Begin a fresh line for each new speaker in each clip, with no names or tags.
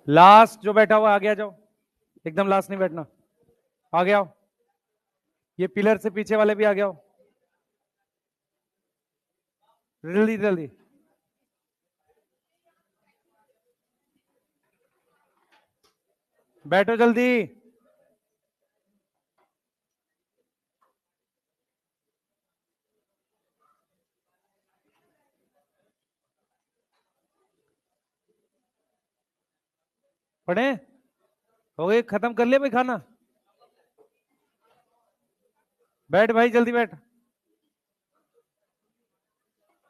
Last जो बैठा हुआ आगे आ जाओ, एकदम लास्ट नहीं बैठना, आगे आओ। ये पिलर से पीछे वाले भी आगे आओ, जल्दी जल्दी। बैठो जल्दी। पढ़े हो गए, खत्म कर लिया भाई खाना? बैठ भाई जल्दी बैठ।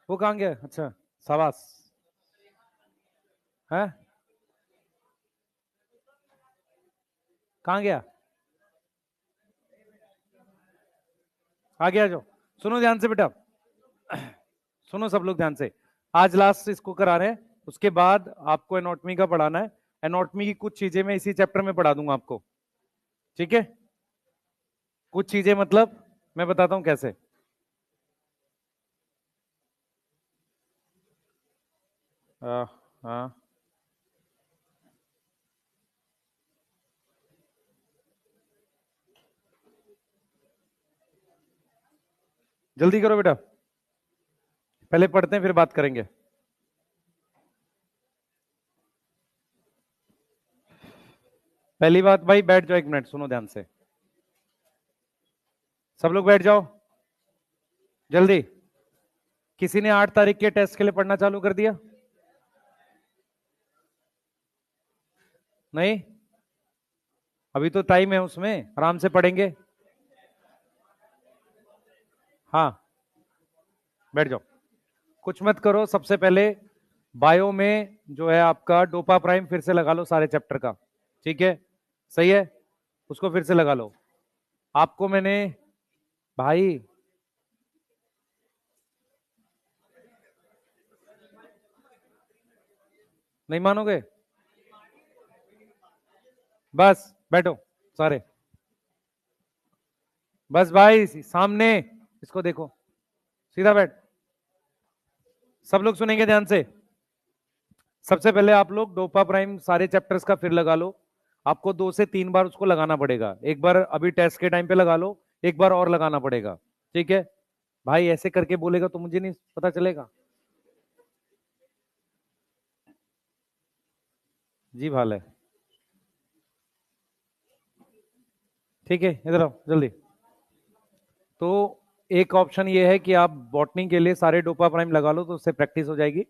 वो कहाँ गया? अच्छा, शाबाश। है, कहाँ गया? आगे आ जाओ। सुनो ध्यान से बेटा, सुनो सब लोग ध्यान से। आज लास्ट इसको करा रहे हैं, उसके बाद आपको एनाटॉमी का पढ़ाना है। एनाटॉमी की कुछ चीजें मैं इसी चैप्टर में पढ़ा दूंगा आपको, ठीक है? कुछ चीजें मतलब मैं बताता हूं कैसे। हाँ, जल्दी करो बेटा, पहले पढ़ते हैं फिर बात करेंगे। पहली बात भाई, बैठ जाओ, एक मिनट सुनो ध्यान से। सब लोग बैठ जाओ जल्दी। किसी ने 8 तारीख के टेस्ट के लिए पढ़ना चालू कर दिया? नहीं, अभी तो टाइम है, उसमें आराम से पढ़ेंगे। हाँ, बैठ जाओ, कुछ मत करो। सबसे पहले बायो में जो है आपका डोपा प्राइम फिर से लगा लो सारे चैप्टर का, ठीक है? सही है, उसको फिर से लगा लो। आपको मैंने, भाई नहीं मानोगे? बस बैठो सारे, बस भाई सामने, इसको देखो, सीधा बैठ। सब लोग सुनेंगे ध्यान से। सबसे पहले आप लोग डोपा प्राइम सारे चैप्टर्स का फिर लगा लो। आपको 2 से 3 बार उसको लगाना पड़ेगा, एक बार अभी टेस्ट के टाइम पे लगा लो, एक बार और लगाना पड़ेगा, ठीक है? भाई ऐसे करके बोलेगा तो मुझे नहीं पता चलेगा। जी भाल है, ठीक है, इधर आओ जल्दी। तो एक ऑप्शन ये है कि आप बॉटनी के लिए सारे डोपा प्राइम लगा लो, तो उससे प्रैक्टिस हो जाएगी।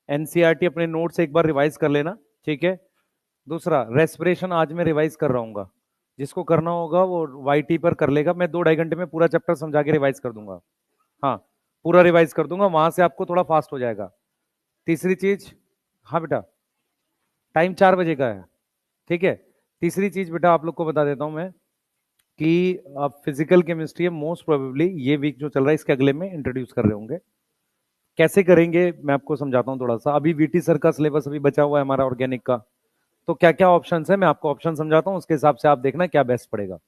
एनसीईआरटी अपने नोट से एक बार रिवाइज कर लेना, ठीक है? दूसरा, रेस्पिरेशन आज मैं रिवाइज कर रहा हूँ, जिसको करना होगा वो वाईटी पर कर लेगा। मैं 2-2.5 घंटे में पूरा चैप्टर समझा के रिवाइज कर दूंगा। हाँ, पूरा रिवाइज कर दूंगा, वहां से आपको थोड़ा फास्ट हो जाएगा। तीसरी चीज, हाँ बेटा, टाइम 4 बजे का है, ठीक है? तीसरी चीज बेटा आप लोग को बता देता हूं मैं कि आप फिजिकल केमिस्ट्री मोस्ट प्रोबेबली ये वीक जो चल रहा है इसके अगले में इंट्रोड्यूस कर रहे होंगे। कैसे करेंगे मैं आपको समझाता हूँ थोड़ा सा। अभी वीटी सर का सिलेबस अभी बचा हुआ है हमारा ऑर्गेनिक का, तो क्या क्या ऑप्शन है मैं आपको ऑप्शन समझाता हूँ, उसके हिसाब से आप देखना क्या बेस्ट पड़ेगा।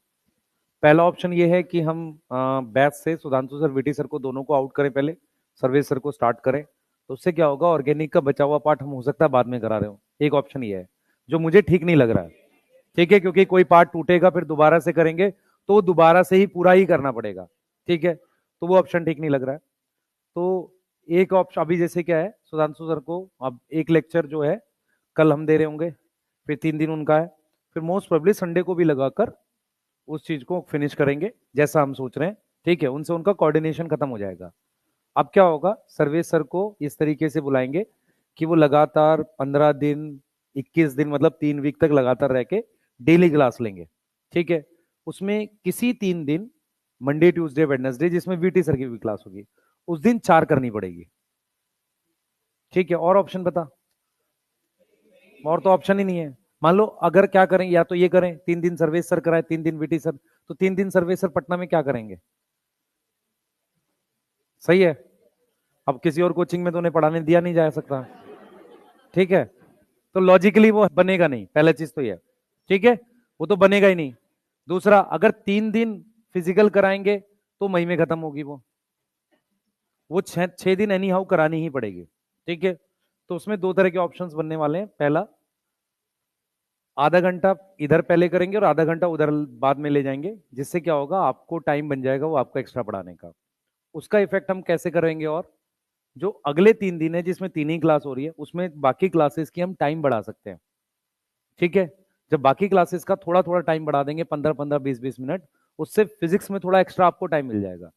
पहला ऑप्शन ये है कि हम बैच से सुधांशु सर वीटी सर को दोनों को आउट करें पहले, सर्वेश सर को स्टार्ट करें। तो उससे क्या होगा, ऑर्गेनिक का बचा हुआ पार्ट हम हो सकता है बाद में करा रहे हो। एक ऑप्शन ये है जो मुझे ठीक नहीं लग रहा है, ठीक है? क्योंकि कोई पार्ट टूटेगा फिर दोबारा से करेंगे तो दोबारा से ही पूरा ही करना पड़ेगा, ठीक है? तो वो ऑप्शन ठीक नहीं लग रहा है। तो एक ऑप्शन अभी जैसे क्या है, सुधांशु सर को अब एक लेक्चर जो है कल हम दे रहे होंगे, फिर 3 दिन उनका है, फिर मोस्ट प्रोबेबली संडे को भी लगाकर उस चीज को फिनिश करेंगे जैसा हम सोच रहे हैं, ठीक है? उनसे उनका कोऑर्डिनेशन खत्म हो जाएगा। अब क्या होगा, सर्वेश सर को इस तरीके से बुलाएंगे कि वो लगातार 15 दिन, 21 दिन, मतलब 3 वीक तक लगातार रह के डेली क्लास लेंगे, ठीक है? उसमें किसी 3 दिन, मंडे ट्यूसडे वेडनेसडे, जिसमें वीटी सर की भी क्लास होगी, उस दिन 4 करनी पड़ेगी, ठीक है? और ऑप्शन बता, और तो ऑप्शन ही नहीं है। मान लो अगर क्या करें, या तो ये करें 3 दिन सर्वेश सर कराए, 3 दिन वीटी सर, तो 3 दिन सर्वेश सर पटना में क्या करेंगे? सही है। अब किसी और कोचिंग में तो उन्हें पढ़ाने दिया नहीं जा सकता, ठीक है? तो लॉजिकली वो बनेगा नहीं, पहला चीज तो ये, ठीक है? वो तो बनेगा ही नहीं। दूसरा, अगर 3 दिन फिजिकल कराएंगे तो मई में खत्म होगी वो 6 दिन एनी हाउ करानी ही पड़ेगी, ठीक है? तो उसमें 2 तरह के ऑप्शंस बनने वाले हैं। पहला, आधा घंटा इधर पहले करेंगे और आधा घंटा उधर बाद में ले जाएंगे, जिससे क्या होगा, आपको टाइम बन जाएगा वो आपको एक्स्ट्रा पढ़ाने का। उसका इफेक्ट हम कैसे करेंगे, और जो अगले 3 दिन है जिसमें 3 ही क्लास हो रही है, उसमें बाकी क्लासेस की हम टाइम बढ़ा सकते हैं। ठीक है, जब बाकी क्लासेस का थोड़ा थोड़ा टाइम बढ़ा देंगे, 15-15, 20-20 मिनट, उससे फिजिक्स में थोड़ा एक्स्ट्रा आपको टाइम मिल जाएगा,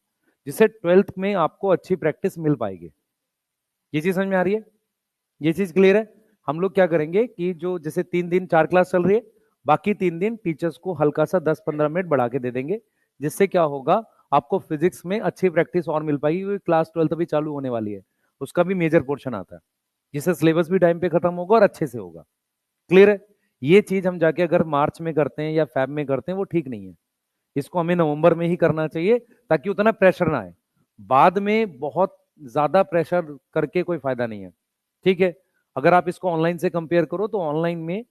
जिससे 12th में आपको अच्छी प्रैक्टिस मिल पाएगी। ये चीज समझ में आ रही है? ये चीज क्लियर है? हम लोग क्या करेंगे कि जो जैसे 3 दिन 4 क्लास चल रही है, बाकी 3 दिन टीचर्स को हल्का सा 10-15 मिनट बढ़ा के दे देंगे, जिससे क्या होगा, आपको फिजिक्स में अच्छी प्रैक्टिस और मिल पाएगी, क्योंकि क्लास 12th अभी चालू होने वाली है, उसका भी मेजर पोर्शन आता है, जिससे सिलेबस भी टाइम पे खत्म होगा और अच्छे से होगा। क्लियर है? ये चीज हम जाके अगर मार्च में करते हैं या फेब में करते हैं, वो ठीक नहीं है। इसको हमें नवंबर में ही करना चाहिए, ताकि उतना प्रेशर ना आए। बाद में बहुत ज्यादा प्रेशर करके कोई फायदा नहीं है। ठीक है, अगर आप इसको ऑनलाइन से कंपेयर करो तो ऑनलाइन में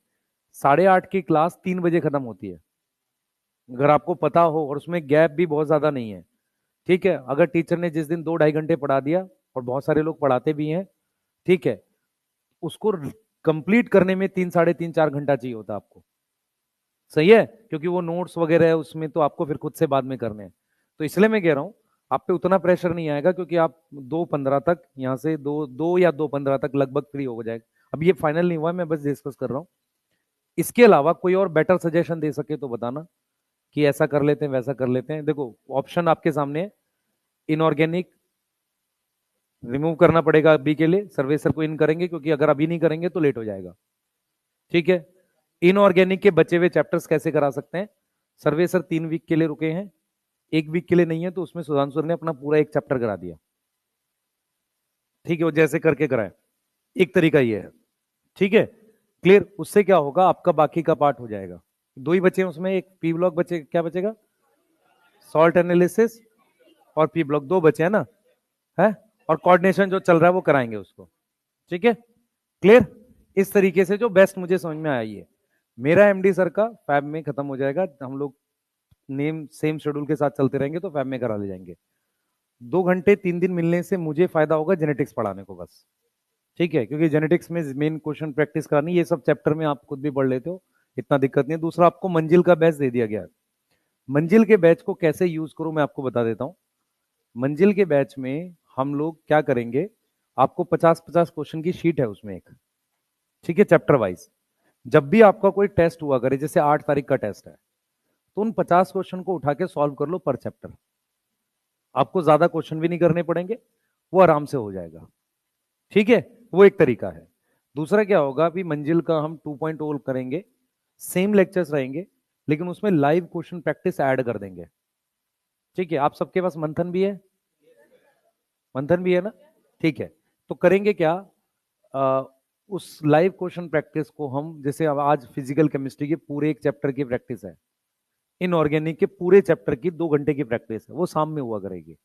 8:30 की क्लास 3 बजे खत्म होती है, अगर आपको पता हो, और उसमें गैप भी बहुत ज्यादा नहीं है। ठीक है, अगर टीचर ने जिस दिन 2-2.5 घंटे पढ़ा दिया, और बहुत सारे लोग पढ़ाते भी हैं, ठीक है, उसको कंप्लीट करने में 3, 3.5, 4 घंटा चाहिए होता है आपको। सही है, क्योंकि वो नोट्स वगैरह है उसमें, तो आपको फिर खुद से बाद में करने हैं। तो इसलिए मैं कह रहा हूं, आप पे उतना प्रेशर नहीं आएगा, क्योंकि आप 2:15 तक यहाँ से 2 या 2:15 तक लगभग फ्री हो जाएगा। अब ये फाइनल नहीं हुआ है, मैं बस डिस्कस कर रहा हूँ। इसके अलावा कोई और बेटर सजेशन दे सके तो बताना, कि ऐसा कर लेते हैं, वैसा कर लेते हैं। देखो, ऑप्शन आपके सामने है। इनऑर्गेनिक रिमूव करना पड़ेगा अभी के लिए, सर्वेसर को इन करेंगे, क्योंकि अगर अभी नहीं करेंगे तो लेट हो जाएगा। ठीक है, इनऑर्गेनिक के बचे हुए चैप्टर्स कैसे करा सकते हैं? सर्वेसर 3 वीक के लिए रुके हैं, 1 वीक के लिए नहीं है, तो उसमें सुधांशु सर ने अपना पूरा एक चैप्टर करा दिया। ठीक है, वो जैसे करके कराए, एक तरीका ये है। ठीक है, क्लियर? उससे क्या होगा, आपका बाकी का पार्ट हो जाएगा। 2 ही बचे हैं उसमें, एक पी ब्लॉक बचे, क्या बचेगा? सॉल्ट एनालिसिस और पी ब्लॉक, 2 बचे हैं ना, है? और कोऑर्डिनेशन जो चल रहा है वो कराएंगे उसको। ठीक है, क्लियर? इस तरीके से जो बेस्ट मुझे समझ में आया, ये मेरा एमडी सर का फैब में खत्म हो जाएगा, हम लोग नेम सेम शेड्यूल के साथ चलते रहेंगे, तो फैब में करा ले जाएंगे। 2 घंटे 3 दिन मिलने से मुझे फायदा होगा जेनेटिक्स पढ़ाने को बस। ठीक है, क्योंकि जेनेटिक्स में मेन क्वेश्चन प्रैक्टिस करानी, ये सब चैप्टर में आप खुद भी पढ़ लेते हो, इतना दिक्कत नहीं है। दूसरा, आपको मंजिल का बैच दे दिया गया है। मंजिल के बैच को कैसे यूज करूं मैं आपको बता देता हूं। मंजिल के बैच में हम लोग क्या करेंगे, आपको 50-50 क्वेश्चन की शीट है उसमें एक। ठीक है, चैप्टर वाइज। जब भी आपका कोई टेस्ट हुआ करे, जैसे 8 तारीख का टेस्ट है, तो उन 50 क्वेश्चन को उठा के सॉल्व कर लो पर चैप्टर। आपको ज्यादा क्वेश्चन भी नहीं करने पड़ेंगे, वो आराम से हो जाएगा। ठीक है, वो एक तरीका है। दूसरा क्या होगा, अभी मंजिल का हम 2.0 करेंगे, सेम लेक्चर्स रहेंगे, लेकिन उसमें लाइव क्वेश्चन प्रैक्टिस ऐड कर देंगे। ठीक है, आप सबके पास मंथन भी है? मंथन भी है ना? ठीक है, तो करेंगे क्या, आ, उस लाइव क्वेश्चन प्रैक्टिस को हम, जैसे अब आज फिजिकल केमिस्ट्री के पूरे एक चैप्टर की प्रैक्टिस है, इनऑर्गेनिक के पूरे चैप्टर की 2 घंटे की प्रैक्टिस है, वो शाम में हुआ करेगी।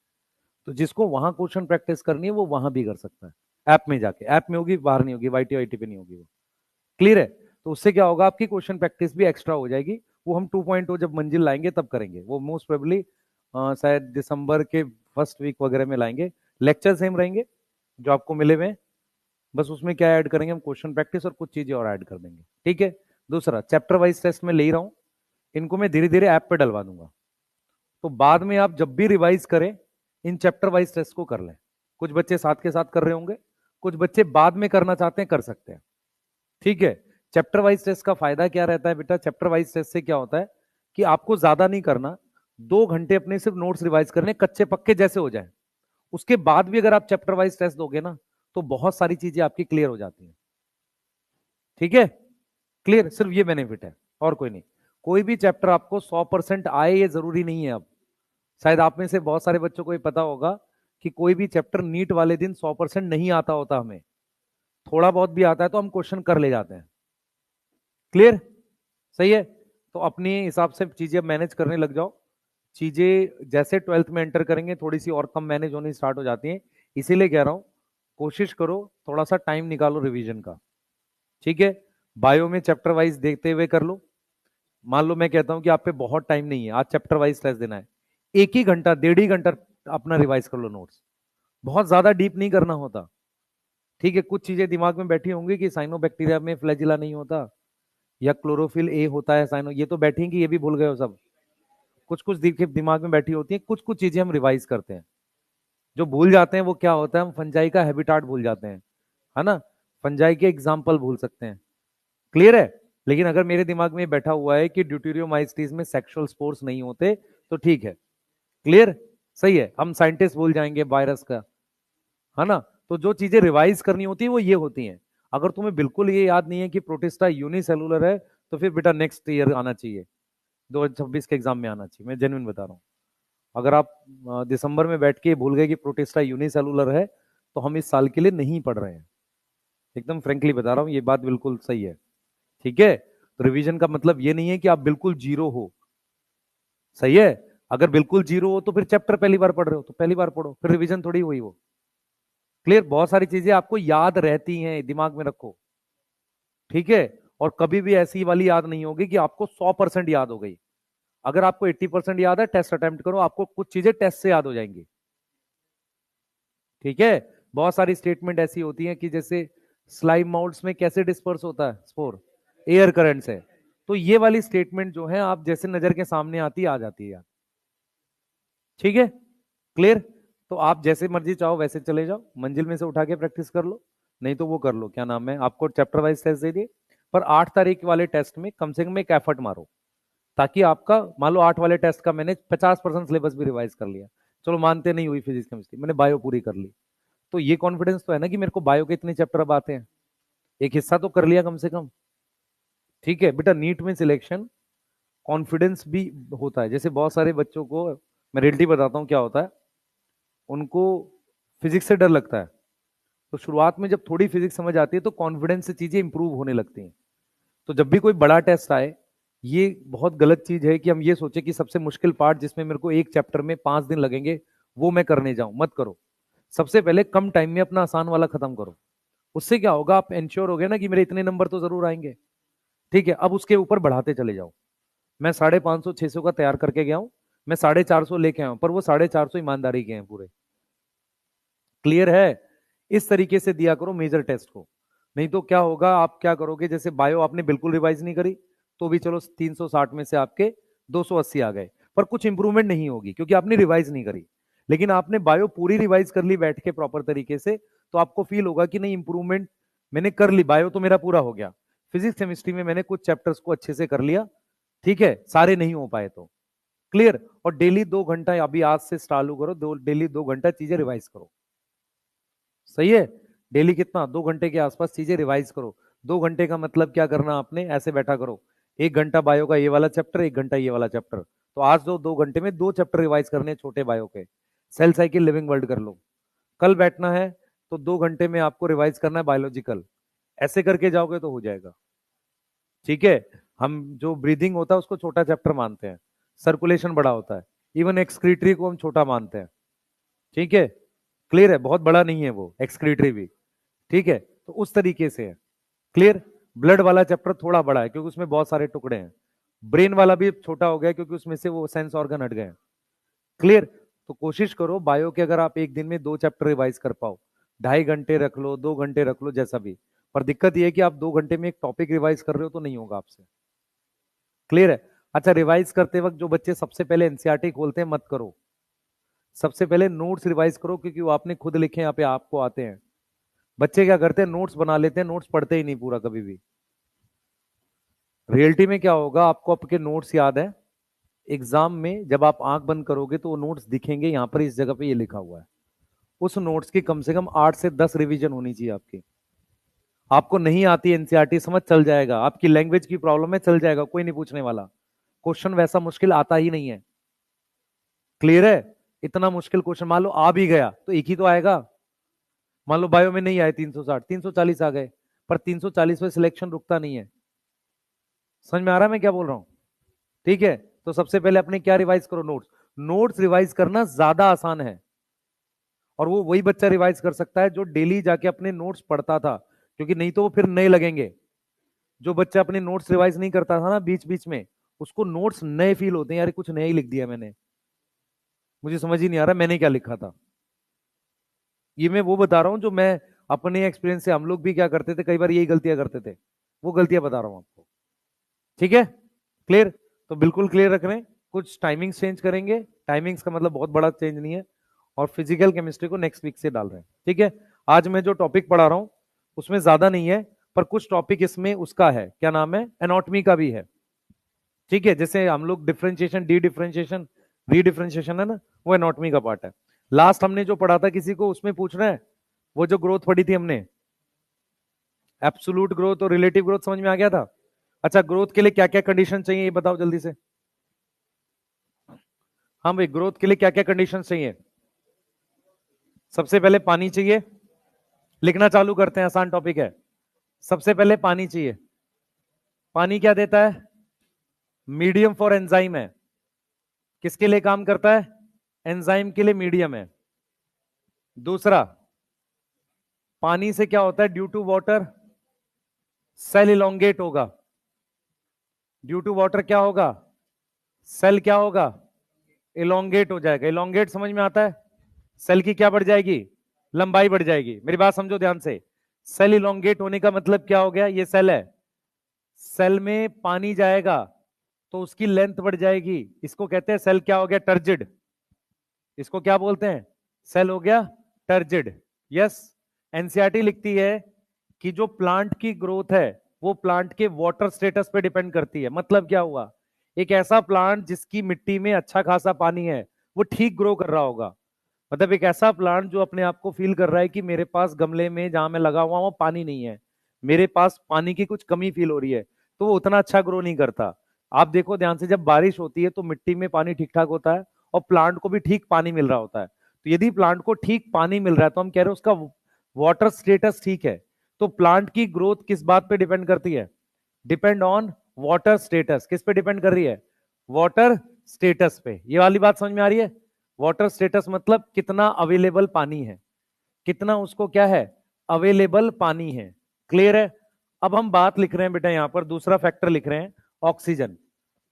तो जिसको वहां क्वेश्चन प्रैक्टिस करनी है, वो वहां भी कर सकता है, ऐप में जाके। ऐप में होगी, बाहर नहीं होगी, वाईटी वाईटी पे नहीं होगी वो। क्लियर है? तो उससे क्या होगा, आपकी क्वेश्चन प्रैक्टिस भी एक्स्ट्रा हो जाएगी। वो हम 2.0 जब मंजिल लाएंगे तब करेंगे, वो मोस्ट प्रोबेबली शायद दिसंबर के फर्स्ट वीक वगैरह में लाएंगे। लेक्चर सेम रहेंगे जो आपको मिले हुए हैं, बस उसमें क्या ऐड करेंगे हम, क्वेश्चन प्रैक्टिस और कुछ चीजें और ऐड कर देंगे। ठीक है, दूसरा, चैप्टर वाइज टेस्ट में ले ही रहा हूं, इनको मैं धीरे धीरे ऐप पे डलवा दूंगा, तो बाद में आप जब भी रिवाइज करें, इन चैप्टर वाइज टेस्ट को कर लें। कुछ बच्चे साथ के साथ कर रहे होंगे, कुछ बच्चे बाद में करना चाहते हैं, कर सकते हैं। ठीक है, चैप्टर वाइज टेस्ट का फायदा क्या रहता है बेटा, चैप्टर वाइज टेस्ट से क्या होता है कि आपको ज्यादा नहीं करना, 2 घंटे अपने सिर्फ नोट्स रिवाइज करने, कच्चे पक्के जैसे हो जाए। उसके बाद भी अगर आप चैप्टर वाइज टेस्ट दोगे ना, तो बहुत सारी चीजें आपकी क्लियर हो जाती हैं। ठीक है, क्लियर? सिर्फ ये बेनिफिट है, और कोई नहीं। कोई भी चैप्टर आपको 100% आए ये जरूरी नहीं है। अब शायद आप में से बहुत सारे बच्चों को ये पता होगा कि कोई भी चैप्टर नीट वाले दिन 100% नहीं आता होता, हमें थोड़ा बहुत भी आता है तो हम क्वेश्चन कर ले जाते हैं। क्लियर? सही है, तो अपने हिसाब से चीजें मैनेज करने लग जाओ। चीजें जैसे 12th में एंटर करेंगे, थोड़ी सी और कम मैनेज होनी स्टार्ट हो जाती हैं। इसीलिए कह रहा हूं, कोशिश करो थोड़ा सा टाइम निकालो रिवीजन का। ठीक है, बायो में चैप्टर वाइज देखते हुए कर लो। मान लो मैं कहता हूं कि आप पे बहुत टाइम नहीं है, आज चैप्टर वाइज टेस्ट देना है, 1 ही घंटा 1.5 ही घंटा अपना रिवाइज कर लो नोट्स। बहुत ज्यादा डीप नहीं करना होता। ठीक है, कुछ चीजें दिमाग में बैठी होंगी कि साइनोबैक्टीरिया में फ्लैजिला नहीं होता, या क्लोरोफिल ए होता है साइनो, ये तो बैठेंगी, ये भी भूल गए हो सब। कुछ कुछ दिमाग में बैठी होती है, कुछ कुछ चीजें हम रिवाइज करते हैं। जो भूल जाते हैं वो क्या होता है, हम फंजाई का हैबिटाट भूल जाते हैं, है ना, फंजाई के एग्जाम्पल भूल सकते हैं। क्लियर है। लेकिन अगर मेरे दिमाग में बैठा हुआ है कि ड्यूटेरियोमाइसीट्स में सेक्सुअल स्पोर्स नहीं होते, तो ठीक है। क्लियर। सही है, हम साइंटिस्ट भूल जाएंगे वायरस का, है ना। तो जो चीजें रिवाइज करनी होती है वो ये होती हैं। अगर तुम्हें बिल्कुल ये याद नहीं है कि प्रोटिस्टा यूनिसेलुलर है, तो फिर बेटा नेक्स्ट ईयर आना चाहिए, 2026 के एग्जाम में आना चाहिए, मैं जेन्युइन बता रहा हूँ। अगर आप दिसंबर में बैठ के भूल गए कि प्रोटिस्टा यूनिसेलुलर है, तो हम इस साल के लिए नहीं पढ़ रहे हैं। एकदम फ्रेंकली बता रहा हूँ, ये बात बिल्कुल सही है। ठीक है। तो रिवीजन का मतलब ये नहीं है कि आप बिल्कुल जीरो हो। सही है। अगर बिल्कुल जीरो हो तो फिर चैप्टर पहली बार पढ़ रहे हो तो पहली बार पढ़ो, फिर रिवीजन थोड़ी हुई वो। क्लियर। बहुत सारी चीजें आपको याद रहती हैं, दिमाग में रखो। ठीक है। और कभी भी ऐसी वाली याद नहीं होगी कि आपको 100% याद हो गई। अगर आपको 80% याद है, टेस्ट अटेम्प्ट करो, आपको कुछ चीजें टेस्ट से याद हो जाएंगी। ठीक है। बहुत सारी स्टेटमेंट ऐसी होती हैं कि जैसे स्लाइम माउल्ट्स में कैसे डिस्पर्स होता है स्पोर, एयर करंट से। तो ये वाली स्टेटमेंट जो है आप जैसे नजर के सामने आती आ जाती है यार। ठीक है। क्लियर। तो आप जैसे मर्जी चाहो वैसे चले जाओ, मंजिल में से उठा के प्रैक्टिस कर लो, नहीं तो वो कर लो, क्या नाम है, आपको चैप्टर वाइज टेस्ट दे दिए। पर 8 तारीख वाले टेस्ट में कम से कम एक एफर्ट मारो, ताकि आपका, मान लो 8 वाले टेस्ट का मैंने 50% सिलेबस भी रिवाइज कर लिया, चलो मानते नहीं हुई फिजिक्स केमिस्ट्री, मैंने बायो पूरी कर ली, तो ये कॉन्फिडेंस तो है ना कि मेरे को बायो के इतने चैप्टर अब आते हैं, एक हिस्सा तो कर लिया कम से कम। ठीक है बेटा, नीट में सिलेक्शन कॉन्फिडेंस भी होता है। जैसे बहुत सारे बच्चों को, मैं रियलिटी बताता हूँ क्या होता है, उनको फिजिक्स से डर लगता है, तो शुरुआत में जब थोड़ी फिजिक्स समझ आती है तो कॉन्फिडेंस से चीजें इंप्रूव होने लगती हैं। तो जब भी कोई बड़ा टेस्ट आए, ये बहुत गलत चीज है कि हम ये सोचे कि सबसे मुश्किल पार्ट जिसमें मेरे को एक चैप्टर में 5 दिन लगेंगे वो मैं करने जाऊं, मत करो। सबसे पहले कम टाइम में अपना आसान वाला खत्म करो। उससे क्या होगा, आप इंश्योर हो गए ना कि मेरे इतने नंबर तो जरूर आएंगे। ठीक है, अब उसके ऊपर बढ़ाते चले जाओ। मैं 550 600 का तैयार करके गया हूं, मैं 450 लेके आया हूं, पर वो 450 ईमानदारी के हैं पूरे। क्लियर है। इस तरीके से दिया करो मेजर टेस्ट को। नहीं तो क्या होगा, आप क्या करोगे, जैसे बायो आपने बिल्कुल रिवाइज नहीं करी, तो भी चलो 360 में से आपके 280 आ गए, पर कुछ इंप्रूवमेंट नहीं होगी क्योंकि आपने रिवाइज नहीं करी। लेकिन आपने बायो पूरी रिवाइज कर ली बैठ के प्रॉपर तरीके से, तो आपको फील होगा कि नहीं, इंप्रूवमेंट मैंने कर ली, बायो तो मेरा पूरा हो गया। फिजिक्स केमिस्ट्री में मैंने कुछ चैप्टर्स को अच्छे से कर लिया, ठीक है, सारे नहीं हो पाए तो। क्लियर। और डेली 2 घंटा, अभी आज से चालू करो, डेली 2 घंटा चीजें रिवाइज करो। सही है। डेली कितना, 2 घंटे के आसपास चीजें रिवाइज करो। 2 घंटे का मतलब क्या करना आपने, ऐसे बैठा करो, 1 घंटा बायो का ये वाला चैप्टर, 1 घंटा ये वाला चैप्टर, तो आज 2 घंटे में 2 चैप्टर रिवाइज करने हैं छोटे बायो के। सेल साइकिल, लिविंग वर्ल्ड कर लो। कल बैठना है तो 2 घंटे में आपको रिवाइज करना है बायोलॉजिकल। ऐसे करके जाओगे तो हो जाएगा। ठीक है। हम जो ब्रीदिंग होता है उसको छोटा चैप्टर मानते हैं, सर्कुलेशन बड़ा होता है, इवन एक्सक्रीटरी को हम छोटा मानते हैं। ठीक है। क्लियर है, बहुत बड़ा नहीं है वो एक्सक्रीटरी भी। ठीक है, तो उस तरीके से है। क्लियर। ब्लड वाला चैप्टर थोड़ा बड़ा है क्योंकि उसमें बहुत सारे टुकड़े हैं। ब्रेन वाला भी छोटा हो गया क्योंकि उसमें से वो सेंस ऑर्गन हट गए। क्लियर। तो कोशिश करो बायो के, अगर आप एक दिन में 2 चैप्टर रिवाइज कर पाओ, 2.5 घंटे रख लो, 2 घंटे रख लो, जैसा भी। पर दिक्कत यह है कि आप 2 घंटे में एक टॉपिक रिवाइज कर रहे हो तो नहीं होगा आपसे। क्लियर है। अच्छा, रिवाइज करते वक्त जो बच्चे सबसे पहले एनसीईआरटी खोलते हैं, मत करो। सबसे पहले नोट्स रिवाइज करो, क्योंकि वो आपने खुद लिखे हैं, यहाँ पे आपको आते हैं। बच्चे क्या करते हैं, नोट्स बना लेते हैं, नोट्स पढ़ते ही नहीं पूरा कभी भी। रियलिटी में क्या होगा, आपको आपके नोट्स याद है, एग्जाम में जब आप आंख बंद करोगे तो वो नोट्स दिखेंगे, यहां पर इस जगह पे ये लिखा हुआ है। उस नोट्स की कम से कम 8 से 10 रिवीजन होनी चाहिए आपकी। आपको नहीं आती एनसीईआरटी समझ, चल जाएगा, आपकी लैंग्वेज की प्रॉब्लम है, चल जाएगा, कोई नहीं पूछने वाला। क्वेश्चन वैसा मुश्किल आता ही नहीं है। क्लियर है। इतना मुश्किल क्वेश्चन मान लो आ भी गया तो एक ही तो आएगा। मान लो बायो में नहीं आए 360, 340 आ गए, पर 340 पे सिलेक्शन रुकता नहीं है। समझ में आ रहा है मैं क्या बोल रहा हूं। ठीक है। तो सबसे पहले अपने क्या रिवाइज करो, नोट्स। नोट्स रिवाइज करना ज्यादा आसान है, और वो वही बच्चा रिवाइज कर सकता है जो डेली जाके अपने नोट्स पढ़ता था, क्योंकि नहीं तो वो फिर नए लगेंगे। जो बच्चा अपने नोट्स रिवाइज नहीं करता था ना बीच बीच में, उसको नोट्स नए फील होते हैं, यार कुछ नया ही लिख दिया मैंने, मुझे समझ ही नहीं आ रहा मैंने क्या लिखा था। ये मैं वो बता रहा हूं जो मैं अपने एक्सपीरियंस से, हम लोग भी क्या करते थे, कई बार यही गलतियां करते थे, वो गलतियां बता रहा हूं आपको। ठीक है, क्लियर? तो बिल्कुल क्लियर रख रहे हैं, कुछ टाइमिंग्स चेंज करेंगे, टाइमिंग्स का मतलब बहुत बड़ा चेंज नहीं है, और फिजिकल केमिस्ट्री को नेक्स्ट वीक से डाल रहे हैं। ठीक है, आज मैं जो टॉपिक पढ़ा रहा हूं उसमें ज्यादा नहीं है, पर कुछ टॉपिक इसमें उसका है, क्या नाम है, एनाटॉमी का भी है। ठीक है, जैसे हम लोग डिफरेंशिएशन, डी डिफरेंशिएशन, री डिफरेंशिएशन है ना, वो एनाटॉमी का पार्ट है। लास्ट हमने जो पढ़ा था, किसी को उसमें पूछना है, वो जो ग्रोथ पढ़ी थी हमने, एब्सोल्यूट ग्रोथ और रिलेटिव ग्रोथ, समझ में आ गया था? अच्छा, ग्रोथ के लिए क्या क्या कंडीशन चाहिए ये बताओ जल्दी से। हाँ भाई, ग्रोथ के लिए क्या क्या कंडीशन चाहिए? सबसे पहले पानी चाहिए, लिखना चालू करते हैं, आसान टॉपिक है। सबसे पहले पानी चाहिए। पानी क्या देता है? मीडियम फॉर एंजाइम है। किसके लिए काम करता है? एंजाइम के लिए मीडियम है। दूसरा, पानी से क्या होता है? Due to water cell elongate होगा। ड्यू टू वाटर क्या होगा? सेल क्या होगा? इलोंगेट हो जाएगा। इलोंगेट समझ में आता है? सेल की क्या बढ़ जाएगी? लंबाई बढ़ जाएगी। मेरी बात समझो ध्यान से। सेल इलोंगेट होने का मतलब क्या हो गया? ये सेल है, सेल में पानी जाएगा तो उसकी लेंथ बढ़ जाएगी। इसको कहते हैं सेल क्या हो गया? टर्जिड। इसको क्या बोलते हैं? सेल हो गया टर्जिड। यस, एनसीईआरटी लिखती है कि जो प्लांट की ग्रोथ है वो प्लांट के वाटर स्टेटस पे डिपेंड करती है। मतलब क्या हुआ? एक ऐसा प्लांट जिसकी मिट्टी में अच्छा खासा पानी है वो ठीक ग्रो कर रहा होगा। मतलब एक ऐसा प्लांट जो अपने आप को फील कर रहा है कि मेरे पास गमले में जहां मैं लगा हुआ वो पानी नहीं है, मेरे पास पानी की कुछ कमी फील हो रही है, तो वो उतना अच्छा ग्रो नहीं करता। आप देखो ध्यान से, जब बारिश होती है तो मिट्टी में पानी ठीक ठाक होता है और प्लांट को भी ठीक पानी मिल रहा होता है। तो यदि प्लांट को ठीक पानी मिल रहा है तो हम कह रहे हैं उसका वाटर स्टेटस ठीक है। तो प्लांट की ग्रोथ किस बात पे डिपेंड करती है? Depend on water status. किस पे डिपेंड कर रही है? वाटर स्टेटस पे। ये वाली बात समझ में आ रही है? वाटर स्टेटस मतलब कितना अवेलेबल पानी है, कितना उसको क्या है? अवेलेबल पानी है। क्लियर है? अब हम बात लिख रहे हैं बेटा, यहां पर दूसरा फैक्टर लिख रहे हैं, ऑक्सीजन।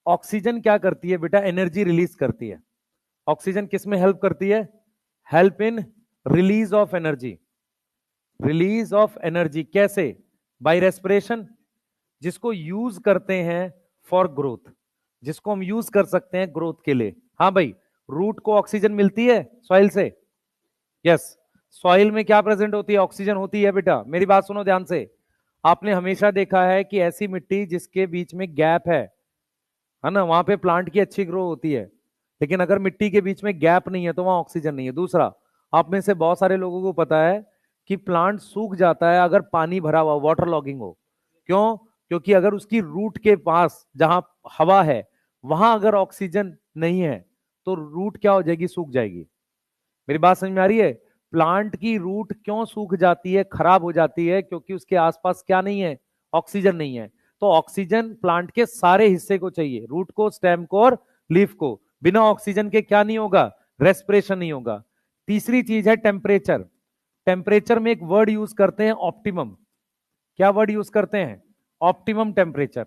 ऑक्सीजन क्या करती है बेटा? एनर्जी रिलीज करती है। ऑक्सीजन किस में हेल्प करती है? Help in release of energy. Release of energy कैसे? By respiration. जिसको यूज करते हैं फॉर ग्रोथ, जिसको हम यूज कर सकते हैं ग्रोथ के लिए। हाँ भाई, रूट को ऑक्सीजन मिलती है सॉइल से। यस, सॉइल में क्या प्रेजेंट होती है? ऑक्सीजन होती है बेटा। मेरी बात सुनो ध्यान से। आपने हमेशा देखा है कि ऐसी मिट्टी जिसके बीच में गैप है ना, वहां पे प्लांट की अच्छी ग्रो होती है। लेकिन अगर मिट्टी के बीच में गैप नहीं है तो वहां ऑक्सीजन नहीं है। दूसरा, आप में से बहुत सारे लोगों को पता है कि प्लांट सूख जाता है अगर पानी भरा हुआ, वाटर लॉगिंग हो। क्यों? क्योंकि अगर उसकी रूट के पास जहां हवा है वहां अगर ऑक्सीजन नहीं है तो रूट क्या हो जाएगी? सूख जाएगी। मेरी बात समझ में आ रही है? प्लांट की रूट क्यों सूख जाती है, खराब हो जाती है? क्योंकि उसके आसपास क्या नहीं है? ऑक्सीजन नहीं है। तो ऑक्सीजन प्लांट के सारे हिस्से को चाहिए, रूट को, स्टेम को और लीफ को। बिना ऑक्सीजन के क्या नहीं होगा? रेस्पिरेशन नहीं होगा। तीसरी चीज है टेम्परेचर। टेम्परेचर में एक वर्ड यूज करते हैं, ऑप्टिमम। क्या वर्ड यूज करते हैं? Optimum temperature.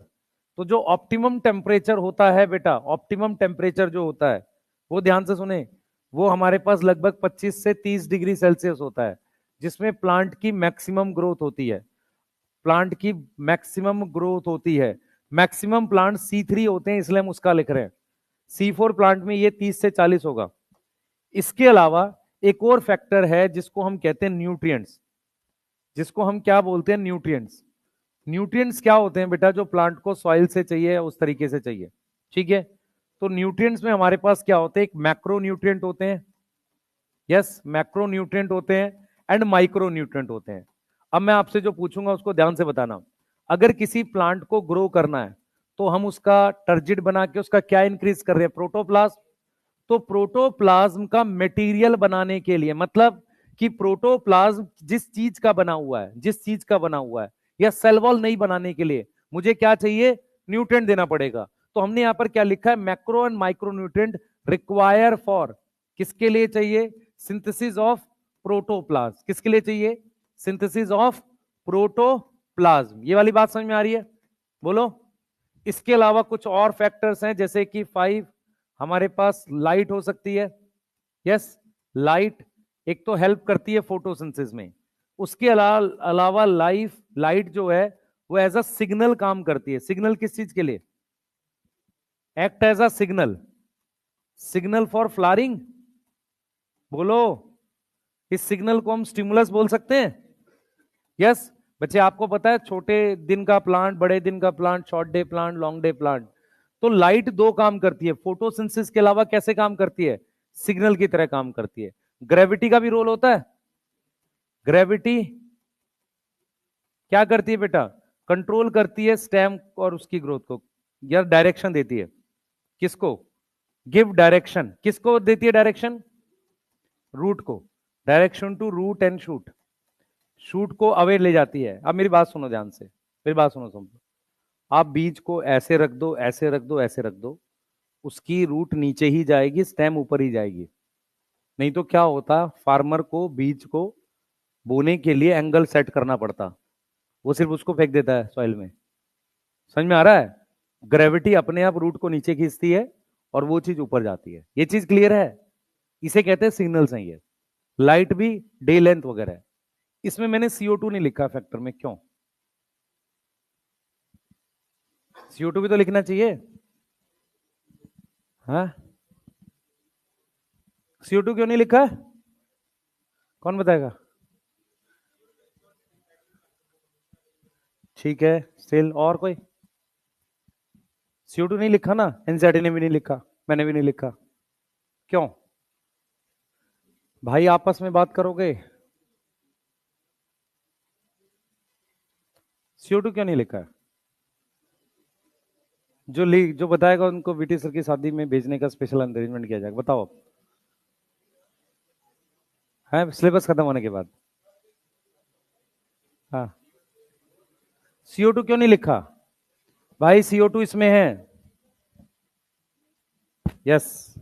तो जो ऑप्टिमम टेम्परेचर होता है बेटा, ऑप्टिमम टेम्परेचर जो होता है वो ध्यान से सुने, वो हमारे पास लगभग 25 से 30 डिग्री सेल्सियस होता है, जिसमें प्लांट की मैक्सिमम ग्रोथ होती है। प्लांट की मैक्सिमम ग्रोथ होती है। मैक्सिमम प्लांट C3 होते हैं, इसलिए हम उसका लिख रहे हैं। C4 प्लांट में ये 30 से 40 होगा। इसके अलावा एक और फैक्टर है जिसको हम कहते हैं न्यूट्रिएंट्स। जिसको हम क्या बोलते हैं? न्यूट्रिएंट्स। न्यूट्रिएंट्स क्या होते हैं बेटा? जो प्लांट को सॉइल से चाहिए उस तरीके से चाहिए। ठीक है, तो न्यूट्रिएंट्स में हमारे पास क्या होते हैं? एक मैक्रो न्यूट्रिएंट होते हैं, यस, मैक्रो न्यूट्रिएंट होते हैं, एंड माइक्रो न्यूट्रिएंट होते हैं। अब मैं आपसे जो पूछूंगा उसको ध्यान से बताना। अगर किसी प्लांट को ग्रो करना है तो हम उसका टर्जिड बना के उसका क्या इंक्रीज कर रहे हैं? प्रोटोप्लाज्म। तो प्रोटोप्लाज्म का मटेरियल बनाने के लिए, मतलब कि प्रोटोप्लाज्म जिस चीज का बना हुआ है, जिस चीज का बना हुआ है, या सेल वॉल नहीं बनाने के लिए मुझे क्या चाहिए? न्यूट्रिएंट देना पड़ेगा। तो हमने यहां पर क्या लिखा है? Macro and micro nutrient require for, किसके लिए चाहिए? Synthesis of protoplasm. किसके लिए चाहिए? Synthesis of protoplasm. ये वाली बात समझ में आ रही है? बोलो। इसके अलावा कुछ और फैक्टर्स हैं, जैसे कि 5 हमारे पास लाइट हो सकती है। यस, लाइट एक तो हेल्प करती है फोटोसिंथेसिस में। उसके अलावा लाइट जो है वो एज अ सिग्नल काम करती है। सिग्नल किस चीज के लिए? Act as a signal, signal for flowering. बोलो, इस सिग्नल को हम स्टिमुलस बोल सकते हैं। यस बच्चे, आपको पता है छोटे दिन का प्लांट, बड़े दिन का plant, short day plant, long day plant. तो लाइट दो काम करती है, फोटोसिंथेसिस के अलावा कैसे काम करती है? सिग्नल की तरह काम करती है। ग्रेविटी का भी रोल होता है। ग्रेविटी क्या करती है बेटा? कंट्रोल करती है स्टेम और उसकी ग्रोथ को, या डायरेक्शन देती है। किसको? Give direction. किसको देती है डायरेक्शन? रूट को। Direction to root and shoot. Shoot को अवे ले जाती है। अब मेरी बात सुनो ध्यान से, मेरी बात सुनो समझो। आप बीज को ऐसे रख दो, ऐसे रख दो, ऐसे रख दो, उसकी रूट नीचे ही जाएगी, स्टेम ऊपर ही जाएगी। नहीं तो क्या होता, फार्मर को बीज को बोने के लिए एंगल सेट करना पड़ता, वो सिर्फ उसको फेंक देता है सॉइल में। समझ में आ रहा है? ग्रेविटी अपने आप रूट को नीचे खींचती है और वो चीज ऊपर जाती है। ये चीज क्लियर है? इसे कहते हैं सिग्नल्स हैं ये। लाइट भी डे लेंथ वगैरह है। इसमें मैंने CO2 नहीं लिखा फैक्टर में, क्यों? CO2 भी तो लिखना चाहिए। हाँ, CO2 क्यों नहीं लिखा? कौन बताएगा? ठीक है, स्टिल और कोई? CO2 नहीं लिखा ना, एनसीईआरटी ने भी नहीं लिखा, मैंने भी नहीं लिखा। क्यों भाई, आपस में बात करोगे? CO2 क्यों नहीं लिखा है? जो बताएगा उनको VT सर की शादी में भेजने का स्पेशल अरेंजमेंट किया जाएगा। बताओ आप, है सिलेबस खत्म होने के बाद। हाँ, CO2 क्यों नहीं लिखा? भाई CO2 इसमें है। यस,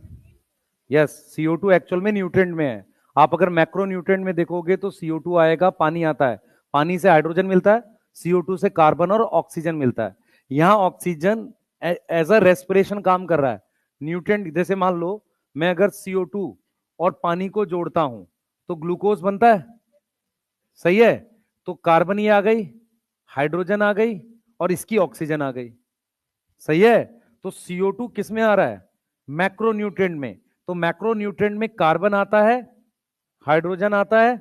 यस, CO2 एक्चुअल में न्यूट्रिएंट में है। आप अगर मैक्रो न्यूट्रिएंट में देखोगे तो CO2 आएगा, पानी आता है, पानी से हाइड्रोजन मिलता है, CO2 से कार्बन और ऑक्सीजन मिलता है। यहां ऑक्सीजन एज अ रेस्पिरेशन काम कर रहा है। न्यूट्रिएंट जैसे मान लो मैं अगर CO2 और पानी को जोड़ता हूं तो ग्लूकोज बनता है, सही है? तो कार्बन ये आ गई, हाइड्रोजन आ गई और इसकी ऑक्सीजन आ गई, सही है? तो CO2 किस में आ रहा है? मैक्रो न्यूट्रिएंट में। तो मैक्रो न्यूट्रिएंट में कार्बन आता है, हाइड्रोजन आता है,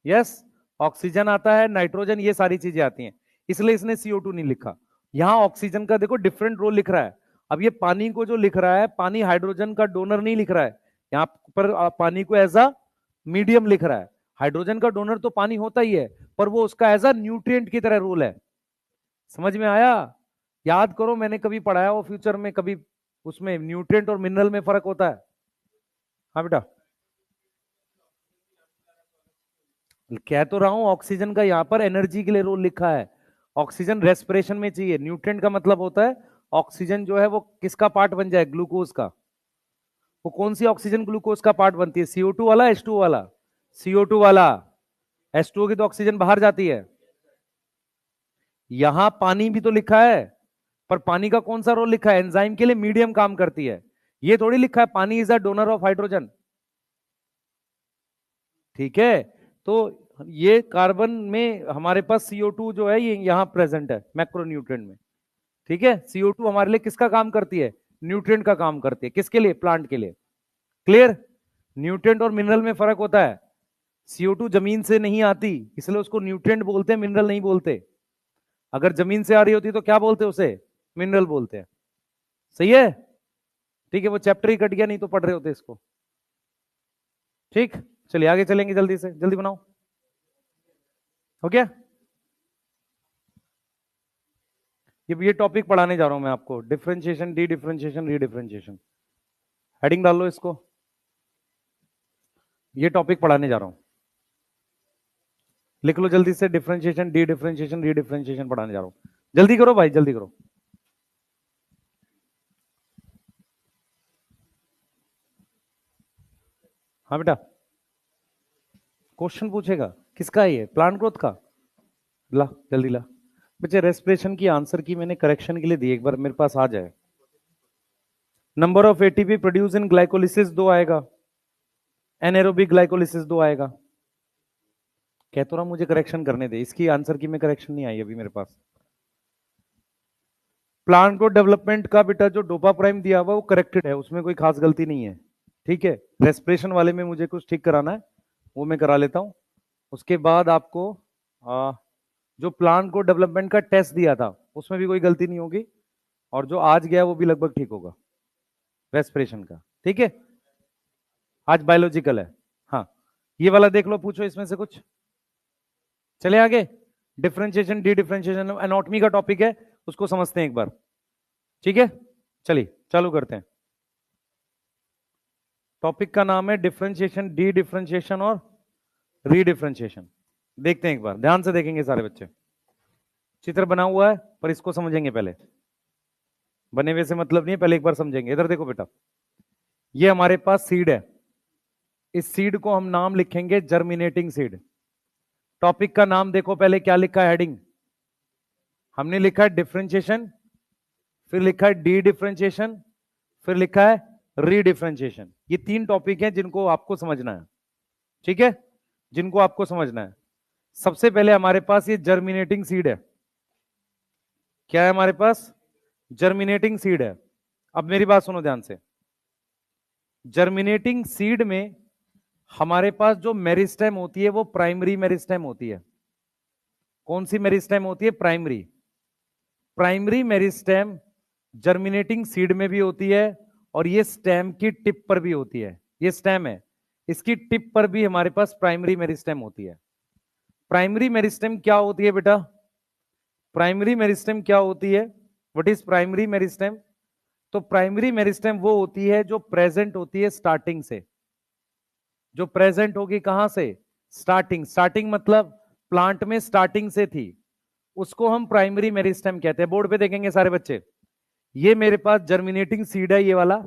यस, ऑक्सीजन आता है, नाइट्रोजन, ये सारी चीजें आती हैं। इसलिए इसने CO2 नहीं लिखा। यहां ऑक्सीजन का देखो डिफरेंट रोल लिख रहा है। अब ये पानी को जो लिख रहा है, पानी हाइड्रोजन का डोनर नहीं लिख रहा है, यहां पर पानी को एज अ मीडियम लिख रहा है। हाइड्रोजन का डोनर तो पानी होता ही है, पर वो उसका एज अ न्यूट्रिएंट की तरह रोल है। समझ में आया? याद करो, मैंने कभी पढ़ाया हो फ्यूचर में कभी, उसमें न्यूट्रिएंट और मिनरल में फर्क होता है। हाँ बेटा, कह तो रहा हूं, ऑक्सीजन का यहां पर एनर्जी के लिए रोल लिखा है। ऑक्सीजन रेस्पिरेशन में चाहिए। न्यूट्रिएंट का मतलब होता है ऑक्सीजन जो है वो किसका पार्ट बन जाए? ग्लूकोज का। वो कौन सी ऑक्सीजन ग्लूकोज का पार्ट बनती है? CO2 वाला, H2O वाला? CO2 वाला। H2O की तो ऑक्सीजन बाहर जाती है। यहां पानी भी तो लिखा है, पर पानी का कौन सा रोल लिखा है? एंजाइम के लिए मीडियम काम करती है। ये थोड़ी लिखा है पानी is a donor of hydrogen. ठीक है, तो ये कार्बन में हमारे पास CO2 जो है ये यहां प्रेजेंट है मैक्रोन्यूट्रिएंट में। ठीक है, CO2 हमारे लिए किसका काम करती है? न्यूट्रिएंट का काम करती है। किसके लिए? प्लांट के लिए। क्लियर? न्यूट्रिएंट और मिनरल में फर्क होता है। CO2 जमीन से नहीं आती, इसलिए उसको न्यूट्रिएंट बोलते हैं, मिनरल नहीं बोलते। अगर जमीन से आ रही होती तो क्या बोलते हैं उसे? मिनरल बोलते हैं। सही है? ठीक है, वो चैप्टर ही कट गया, नहीं तो पढ़ रहे होते इसको। ठीक, चलिए आगे चलेंगे, जल्दी से जल्दी बनाओ। हो गया? ये टॉपिक पढ़ाने जा रहा हूं मैं आपको, डिफरेंशिएशन, डी डिफरेंशिएशन, रीडिफरेंशिएशन। हेडिंग डाल लो इसको, ये टॉपिक पढ़ाने जा रहा हूं। लिख लो जल्दी से, डिफरेंशिएशन, डी डिफरेंशिएशन, रीडिफरेंशिएशन पढ़ाने जा रहा हूं। जल्दी करो भाई, जल्दी करो। हाँ बेटा, क्वेश्चन पूछेगा। किसका है ये? प्लांट ग्रोथ का? ला जल्दी ला। बच्चे रेस्पिरेशन की आंसर की मैंने करेक्शन के लिए दी, एक बार मेरे पास आ जाए। Number of ATP produce in glycolysis 2 आएगा, एनएरोबिक ग्लाइकोलिसिस 2 आएगा। कह तो रहा मुझे करेक्शन करने दे, इसकी आंसर की में करेक्शन नहीं आई अभी मेरे पास। प्लांट ग्रोथ डेवलपमेंट का बेटा जो डोपा प्राइम दिया हुआ वो करेक्टेड है, उसमें कोई खास गलती नहीं है, ठीक है। रेस्पिरेशन वाले में मुझे कुछ ठीक कराना है, वो मैं करा लेता हूं। उसके बाद आपको जो प्लांट ग्रोथ डेवलपमेंट का टेस्ट दिया था उसमें भी कोई गलती नहीं होगी, और जो आज गया वो भी लगभग ठीक होगा रेस्पिरेशन का, ठीक है। आज बायोलॉजिकल है। हाँ, ये वाला देख लो, पूछो इसमें से कुछ। चले आगे, डिफरेंशिएशन डी डिफरेंशिएशन एनाटॉमी का टॉपिक है, उसको समझते हैं एक बार, ठीक है। चलिए चालू करते हैं। टॉपिक का नाम है डिफरेंशिएशन, डी डिफरेंशिएशन और रीडिफरेंशिएशन। देखते हैं एक बार, ध्यान से देखेंगे सारे बच्चे। चित्र बना हुआ है पर इसको समझेंगे पहले, बने हुए से मतलब नहीं है, पहले एक बार समझेंगे। इधर देखो बेटा, ये हमारे पास सीड है, इस सीड को हम नाम लिखेंगे जर्मिनेटिंग सीड। टॉपिक का नाम देखो पहले क्या लिखा है, हेडिंग हमने लिखा है डिफरेंशिएशन, फिर लिखा है डी डिफरेंशिएशन, फिर लिखा है रीडिफरेंशिएशन। ये 3 टॉपिक हैं जिनको आपको समझना है, ठीक है, जिनको आपको समझना है। सबसे पहले हमारे पास ये जर्मिनेटिंग सीड है। क्या है हमारे पास? जर्मिनेटिंग सीड है। अब मेरी बात सुनो ध्यान से। जर्मिनेटिंग सीड में हमारे पास जो मेरिस्टेम होती है वो प्राइमरी मेरिस्टेम होती है। कौन सी मेरिस्टेम होती है? Primary. Primary meristem germinating seed में भी होती है और ये स्टेम की टिप पर भी होती है। ये स्टेम है, इसकी टिप पर भी हमारे पास प्राइमरी मेरिस्टेम होती है। प्राइमरी मेरिस्टेम क्या होती है बेटा? प्राइमरी मेरिस्टेम क्या होती है? What is primary meristem? तो प्राइमरी मेरिस्टेम वो होती है जो प्रेजेंट होती है स्टार्टिंग से। जो प्रेजेंट होगी कहां से? स्टार्टिंग। स्टार्टिंग मतलब प्लांट में स्टार्टिंग से थी, उसको हम प्राइमरी मेरिस्टेम कहते हैं। बोर्ड पे देखेंगे सारे बच्चे, ये मेरे पास जर्मिनेटिंग सीड है, ये वाला,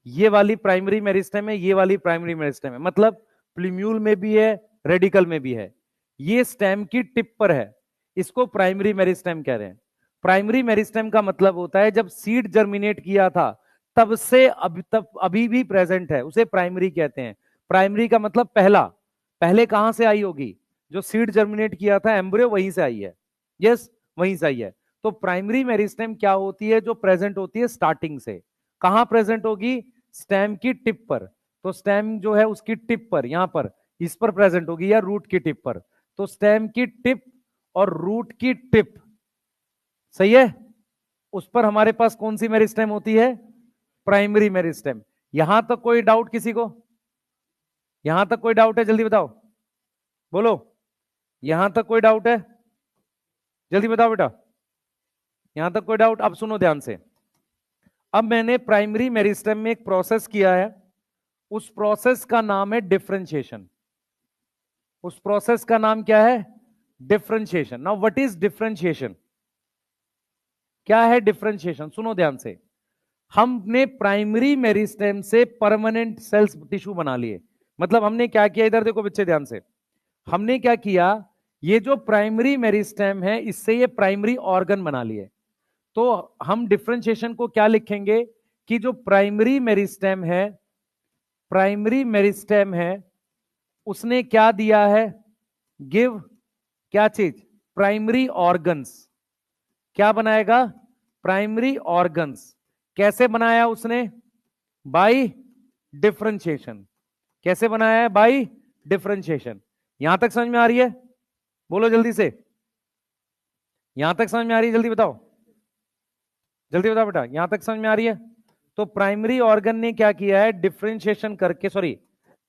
ये वाली प्राइमरी मेरिस्टेम है, ये वाली प्राइमरी मेरिस्टेम है। मतलब प्लीम्यूल में भी है, रेडिकल में भी है। ये स्टेम की टिप पर है, इसको प्राइमरी मेरिस्टेम कह रहे हैं। प्राइमरी मेरिस्टेम का मतलब होता है जब सीड जर्मिनेट किया था तब से अभी भी प्रेजेंट है, उसे प्राइमरी कहते हैं। प्राइमरी का मतलब पहला, पहले कहां से आई होगी? जो सीड जर्मिनेट किया था एम्ब्रियो, वहीं से आई है। यस, वहीं से आई है। तो प्राइमरी मेरिस्टेम क्या होती है? जो प्रेजेंट होती है स्टार्टिंग से। कहां प्रेजेंट होगी? स्टेम की टिप पर। तो स्टेम जो है उसकी टिप पर, यहां पर इस पर प्रेजेंट होगी, या रूट की टिप पर। तो स्टेम की टिप और रूट की टिप, सही है, उस पर हमारे पास कौन सी मेरिस्टेम होती है? Primary meristem. यहां तक कोई डाउट किसी को? यहां तक कोई डाउट है? जल्दी बताओ, बोलो, यहां तक कोई डाउट है? जल्दी बताओ बेटा, यहां तक कोई डाउट? अब सुनो ध्यान से। अब मैंने प्राइमरी मेरिस्टेम में एक प्रोसेस किया है, उस प्रोसेस का नाम है डिफरेंशिएशन। उस प्रोसेस का नाम क्या है? Differentiation. Now what is differentiation? क्या है डिफरेंशिएशन? सुनो ध्यान से। हमने प्राइमरी मेरिस्टेम से परमानेंट सेल्स टिश्यू बना लिए। मतलब हमने क्या किया, इधर देखो बच्चे ध्यान से, हमने क्या किया, ये जो प्राइमरी मेरिस्टेम है इससे ये प्राइमरी ऑर्गन बना लिए। तो हम डिफरेंशिएशन को क्या लिखेंगे कि जो प्राइमरी मेरिस्टेम है, प्राइमरी मेरिस्टेम है, उसने क्या दिया है? गिव क्या चीज? Primary organs. क्या बनाएगा? Primary organs. कैसे बनाया उसने? By differentiation. कैसे बनाया है? By differentiation. यहां तक समझ में आ रही है? बोलो जल्दी से, यहां तक समझ में आ रही है? जल्दी बताओ, जल्दी बताओ बेटा, यहां तक समझ में आ रही है? तो प्राइमरी ऑर्गन ने क्या किया है? डिफरेंशिएशन करके, सॉरी,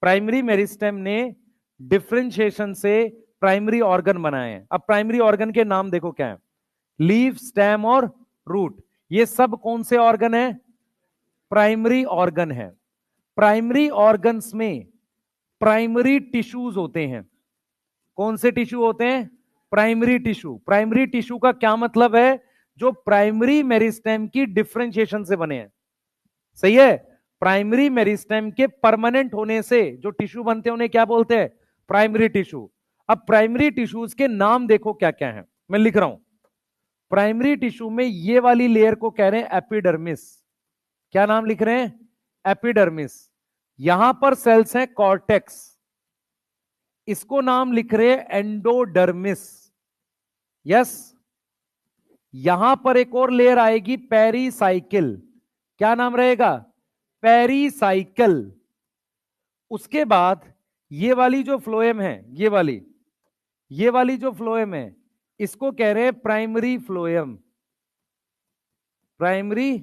प्राइमरी मेरिस्टेम ने डिफरेंशिएशन से प्राइमरी ऑर्गन बनाए हैं। अब प्राइमरी ऑर्गन के नाम देखो क्या है, लीफ, स्टेम और रूट। ये सब कौन से ऑर्गन है? प्राइमरी ऑर्गन है। प्राइमरी ऑर्गन्स में प्राइमरी टिश्यूज होते हैं। कौन से टिश्यू होते हैं? Primary tissue. प्राइमरी टिश्यू का क्या मतलब है? जो प्राइमरी मेरिस्टेम की डिफरेंशिएशन से बने हैं, सही है। प्राइमरी मेरिस्टेम के परमानेंट होने से जो टिश्यू बनते हैं उन्हें क्या बोलते हैं? Primary tissue. अब प्राइमरी टिश्यूज के नाम देखो क्या क्या है, मैं लिख रहा हूं। प्राइमरी टिश्यू में ये वाली लेयर को कह रहे हैं एपिडर्मिस। क्या नाम लिख रहे हैं? एपिडर्मिस। यहां पर सेल्स हैं कॉर्टेक्स, इसको नाम लिख रहे हैं एंडोडर्मिस। यस, यहां पर एक और लेयर आएगी पेरीसाइकिल। क्या नाम रहेगा? पेरीसाइकिल। उसके बाद ये वाली जो फ्लोएम है, ये वाली जो फ्लोएम है, इसको कह रहे हैं प्राइमरी फ्लोएम। Primary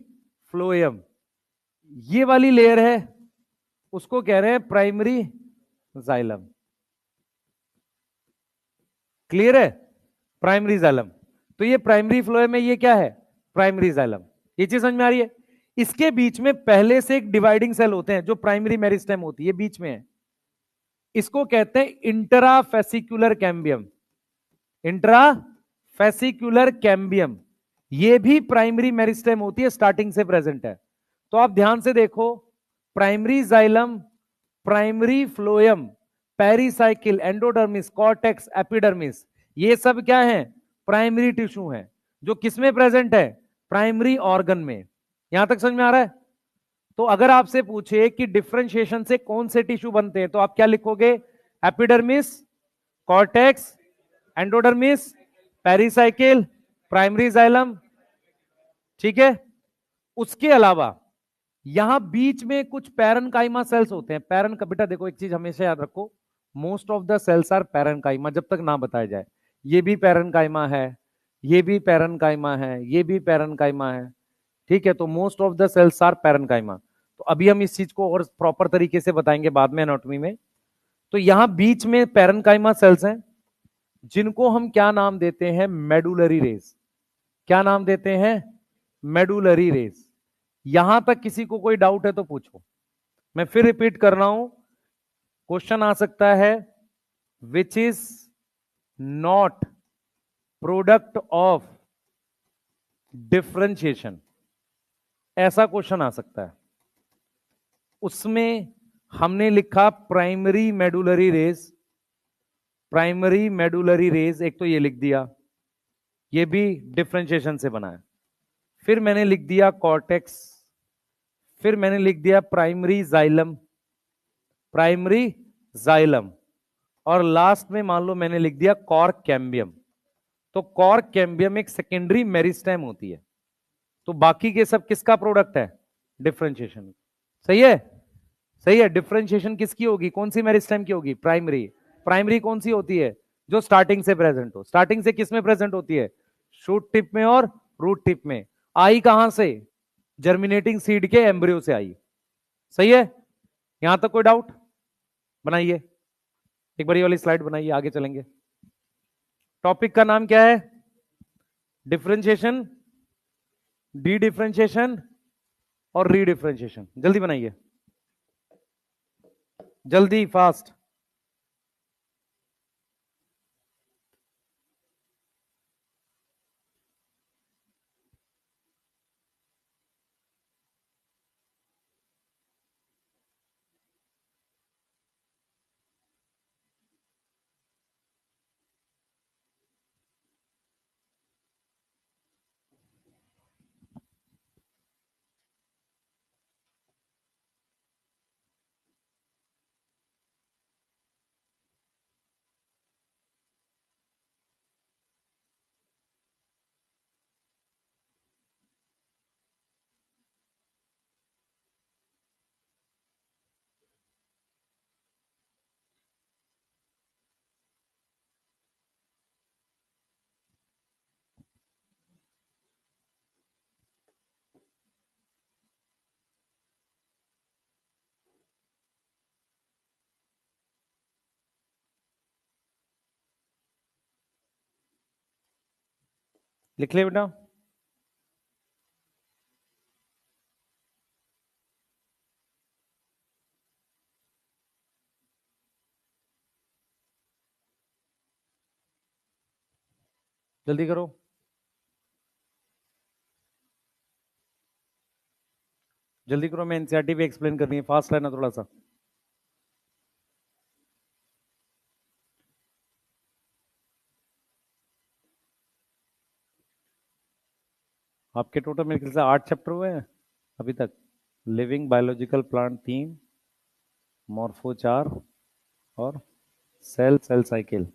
phloem. ये वाली लेयर है, उसको कह रहे हैं प्राइमरी जाइलम। क्लियर है? Primary xylem. तो ये प्राइमरी फ्लोएम में, ये क्या है? Primary xylem. ये चीज समझ में आ रही है? इसके बीच में पहले से एक डिवाइडिंग सेल होते हैं जो प्राइमरी मेरिस्टेम होती है, बीच में है। इसको कहते हैं इंट्राफेसिकुलर कैम्बियम। Intrafascicular cambium. ये भी प्राइमरी मेरिस्टेम होती है, स्टार्टिंग से प्रेजेंट है। तो आप ध्यान से देखो, primary xylem, primary phloem, pericycle, endodermis, cortex, epidermis, ये सब क्या है? प्राइमरी टिश्यू है, जो किसमें प्रेजेंट है? प्राइमरी ऑर्गन में। यहां तक समझ में आ रहा है? तो अगर आपसे पूछे कि डिफरेंशिएशन से कौन से टिश्यू बनते हैं, तो आप क्या लिखोगे? Epidermis, cortex, endodermis, pericycle, primary xylem. ठीक है? उसके अलावा यहां बीच में कुछ पैरेन्काइमा सेल्स होते हैं। पैरन का बेटा देखो, एक चीज हमेशा याद रखो, most of the cells are parenchyma, जब तक ना बताया जाए। ये भी पैरेन्काइमा है, ये भी पैरेन्काइमा है, ये भी पैरेन्काइमा है। ठीक है? तो most of the cells are parenchyma. तो अभी हम इस चीज को और प्रॉपर तरीके से बताएंगे बाद में एनाटॉमी में। तो यहां बीच में पैरेन्काइमा सेल्स हैं, जिनको हम क्या नाम देते हैं? Medullary race. क्या नाम देते हैं? Medullary race. यहां तक किसी को कोई डाउट है तो पूछो। मैं फिर रिपीट कर रहा हूं, क्वेश्चन आ सकता है, which is not product of differentiation, ऐसा क्वेश्चन आ सकता है। उसमें हमने लिखा primary medullary race. Primary medullary race, एक तो ये लिख दिया, ये भी डिफरेंशिएशन से बना है। फिर मैंने लिख दिया कॉर्टेक्स, फिर मैंने लिख दिया प्राइमरी जाइलम, प्राइमरी जाइलम, और लास्ट में मान लो मैंने लिख दिया कॉर्क कैम्बियम। तो कॉर्क कैम्बियम एक सेकेंडरी मेरिस्टेम होती है। तो बाकी के सब किसका प्रोडक्ट है? डिफरेंशिएशन। सही है? सही है। डिफरेंशिएशन किसकी होगी? कौन सी मेरिस्टेम की होगी? प्राइमरी। प्राइमरी कौन सी होती है? जो स्टार्टिंग से प्रेजेंट हो। स्टार्टिंग से किस में प्रेजेंट होती है? शूट टिप में और रूट टिप में। आई कहां से? जर्मिनेटिंग सीड के एम्ब्रियो से आई। सही है? यहां तक कोई डाउट? बनाइए एक बार ये वाली स्लाइड बनाइए, आगे चलेंगे। टॉपिक का नाम क्या है? डिफरेंशिएशन, डी डिफरेंशिएशन और रीडिफरेंशिएशन। जल्दी बनाइए, जल्दी, फास्ट। लिख ले बेटा। जल्दी करो, जल्दी करो। मैं एनसीईआरटी भी एक्सप्लेन करनी है, फास्ट रहना थोड़ा सा। आपके टोटल मेरे ख्याल से 8 चैप्टर हुए हैं अभी तक। लिविंग बायोलॉजिकल प्लांट 3, मॉर्फो 4, और सेल साइकिल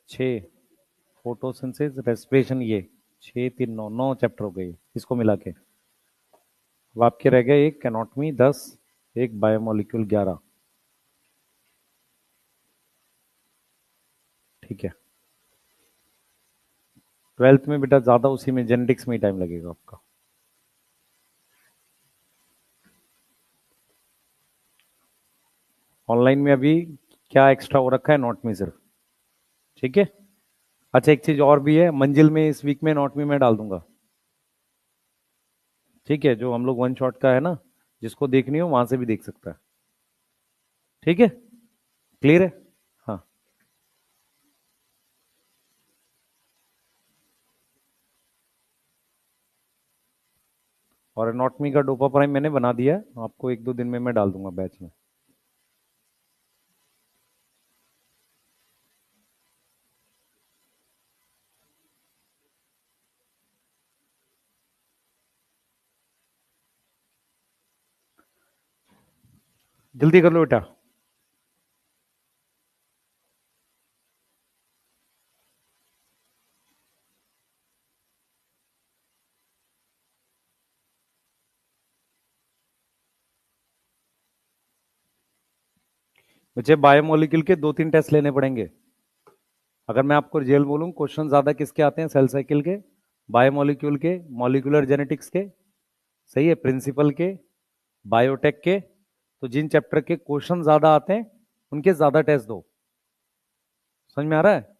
6। फोटोसिंथेसिस, रेस्पिरेशन, ये 6 3 9 चैप्टर हो गए इसको मिला के। अब आपके रह गए एक एनाटॉमी 10, एक बायोमोलिक्यूल 11। ठीक है, 12th में बेटा ज्यादा उसी में जेनेटिक्स में ही टाइम लगेगा आपका। ऑनलाइन में अभी क्या एक्स्ट्रा हो रखा है, एनाटॉमी सिर्फ। ठीक है, अच्छा एक चीज और भी है, मंजिल में इस वीक में एनाटॉमी में डाल दूंगा। ठीक है, जो हम लोग वन शॉट का है ना, जिसको देखनी हो वहां से भी देख सकता है। ठीक है, क्लियर है। हाँ, और एनाटॉमी का डोपा प्राइम मैंने बना दिया है, आपको 1 2 दिन में मैं डाल दूंगा बैच में। जल्दी कर लो बेटा। मुझे बायोमोलिक्यूल के 2 3 टेस्ट लेने पड़ेंगे। अगर मैं आपको रिजल्ट बोलूं, क्वेश्चन ज्यादा किसके आते हैं, सेल साइकिल के, बायोमोलिक्यूल के, मॉलिक्यूलर जेनेटिक्स के, सही है, प्रिंसिपल के, बायोटेक के। तो जिन चैप्टर के क्वेश्चन ज्यादा आते हैं उनके ज्यादा टेस्ट दो। समझ में आ रहा है?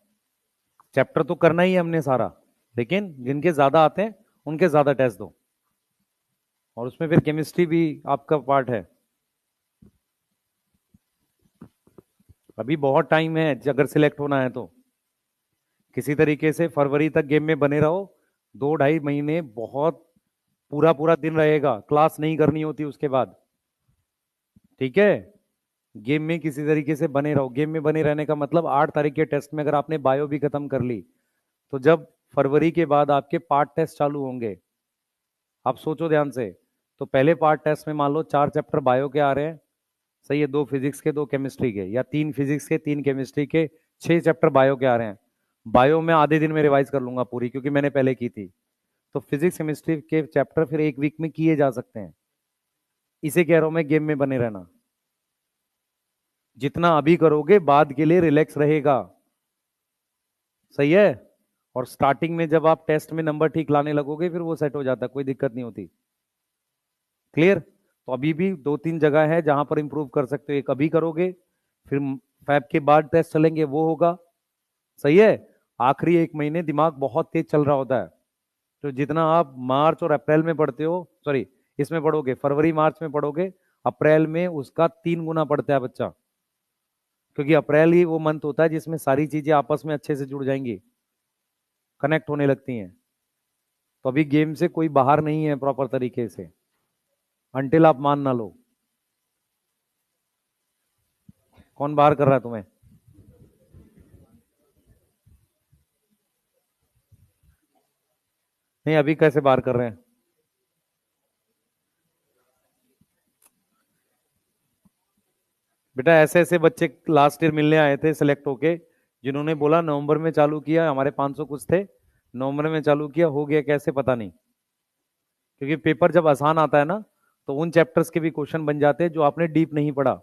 चैप्टर तो करना ही है हमने सारा, लेकिन जिनके ज्यादा आते हैं उनके ज्यादा टेस्ट दो। और उसमें फिर केमिस्ट्री भी आपका पार्ट है। अभी बहुत टाइम है, अगर सिलेक्ट होना है तो किसी तरीके से फरवरी तक गेम में बने रहो। 2 2.5 महीने बहुत पूरा पूरा दिन रहेगा, क्लास नहीं करनी होती उसके बाद। ठीक है, गेम में किसी तरीके से बने रहो। गेम में बने रहने का मतलब 8 तारीख के टेस्ट में अगर आपने बायो भी खत्म कर ली, तो जब फरवरी के बाद आपके पार्ट टेस्ट चालू होंगे, आप सोचो ध्यान से। तो पहले पार्ट टेस्ट में मान लो 4 चैप्टर बायो के आ रहे हैं, सही है, 2 फिजिक्स के 2 केमिस्ट्री के, या 3 फिजिक्स के 3 केमिस्ट्री के, 6 चैप्टर बायो के आ रहे हैं। बायो में आधे दिन में रिवाइज कर लूंगा पूरी, क्योंकि मैंने पहले की थी। तो फिजिक्स केमिस्ट्री के चैप्टर फिर एक वीक में किए जा सकते हैं। इसे कह रहा हूं मैं, गेम में बने रहना। जितना अभी करोगे बाद के लिए रिलैक्स रहेगा। सही है। और स्टार्टिंग में जब आप टेस्ट में नंबर ठीक लाने लगोगे, फिर वो सेट हो जाता है, कोई दिक्कत नहीं होती। क्लियर? तो अभी भी 2 3 जगह है जहां पर इंप्रूव कर सकते हो। एक अभी करोगे, फिर फैब के बाद टेस्ट चलेंगे, वो होगा। सही है। आखिरी 1 महीने दिमाग बहुत तेज चल रहा होता है। तो जितना आप मार्च और अप्रैल में पढ़ते हो, सॉरी, इसमें पढ़ोगे, फरवरी मार्च में पढ़ोगे, अप्रैल में उसका 3 गुना पढ़ता है बच्चा। क्योंकि अप्रैल ही वो मंथ होता है जिसमें सारी चीजें आपस में अच्छे से जुड़ जाएंगी, कनेक्ट होने लगती हैं। तो अभी गेम से कोई बाहर नहीं है प्रॉपर तरीके से, अंटिल आप मान ना लो। कौन बाहर कर रहा है तुम्हें? नहीं, अभी कैसे बाहर कर रहे हैं? बेटा ऐसे ऐसे बच्चे लास्ट ईयर मिलने आए थे सेलेक्ट होके, जिन्होंने बोला नवंबर में चालू किया, हमारे 500 कुछ थे, नवंबर में चालू किया, हो गया कैसे पता नहीं। क्योंकि पेपर जब आसान आता है ना, तो उन चैप्टर्स के भी क्वेश्चन बन जाते हैं जो आपने डीप नहीं पढ़ा।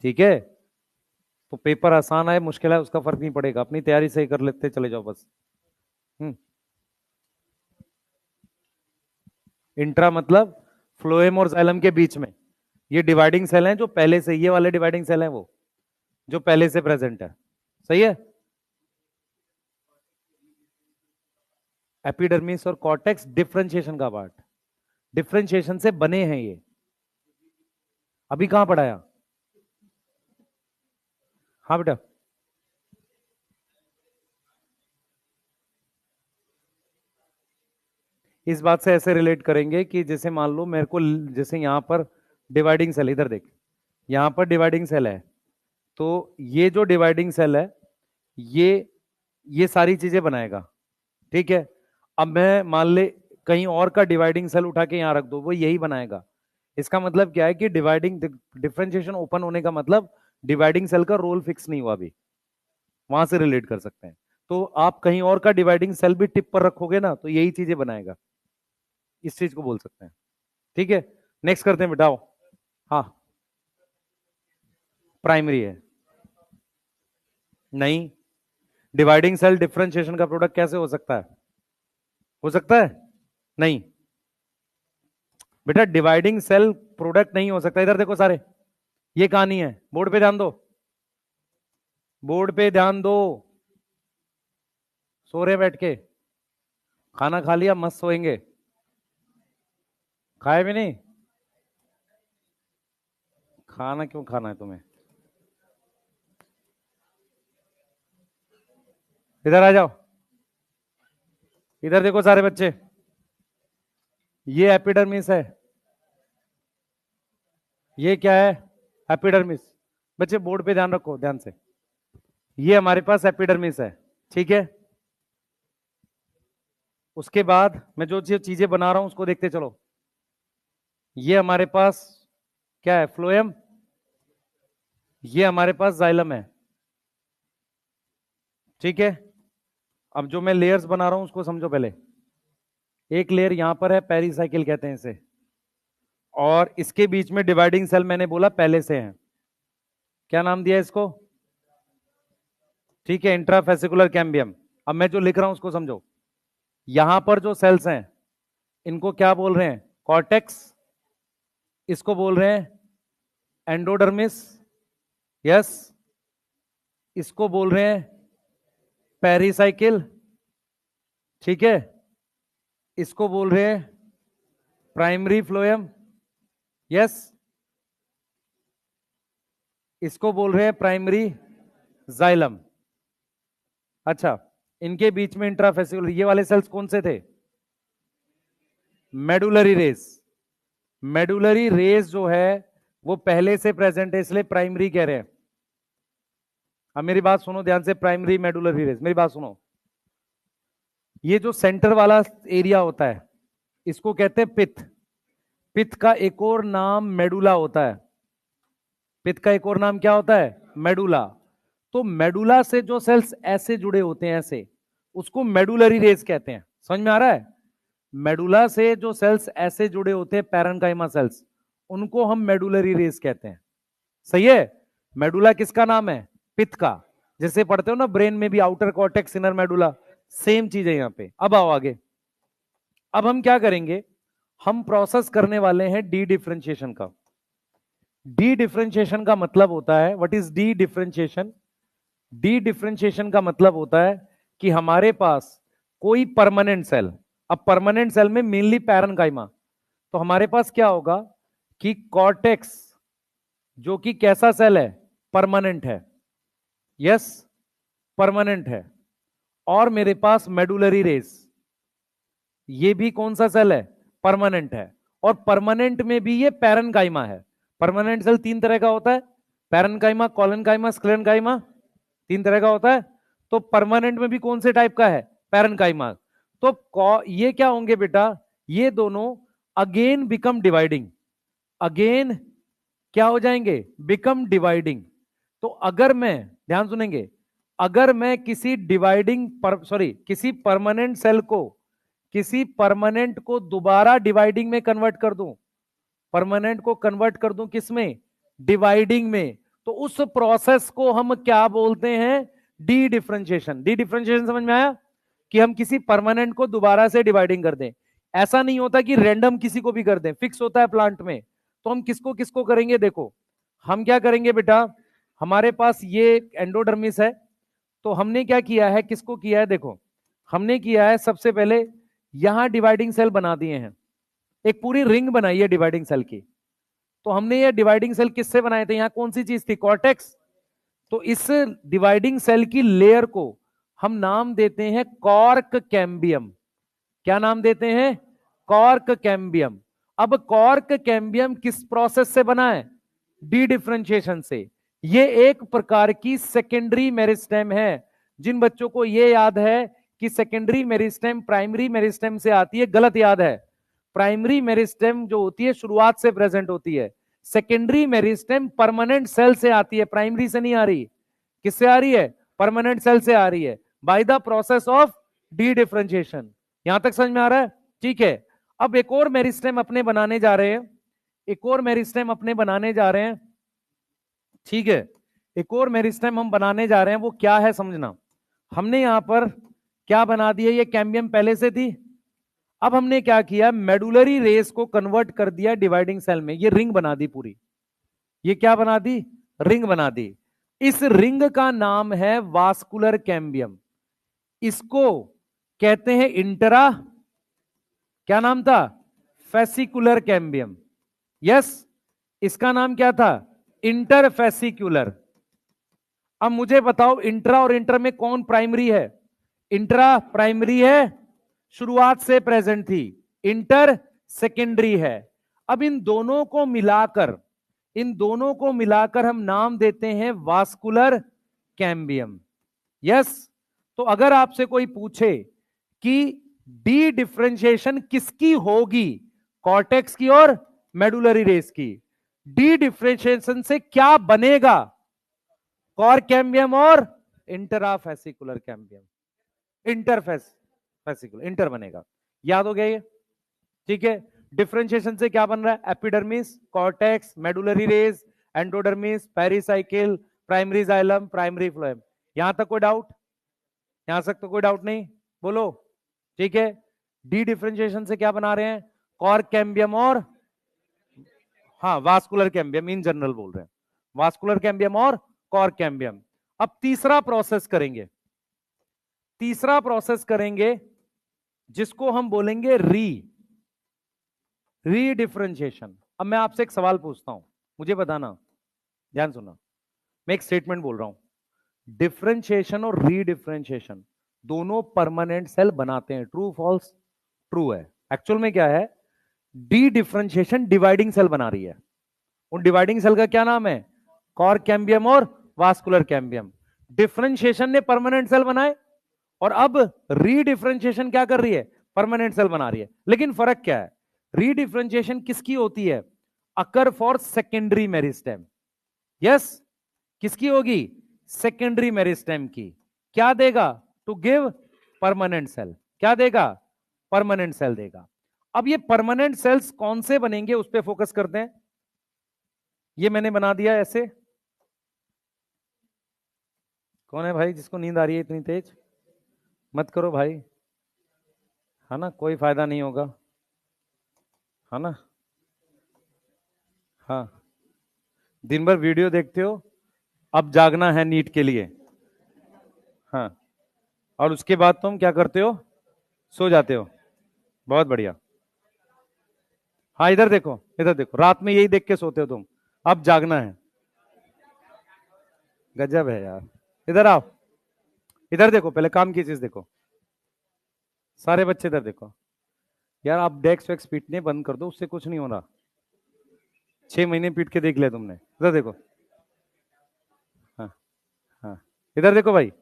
ठीक है, तो पेपर आसान है मुश्किल है उसका फर्क नहीं पड़ेगा, अपनी तैयारी सही कर लेते चले जाओ बस। हम्म। इंट्रा मतलब फ्लोएम और जाइलम के बीच में ये डिवाइडिंग सेल हैं, जो पहले से, ये वाले डिवाइडिंग सेल हैं वो जो पहले से प्रेजेंट है। सही है। एपिडर्मिस और कॉर्टेक्स डिफरेंशिएशन का पार्ट, डिफरेंशिएशन से बने हैं ये। अभी कहां पढ़ाया? हाँ बेटा। इस बात से ऐसे रिलेट करेंगे कि जैसे मान लो मेरे को, जैसे यहां पर डिवाइडिंग सेल, इधर देख, यहां पर डिवाइडिंग सेल है। तो ये जो डिवाइडिंग सेल है, ये ये सारी चीजें बनाएगा। ठीक है। अब मैं मान ले कहीं और का डिवाइडिंग सेल उठा के यहां रख दो, वो यही बनाएगा। इसका मतलब क्या है कि डिवाइडिंग, डिफरेंशिएशन ओपन होने का मतलब डिवाइडिंग सेल का रोल फिक्स नहीं हुआ अभी। वहां से रिलेट कर सकते हैं। तो आप कहीं और का डिवाइडिंग सेल भी टिप पर रखोगे ना तो यही चीजें बनाएगा, इस चीज को बोल सकते हैं। ठीक है, नेक्स्ट करते हैं बेटाओ। हाँ, प्राइमरी है नहीं, डिवाइडिंग सेल डिफरेंशिएशन का प्रोडक्ट कैसे हो सकता है? हो सकता है नहीं बेटा, डिवाइडिंग सेल प्रोडक्ट नहीं हो सकता। इधर देखो सारे, ये कहानी है, बोर्ड पे ध्यान दो, बोर्ड पे ध्यान दो। सो रहे बैठ के, खाना खा लिया, मस्त सोएंगे, खाए भी नहीं? खाना क्यों खाना है तुम्हें? इधर आ जाओ, इधर देखो सारे बच्चे, ये एपिडर्मिस है, ये क्या है? एपिडर्मिस। बच्चे बोर्ड पे ध्यान रखो ध्यान से, ये हमारे पास एपिडर्मिस है, ठीक है। उसके बाद मैं जो चीजें बना रहा हूं उसको देखते चलो। ये हमारे पास क्या है? फ्लोएम। ये हमारे पास जाइलम है, ठीक है। अब जो मैं लेयर्स बना रहा हूं उसको समझो पहले। एक लेयर यहां पर है, पेरिसाइकिल कहते हैं इसे, और इसके बीच में डिवाइडिंग सेल मैंने बोला पहले से है, क्या नाम दिया इसको? ठीक है, इंट्राफेसिकुलर कैम्बियम। अब मैं जो लिख रहा हूं उसको समझो। यहां पर जो सेल्स हैं इनको क्या बोल रहे हैं? कॉर्टेक्स। इसको बोल रहे हैं एंडोडर्मिस, यस। इसको बोल रहे हैं पेरिसाइकिल, ठीक है। इसको बोल रहे हैं प्राइमरी फ्लोएम, यस। इसको बोल रहे हैं प्राइमरी जाइलम। अच्छा, इनके बीच में इंट्राफेसिकुलर, ये वाले सेल्स कौन से थे? Medullary race. मेडुलरी रेस जो है वो पहले से प्रेजेंट है, इसलिए प्राइमरी कह रहे हैं। अब मेरी बात सुनो ध्यान से, प्राइमरी मेडुलरी रेस, मेरी बात सुनो। ये जो सेंटर वाला एरिया होता है इसको कहते हैं पित्त। पित्त का एक और नाम मेडुला होता है। पित्त का एक और नाम क्या होता है? मेडुला। तो मेडुला से जो सेल्स ऐसे जुड़े होते हैं ऐसे, उसको मेडुलरी रेस कहते हैं। समझ में आ रहा है? मेडुला से जो सेल्स ऐसे जुड़े होते हैं, पैरेन्काइमा सेल्स, उनको हम मेडुलरी रेस कहते हैं। सही है? मेडुला किसका नाम है? पित्त का। जैसे पढ़ते हो ना ब्रेन में भी, outer cortex, inner medulla, same चीज है यहां पे। अब आओ आगे। अब हम क्या करेंगे? हम प्रोसेस करने वाले हैं डी डिफरेंशिएशन का। डी डिफरेंशिएशन का मतलब होता है, what is D differentiation? D differentiation का मतलब होता है कि हमारे पास कोई परमानेंट सेल, अब परमानेंट सेल में मेनली पैरेन्काइमा, तो हमारे पास क्या होगा कि कॉर्टेक्स जो कि कैसा सेल है? परमानेंट है, यस, परमानेंट है। और मेरे पास मेडुलरी रेस, ये भी कौन सा सेल है? परमानेंट है। और परमानेंट में भी ये पैरेन्काइमा है। परमानेंट सेल तीन तरह का होता है, पैरेन्काइमा, कोलेनकाइमा, स्क्लेरेनकाइमा, तीन तरह का होता है। तो परमानेंट में भी कौन से टाइप का है? पैरेन्काइमा। तो ये क्या होंगे बेटा? ये दोनों अगेन बिकम डिवाइडिंग, अगेन क्या हो जाएंगे? Become dividing. तो अगर मैं, ध्यान सुनेंगे, अगर मैं किसी डिवाइडिंग किसी परमानेंट सेल को, किसी परमानेंट को दोबारा डिवाइडिंग में कन्वर्ट कर दूं, परमानेंट को कन्वर्ट कर दूं किस में? डिवाइडिंग में, तो उस प्रोसेस को हम क्या बोलते हैं? D differentiation. डी डिफरेंशिएशन समझ में आया? कि हम किसी परमानेंट को दोबारा से डिवाइडिंग कर दें। ऐसा नहीं होता कि रैंडम किसी को भी कर दें, फिक्स होता है प्लांट में। तो हम किसको किसको करेंगे? देखो, हम क्या करेंगे बेटा, हमारे पास ये एंडोडर्मिस है, तो हमने क्या किया है, किसको किया है? देखो, हमने किया है सबसे पहले यहां डिवाइडिंग सेल बना दिए हैं, एक पूरी रिंग बनाई है डिवाइडिंग सेल की। तो हमने ये डिवाइडिंग सेल किससे बनाए थे? यहां कौन सी चीज थी? कॉर्टेक्स। तो इस डिवाइडिंग सेल की लेयर को हम नाम देते हैं कॉर्क कैम्बियम। क्या नाम देते हैं? Cork cambium. अब कॉर्क कैम्बियम किस प्रोसेस से बना है? डी डिफरेंशिएशन से। ये एक प्रकार की सेकेंडरी मेरिस्टेम है। जिन बच्चों को ये याद है कि सेकेंडरी मेरिस्टेम प्राइमरी मेरिस्टेम से आती है, गलत याद है। प्राइमरी मेरिस्टेम जो होती है शुरुआत से प्रेजेंट होती है, सेकेंडरी मेरिस्टेम परमानेंट सेल से आती है, प्राइमरी से नहीं आ रही। किससे आ रही है? परमानेंट सेल से आ रही है। By the process of D differentiation. यहां तक समझ में आ रहा है? ठीक है। अब एक और मेरिस्टेम अपने बनाने जा रहे हैं, एक और मेरिस्टेम अपने बनाने जा रहे हैं। ठीक है, एक और मेरिस्टेम हम बनाने जा रहे हैं, वो क्या है समझना। हमने यहां पर क्या बना दिया, ये कैम्बियम पहले से थी, अब हमने क्या किया, मेडुलरी रेस को कन्वर्ट कर दिया डिवाइडिंग सेल में, ये रिंग बना दी पूरी। ये क्या बना दी, रिंग बना दी। इस रिंग का नाम है वास्कुलर कैम्बियम। इसको कहते हैं इंटरा, क्या नाम था, फेसिकुलर कैम्बियम। यस, इसका नाम क्या था, इंटरफेसिकुलर। अब मुझे बताओ इंट्रा और इंटर में कौन प्राइमरी है, इंट्रा प्राइमरी है, शुरुआत से प्रेजेंट थी, इंटर सेकेंडरी है। अब इन दोनों को मिलाकर, इन दोनों को मिलाकर हम नाम देते हैं वास्कुलर कैम्बियम। यस, तो अगर आपसे कोई पूछे कि डी डिफरेंशिएशन किसकी होगी, कॉर्टेक्स की और मेडुलरी रेस की, डी डिफरेंशिएशन से क्या बनेगा, कॉर कैम्बियम और इंटराफेसिकुलर कैम्बियम, इंटरफेसिकुलर, इंटर बनेगा। याद हो गया ये? ठीक है, डिफरेंशिएशन से क्या बन रहा है, epidermis, cortex, medullary race, endodermis, pericycle, primary xylem, primary phloem. यहां तक कोई डाउट, यहां तक तो कोई डाउट नहीं, बोलो। ठीक है, डी डिफरेंशिएशन से क्या बना रहे हैं, कॉर कैम्बियम और, हाँ वास्कुलर कैम्बियम इन जनरल बोल रहे हैं, वास्कुलर कैम्बियम और कॉर कैम्बियम। अब तीसरा प्रोसेस करेंगे, तीसरा प्रोसेस करेंगे जिसको हम बोलेंगे री डिफरेंशिएशन। अब मैं आपसे एक सवाल पूछता हूं, मुझे बताना, ध्यान सुनना, मैं एक स्टेटमेंट बोल रहा हूं, डिफरेंशिएशन और री डिफरेंशिएशन दोनों परमानेंट सेल बनाते हैं, ट्रू फॉल्स? ट्रू है। एक्चुअल में क्या है, डी डिफरेंशिएशन डिवाइडिंग सेल बना रही है, उन डिवाइडिंग सेल का क्या नाम है, कॉर कैम्बियम और वास्कुलर कैम्बियम। डिफरेंशिएशन ने परमानेंट सेल बनाए और अब री डिफरेंशिएशन क्या कर रही है, परमानेंट सेल बना रही है। लेकिन फर्क क्या है, री डिफरेंशिएशन किसकी होती है, अकर फॉर सेकेंडरी मेरिस्टेम। यस, किसकी होगी, सेकेंडरी मेरिस्टेम की। क्या देगा, टू गिव परमानेंट सेल, क्या देगा, परमानेंट सेल देगा। अब ये परमानेंट सेल्स कौन से बनेंगे उस पर फोकस करते हैं। ये मैंने बना दिया ऐसे, कौन है भाई जिसको नींद आ रही है इतनी तेज, मत करो भाई, है ना, कोई फायदा नहीं होगा, है ना। हाँ, दिन भर वीडियो देखते हो, अब जागना है नीट के लिए, हाँ, और उसके बाद तुम क्या करते हो, सो जाते हो। बहुत बढ़िया। हाँ इधर देखो, इधर देखो, रात में यही देख के सोते हो तुम, अब जागना है। गजब है यार, इधर आओ, इधर देखो, पहले काम की चीज देखो, सारे बच्चे इधर देखो। यार आप डेस्क वेक्स पीटने बंद कर दो, उससे कुछ नहीं हो रहा, 6 महीने पीट के देख लिया तुमने, इधर देखो। हाँ, हाँ, इधर देखो भाई,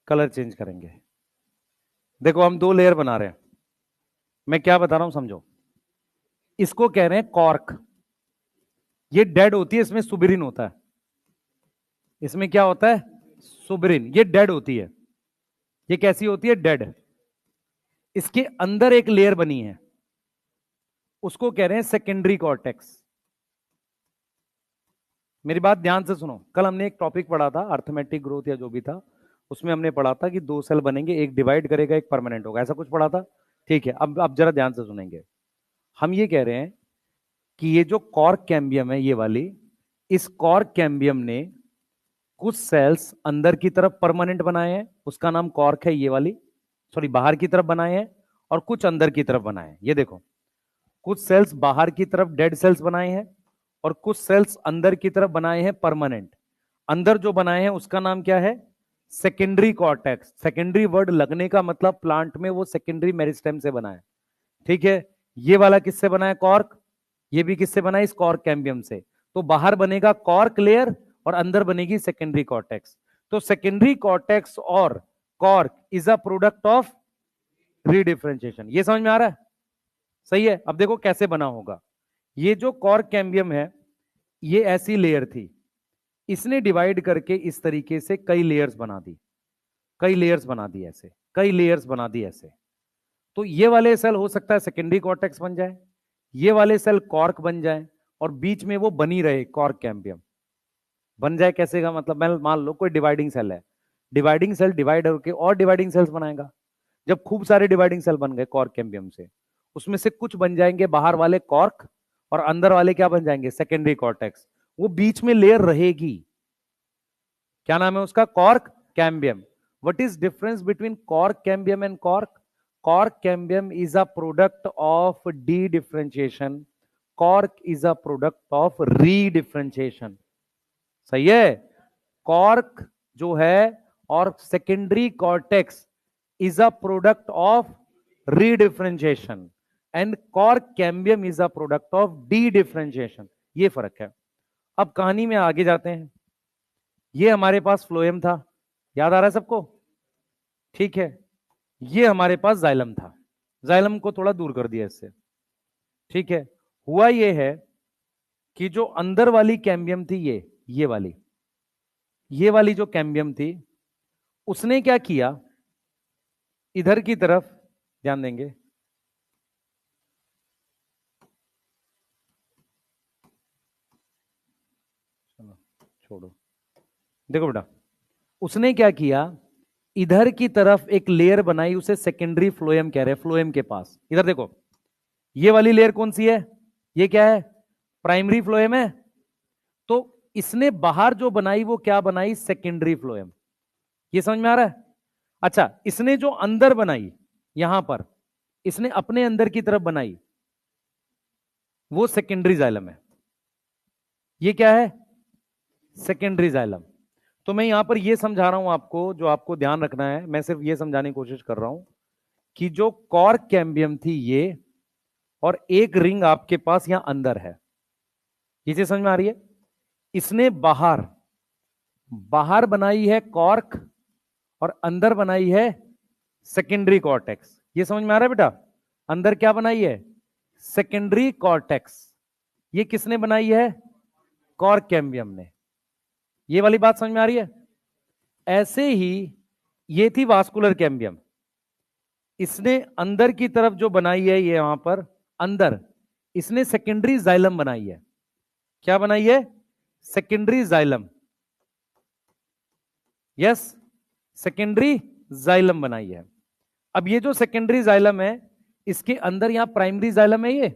कलर चेंज करेंगे। देखो हम 2 लेयर बना रहे हैं, मैं क्या बता रहा हूं समझो। इसको कह रहे हैं कॉर्क, ये डेड होती है, इसमें सुबिरिन होता है, इसमें क्या होता है, सुबिरिन, ये डेड होती है। ये कैसी होती है, डेड। इसके अंदर एक लेयर बनी है, उसको कह रहे हैं सेकेंडरी कॉर्टेक्स। मेरी बात ध्यान से सुनो, कल हमने एक टॉपिक पढ़ा था अर्थमेटिक ग्रोथ या जो भी था, उसमें हमने पढ़ा था कि 2 सेल बनेंगे, एक डिवाइड करेगा एक परमानेंट होगा, ऐसा कुछ पढ़ा था। ठीक है, अब जरा ध्यान से सुनेंगे। हम ये कह रहे हैं कि ये जो कॉर्क कैम्बियम है ये वाली, इस कॉर्क कैम्बियम ने कुछ सेल्स अंदर की तरफ परमानेंट बनाए हैं, उसका नाम कॉर्क है, ये वाली, सॉरी बाहर की तरफ बनाए हैं, और कुछ अंदर की तरफ बनाए हैं। ये देखो, कुछ सेल्स बाहर की तरफ डेड सेल्स बनाए हैं और कुछ सेल्स अंदर की तरफ बनाए हैं परमानेंट। अंदर जो बनाए हैं उसका नाम क्या है, सेकेंडरी कॉर्टेक्स। सेकेंडरी वर्ड लगने का मतलब प्लांट में वो सेकेंडरी मेरिस्टेम से बना है। ठीक है, ये वाला किससे बना है, कॉर्क, ये भी किससे बना है, इस कॉर्क कैम्बियम से। तो बाहर बनेगा कॉर्क लेयर और अंदर बनेगी सेकेंडरी कॉर्टेक्स। तो सेकेंडरी कॉर्टेक्स और cork is a product of रीडिफरेंशिएशन। ये समझ में आ रहा है? सही है। अब देखो कैसे बना होगा। ये जो कॉर्क कैम्बियम है, ये ऐसी लेयर थी, इसने डिवाइड करके इस तरीके से कई लेयर्स बना दी, कई लेयर्स बना दी ऐसे, कई लेयर्स बना दी ऐसे। तो ये वाले सेल हो सकता है सेकेंडरी कॉर्टेक्स बन जाए, ये वाले सेल कॉर्क बन जाए, और बीच में वो बनी रहे कॉर्क कैम्बियम बन जाए। कैसे का मतलब, मैं मान लो कोई डिवाइडिंग सेल है, डिवाइडिंग सेल डिवाइड होकर और डिवाइडिंग सेल्स बनाएगा। जब खूब सारे डिवाइडिंग सेल बन गए कॉर्क कैम्बियम से, उसमें से कुछ बन जाएंगे बाहर वाले कॉर्क, और अंदर वाले क्या बन जाएंगे, सेकेंडरी कॉर्टेक्स। वो बीच में लेयर रहेगी, क्या नाम है उसका, cork cambium. What is difference between cork cambium and cork? Cork cambium is a product of D differentiation, cork is a product of री डिफरेंशिएशन। सही है? कॉर्क जो है और secondary cortex is a product of री differentiation, and cork cambium is a product of D differentiation. ये फर्क है। अब कहानी में आगे जाते हैं। ये हमारे पास फ्लोएम था, याद आ रहा है सबको? ठीक है, ये हमारे पास जाइलम था, जाइलम को थोड़ा दूर कर दिया इससे। ठीक है, हुआ ये है कि जो अंदर वाली कैम्बियम थी, ये वाली जो कैम्बियम थी, उसने क्या किया, इधर की तरफ ध्यान देंगे, चलो छोड़ो, देखो बेटा, उसने क्या किया, इधर की तरफ एक लेयर बनाई, उसे सेकेंडरी फ्लोएम कह रहे हैं। फ्लोएम के पास इधर देखो, ये वाली लेयर कौन सी है, ये क्या है, प्राइमरी फ्लोएम है। तो इसने बाहर जो बनाई वो क्या बनाई, सेकेंडरी फ्लोएम। ये समझ में आ रहा है? अच्छा, इसने जो अंदर बनाई, यहां पर इसने अपने अंदर की तरफ बनाई, वो सेकेंडरी जाइलम है। ये क्या है, सेकेंडरी जाइलम। तो मैं यहां पर ये समझा रहा हूं आपको, जो आपको ध्यान रखना है, मैं सिर्फ ये समझाने की कोशिश कर रहा हूं कि जो कॉर्क कैम्बियम थी ये, और एक रिंग आपके पास यहां अंदर है, ये चीज समझ में आ रही है? इसने बाहर बाहर बनाई है कॉर्क, और अंदर बनाई है सेकेंडरी कॉर्टेक्स। ये समझ में आ रहा है बेटा? अंदर क्या बनाई है, सेकेंडरी कॉर्टेक्स। ये किसने बनाई है, कॉर्क कैम्बियम ने। ये वाली बात समझ में आ रही है? ऐसे ही ये थी वास्कुलर कैम्बियम, इसने अंदर की तरफ जो बनाई है, ये यहां पर अंदर इसने सेकेंडरी जाइलम बनाई है। क्या बनाई है, secondary xylem. Yes, secondary xylem बनाई है। अब ये जो सेकेंडरी जाइलम है, इसके अंदर यहां प्राइमरी जाइलम है ये।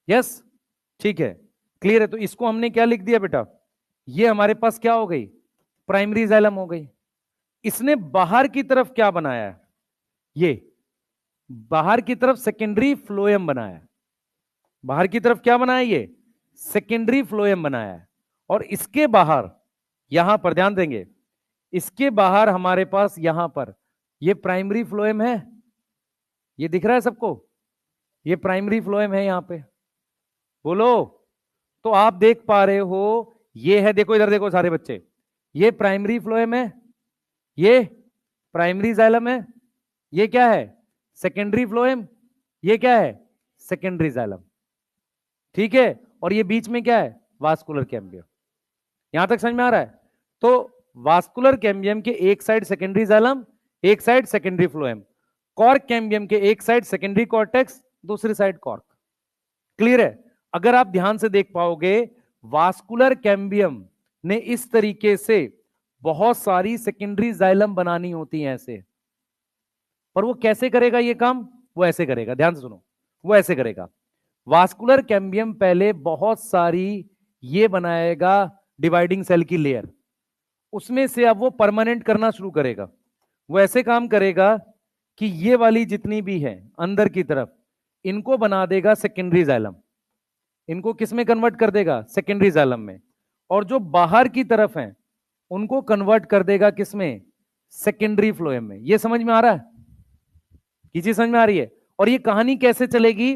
यस, ठीक है, क्लियर है? तो इसको हमने क्या लिख दिया बेटा, ये हमारे पास क्या हो गई, प्राइमरी जाइलम हो गई। इसने बाहर की तरफ क्या बनाया है, ये बाहर की तरफ सेकेंडरी फ्लोएम बनाया है। बाहर की तरफ क्या बनाया, ये सेकेंडरी फ्लोएम बनाया है। और इसके बाहर, यहां पर ध्यान देंगे, इसके बाहर हमारे पास यहां पर ये प्राइमरी फ्लोएम है। ये दिख रहा है सबको, ये प्राइमरी फ्लोएम है यहां पे, बोलो। तो आप देख पा रहे हो, ये है, देखो इधर देखो सारे बच्चे, ये प्राइमरी फ्लोएम है, ये प्राइमरी जाइलम है, ये क्या है, सेकेंडरी फ्लोएम, ये क्या है, सेकेंडरी जाइलम। ठीक है, और ये बीच में क्या है, वास्कुलर कैम्बियम। यहां तक समझ में आ रहा है? तो वास्कुलर कैम्बियम के एक साइड सेकेंडरी जाइलम, एक side secondary phloem. Cork cambium के एक साइड सेकेंडरी कॉर्टेक्स, दूसरी साइड कॉर्क। क्लियर है? अगर आप ध्यान से देख पाओगे, वास्कुलर कैम्बियम ने इस तरीके से बहुत सारी सेकेंडरी जाइलम बनानी होती हैं ऐसे, पर वो कैसे करेगा ये काम, वो ऐसे करेगा, ध्यान से सुनो, वो ऐसे करेगा। वास्कुलर कैम्बियम पहले बहुत सारी ये बनाएगा डिवाइडिंग सेल की लेयर, उसमें से अब वो परमानेंट करना शुरू करेगा। वो ऐसे काम करेगा कि ये वाली जितनी भी है अंदर की तरफ, इनको बना देगा सेकेंडरी जाइलम, इनको किस में कन्वर्ट कर देगा, सेकेंडरी जाइलम में। और जो बाहर की तरफ है उनको कन्वर्ट कर देगा किस में, सेकेंडरी फ्लोएम में। ये समझ में आ रहा है? ये चीज समझ में आ रही है? और ये कहानी कैसे चलेगी,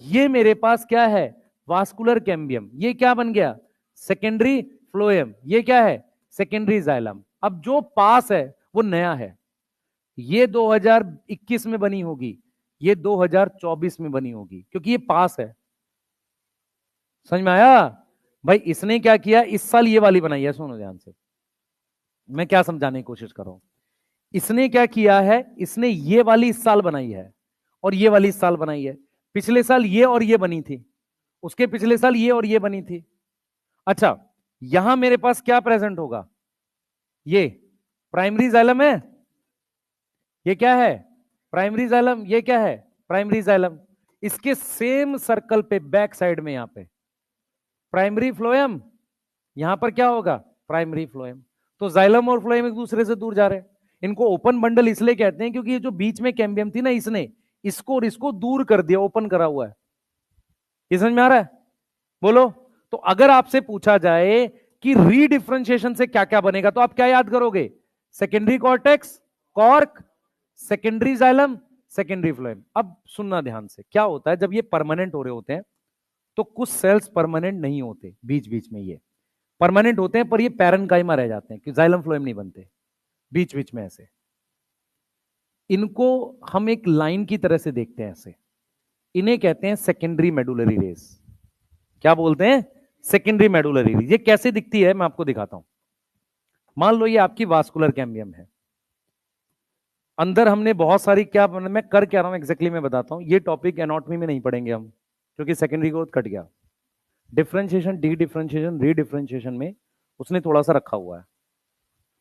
ये मेरे पास क्या है, वास्कुलर कैम्बियम, ये क्या बन गया, सेकेंडरी फ्लोएम, ये क्या है, सेकेंडरी जाइलम। अब जो पास है वो नया है, ये 2021 में बनी होगी, ये 2024 में बनी होगी, क्योंकि ये पास है। समझ में आया? भाई इसने क्या किया, इस साल ये वाली बनाई है, सुनो ध्यान से, मैं क्या समझाने की कोशिश कर रहा हूं। इसने क्या किया है, इसने ये वाली इस साल बनाई है और ये वाली इस साल बनाई है। पिछले साल ये और ये बनी थी, उसके पिछले साल ये और ये बनी थी। अच्छा, यहां मेरे पास क्या प्रेजेंट होगा, ये प्राइमरी जाइलम है, ये क्या है प्राइमरी जाइलम, ये क्या है प्राइमरी जाइलम। इसके सेम सर्कल पे बैक साइड में यहां पे प्राइमरी फ्लोएम, यहां पर क्या होगा प्राइमरी फ्लोएम। तो जाइलम और फ्लोएम एक दूसरे से दूर जा रहे हैं। इनको ओपन बंडल इसलिए कहते हैं क्योंकि ये जो बीच में कैम्बियम थी ना, इसने इसको और इसको दूर कर दिया, ओपन करा हुआ है। ये समझ में आ रहा है, बोलो। तो अगर आपसे पूछा जाए कि रीडिफरेंशिएशन से क्या क्या बनेगा, तो आप क्या याद करोगे, secondary cortex, cork, secondary xylem, secondary phloem. अब सुनना ध्यान से, क्या होता है जब ये परमानेंट हो रहे होते हैं तो कुछ सेल्स परमानेंट नहीं होते, बीच बीच में ये परमानेंट होते हैं पर ये पैरेन्काइमा रह जाते हैं कि जाइलम फ्लोएम नहीं बनते बीच बीच में ऐसे। इनको हम एक लाइन की तरह से देखते हैं ऐसे, इन्हें कहते हैं सेकेंडरी मेडुलरी रेस। क्या बोलते हैं, सेकेंडरी मेडुलरी रेस। ये कैसे दिखती है मैं आपको दिखाता हूं। मान लो ये आपकी वास्कुलर कैम्बियम है, अंदर हमने बहुत सारी, क्या मैं कर क्या रहा हूं एग्जैक्टली मैं बताता हूं। ये टॉपिक एनाटॉमी में नहीं पढ़ेंगे हम क्योंकि सेकेंडरी ग्रोथ कट गया। डिफरेंशिएशन, डी डिफरेंशिएशन, री डिफरेंशिएशन में उसने थोड़ा सा रखा हुआ है।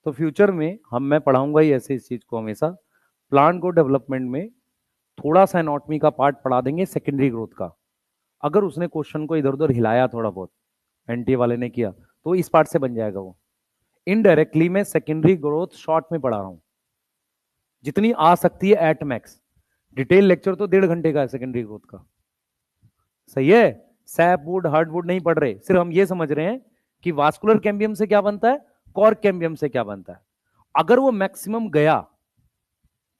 तो फ्यूचर में मैं पढ़ाऊंगा ही ऐसे इस चीज को हमेशा। प्लांट ग्रोथ डेवलपमेंट में थोड़ा सा एनाटॉमी का पार्ट पढ़ा देंगे सेकेंडरी ग्रोथ का। अगर उसने क्वेश्चन को इधर उधर हिलाया थोड़ा बहुत, एनटीए वाले ने किया, तो इस पार्ट से बन जाएगा वो। इनडायरेक्टली मैं सेकेंडरी ग्रोथ शॉर्ट में पढ़ा रहा हूं, जितनी आ सकती है एट मैक्स। डिटेल लेक्चर तो 1.5 घंटे का है सेकेंडरी ग्रोथ का, सही है। सैपवुड हार्डवुड नहीं पढ़ रहे, सिर्फ हम ये समझ रहे हैं कि वास्कुलर कैम्बियम से क्या बनता है, कॉर्क कैम्बियम से क्या बनता है। अगर वो मैक्सिमम गया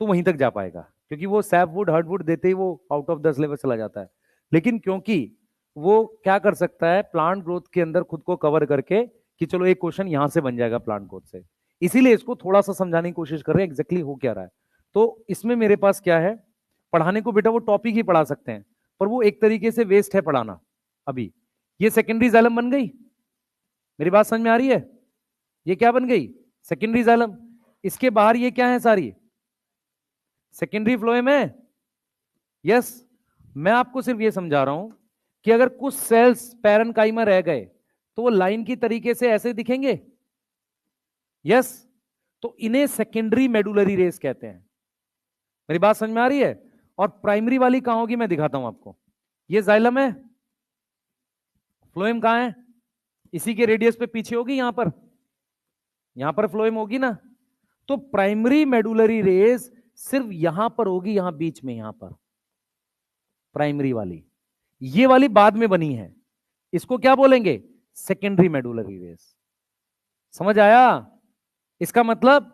तो वहीं तक जा पाएगा, क्योंकि वो सैपवुड हार्डवुड देते ही वो आउट ऑफ द सिलेबस चला जाता है। लेकिन क्योंकि वो क्या कर सकता है, प्लांट ग्रोथ के अंदर खुद को कवर करके कि चलो एक क्वेश्चन यहां से बन जाएगा प्लांट ग्रोथ से, इसीलिए इसको थोड़ा सा समझाने की कोशिश कर रहे हैं एग्जैक्टली हो क्या रहा है। तो इसमें मेरे पास क्या है, पढ़ाने को बेटा वो टॉपिक ही पढ़ा सकते हैं, पर वो एक तरीके से वेस्ट है पढ़ाना। अभी ये सेकेंडरी जाइलम बन गई, मेरी बात समझ में आ रही है, ये क्या बन गई सेकेंडरी जाइलम। इसके बाहर ये क्या है, सारी सेकेंडरी फ्लोएम है। यस, मैं आपको सिर्फ ये समझा रहा हूं कि अगर कुछ सेल्स पैरेन्काइमा रह गए तो वो लाइन की तरीके से ऐसे दिखेंगे। यस, तो इन्हें सेकेंडरी मेडुलरी रेस कहते हैं। मेरी बात समझ में आ रही है। और प्राइमरी वाली कहां होगी मैं दिखाता हूं आपको। ये जाइलम है, फ्लोएम कहां है, इसी के रेडियस पे पीछे होगी, यहां पर फ्लोएम होगी ना। तो प्राइमरी मेडुलरी रेस सिर्फ यहां पर होगी, यहां बीच में, यहां पर प्राइमरी वाली। ये वाली बाद में बनी है, इसको क्या बोलेंगे, सेकेंडरी मेडुलरी रेस। समझ आया। इसका मतलब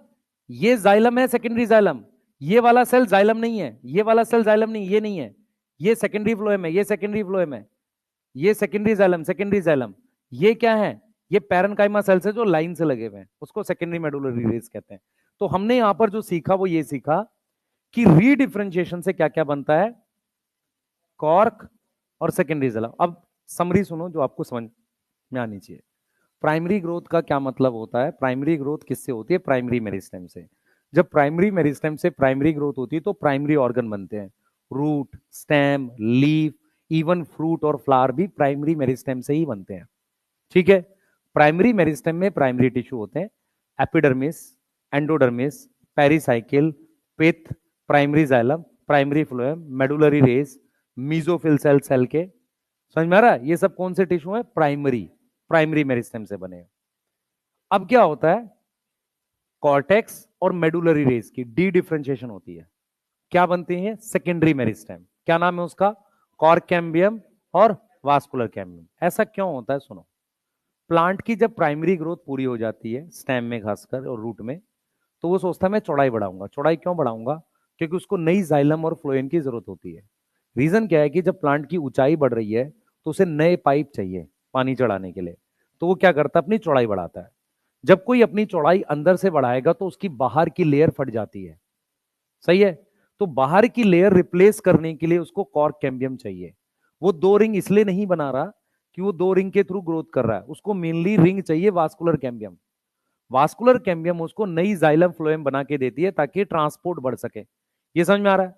ये जाइलम है, सेकेंडरी जाइलम। ये वाला सेल जाइलम नहीं है, ये वाला सेल जाइलम नहीं, ये नहीं है, ये सेकेंडरी फ्लोएम है, ये सेकेंडरी फ्लोएम है, ये सेकेंडरी जाइलम, सेकेंडरी जाइलम। ये क्या है, ये पैरेन्काइमा सेल्स है जो लाइन से लगे हुए हैं, उसको सेकेंडरी मेडुलरी रेस कहते हैं। तो हमने यहां पर जो सीखा वो ये सीखा कि रीडिफरेंशिएशन से क्या क्या बनता है, कॉर्क और सेकेंडरी जाइलम। अब समरी सुनो जो आपको समझ में आनी चाहिए। प्राइमरी ग्रोथ का क्या मतलब होता है, प्राइमरी ग्रोथ किससे होती है, प्राइमरी मेरिस्टेम से। जब प्राइमरी मेरिस्टेम से प्राइमरी ग्रोथ होती है तो प्राइमरी ऑर्गन बनते हैं, root, stem, leaf, even fruit और फ्लावर भी प्राइमरी मेरिस्टेम से ही बनते हैं। ठीक है। प्राइमरी मेरिस्टेम में प्राइमरी टिश्यू होते हैं, epidermis, endodermis, pericycle, pith, primary xylem, primary phloem, medullary rays, mesophyll cell के। समझ में आ रहा है, ये सब कौन से टिश्यू है, प्राइमरी मेरिस्टेम से बने। अब क्या होता है, कॉर्टेक्स और मेडुलरी रेस की डी डिफरेंशिएशन होती है, क्या बनती है, सेकेंडरी मेरिस्टेम। क्या नाम है उसका, कॉर्क कैम्बियम और वास्कुलर कैम्बियम। ऐसा क्यों होता है, सुनो। प्लांट की जब प्राइमरी ग्रोथ पूरी हो जाती है, स्टेम में खासकर और रूट में, तो वो सोचता है मैं चौड़ाई बढ़ाऊंगा। चौड़ाई क्यों बढ़ाऊंगा, क्योंकि उसको नई जाइलम और फ्लोएम की जरूरत होती है। रीजन क्या है कि जब प्लांट की ऊंचाई बढ़ रही है तो उसे नए पाइप चाहिए पानी चढ़ाने के लिए, तो वो क्या करता है, अपनी चौड़ाई बढ़ाता है। जब कोई अपनी चौड़ाई अंदर से बढ़ाएगा तो उसकी बाहर की लेयर फट जाती है, सही है। तो बाहर की लेयर रिप्लेस करने के लिए उसको कॉर्क कैम्बियम चाहिए। वो 2 रिंग इसलिए नहीं बना रहा कि वो दो रिंग के थ्रू ग्रोथ कर रहा है, उसको मेनली रिंग चाहिए वास्कुलर कैम्बियम। वास्कुलर कैम्बियम उसको नई जाइलम फ्लोएम बना के देती है ताकि ट्रांसपोर्ट बढ़ सके। ये समझ में आ रहा है?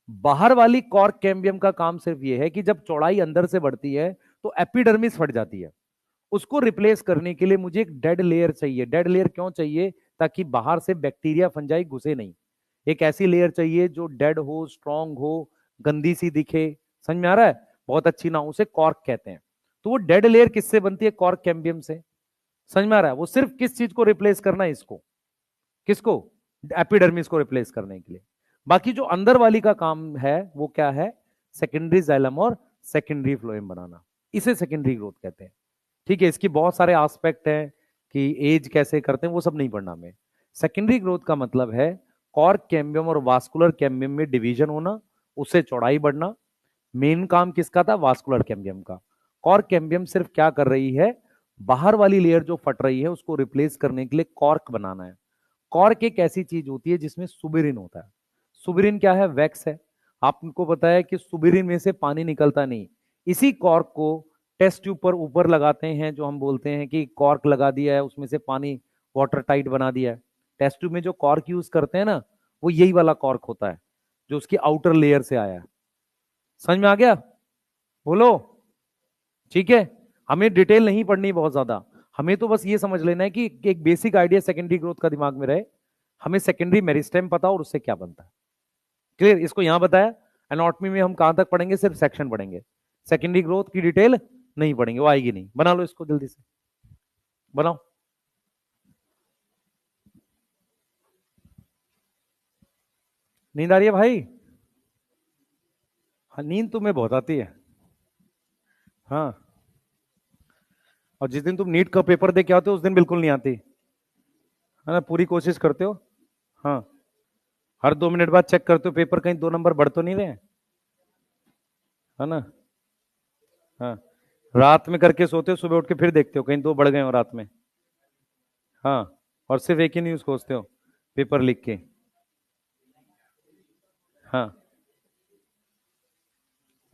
बाहर वाली कॉर्क कैम्बियम का काम सिर्फ ये है कि जब चौड़ाई अंदर से बढ़ती है तो एपिडर्मिस फट जाती है। उसको रिप्लेस करने के लिए मुझे एक डेड लेयर चाहिए। डेड लेयर क्यों चाहिए? ताकि बाहर से बैक्टीरिया फंजाई घुसे नहीं। एक ऐसी लेयर चाहिए जो डेड हो, स्ट्रांग हो, गंदी सी दिखे। समझ में आ रहा है? बहुत अच्छी ना, उसे कॉर्क कहते हैं। तो वो डेड लेयर किससे बनती है? कॉर्क कैम्बियम से। समझ में आ रहा है? वो सिर्फ किस चीज को रिप्लेस करना है? इसको, किसको? एपिडर्मिस को रिप्लेस करने के लिए। बाकी जो अंदर वाली का काम है वो क्या है? सेकेंडरी जाइलम और सेकेंडरी फ्लोएम बनाना। इसे सेकेंडरी ग्रोथ कहते हैं। ठीक है, इसकी बहुत सारे एस्पेक्ट हैं कि एज कैसे करते हैं, वो सब नहीं पढ़ना हमें। सेकेंडरी ग्रोथ का मतलब है कॉर्क कैम्बियम और वास्कुलर कैम्बियम में डिवीजन होना, उससे चौड़ाई बढ़ना। मेन काम किसका था? वास्कुलर कैम्बियम का। कॉर्क कैम्बियम सिर्फ क्या कर रही है? बाहर वाली लेयर जो फट रही है उसको रिप्लेस करने के लिए कॉर्क बनाना है। कॉर्क एक ऐसी चीज होती है जिसमें सुबिरिन होता है। सुबिरिन क्या है? वैक्स है। आपको पता है कि सुबिरिन में से पानी निकलता नहीं। इसी कॉर्क को टेस्ट ट्यूब पर ऊपर लगाते हैं, जो हम बोलते हैं कि कॉर्क लगा दिया है, उसमें से पानी वाटर टाइट बना दिया है। टेस्ट ट्यूब में जो कॉर्क यूज करते हैं ना, वो यही वाला कॉर्क होता है जो उसकी आउटर लेयर से आया है। समझ में आ गया? बोलो। ठीक है, हमें डिटेल नहीं पढ़नी बहुत ज्यादा। हमें तो बस ये समझ लेना है कि एक बेसिक आइडिया सेकेंडरी ग्रोथ का दिमाग में रहे। हमें सेकेंडरी मेरिस्टेम पता और उससे क्या बनता है। क्लियर? इसको यहां बताया। एनाटॉमी में हम कहां तक पढ़ेंगे? सिर्फ सेक्शन पढ़ेंगे। सेकेंडरी ग्रोथ की डिटेल नहीं पढ़ेंगे, वो आएगी नहीं। बना लो इसको जल्दी से, बनाओ। नींद आ रही है भाई? हाँ, नींद तुम्हें बहुत आती है। हाँ, और जिस दिन तुम नीट का पेपर दे के आते हो उस दिन बिल्कुल नहीं आती है ना? पूरी कोशिश करते हो। हाँ, हर 2 मिनट बाद चेक करते हो पेपर, कहीं 2 नंबर बढ़ तो नहीं रहे हैं, है ना? हाँ, रात में करके सोते हो, सुबह उठ के फिर देखते हो कहीं 2 बढ़ गए हो रात में। हाँ, और सिर्फ एक ही न्यूज खोजते हो पेपर लिख के। हाँ,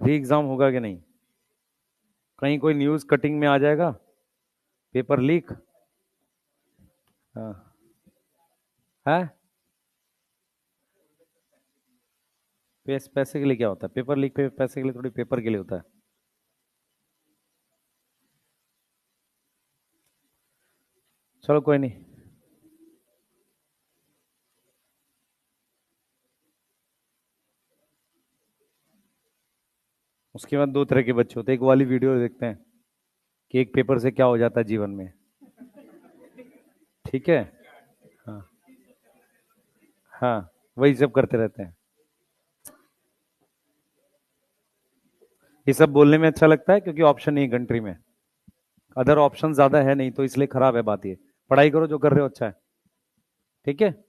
री एग्जाम होगा कि नहीं? कहीं कोई न्यूज कटिंग में आ जाएगा, पेपर लीक। हाँ है। पैसे के लिए क्या होता है पेपर लीक? पे पैसे के लिए थोड़ी, पेपर के लिए होता है। चलो कोई नहीं। उसके बाद 2 तरह के बच्चे होते हैं। एक वाली वीडियो देखते हैं कि एक पेपर से क्या हो जाता है जीवन में। ठीक है। हाँ, हाँ, वही सब करते रहते हैं। ये सब बोलने में अच्छा लगता है क्योंकि ऑप्शन नहीं कंट्री में, अदर ऑप्शन ज्यादा है नहीं, तो इसलिए खराब है बात ये। पढ़ाई करो, जो कर रहे हो अच्छा है। ठीक है।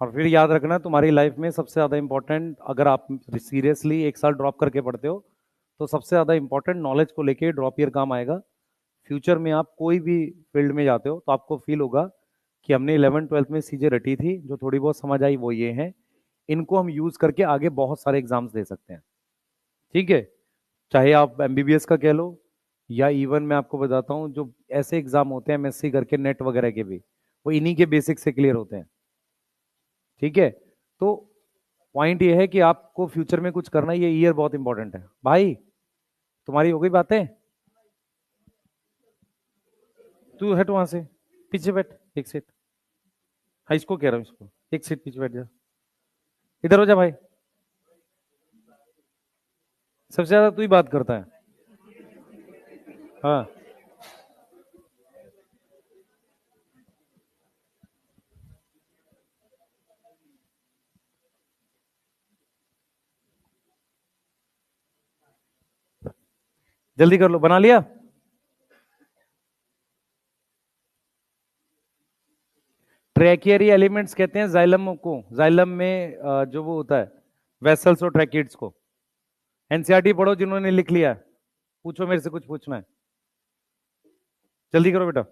और फिर याद रखना, तुम्हारी लाइफ में सबसे ज्यादा इंपॉर्टेंट, अगर आप सीरियसली 1 साल ड्रॉप करके पढ़ते हो, तो सबसे ज्यादा इंपॉर्टेंट नॉलेज को लेके ड्रॉप ईयर काम आएगा। फ्यूचर में आप कोई भी फील्ड में जाते हो तो आपको फील होगा कि हमने 11th 12th में चीजें रटी थी, जो थोड़ी बहुत समझ आई वो ये है, इनको हम यूज करके आगे बहुत सारे एग्जाम्स दे सकते हैं। ठीक है। चाहे आप एमबीबीएस का कह लो, या इवन मैं आपको बताता हूँ जो ऐसे एग्जाम होते हैं एमएससी करके, नेट वगैरह के भी, वो इन्हीं के बेसिक से क्लियर होते हैं। ठीक है। तो पॉइंट ये है कि आपको फ्यूचर में कुछ करना है, ये ईयर बहुत इंपॉर्टेंट है भाई। तुम्हारी हो गई बातें? तू हट वहां से, पीछे बैठ एक सीट। हाँ, इसको कह रहा हूँ, इसको एक सीट पीछे बैठ जा। इधर हो जा भाई, सबसे ज्यादा तू ही बात करता है। हाँ, जल्दी कर लो, बना लिया? ट्रैकियरी एलिमेंट्स कहते हैं जाइलम को। जाइलम में जो वो होता है, वेसल्स और ट्रैकिड्स को। एनसीईआरटी पढ़ो जिन्होंने लिख लिया है। पूछो, मेरे से कुछ पूछना है? जल्दी करो बेटा।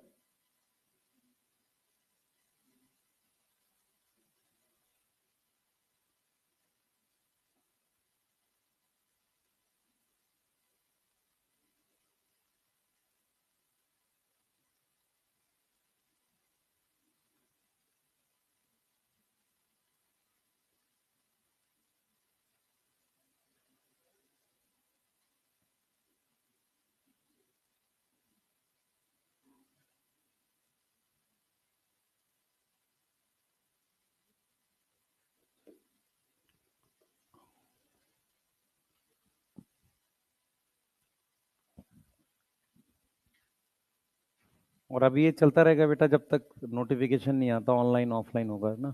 और अभी ये चलता रहेगा बेटा जब तक नोटिफिकेशन नहीं आता ऑनलाइन ऑफलाइन होगा ना।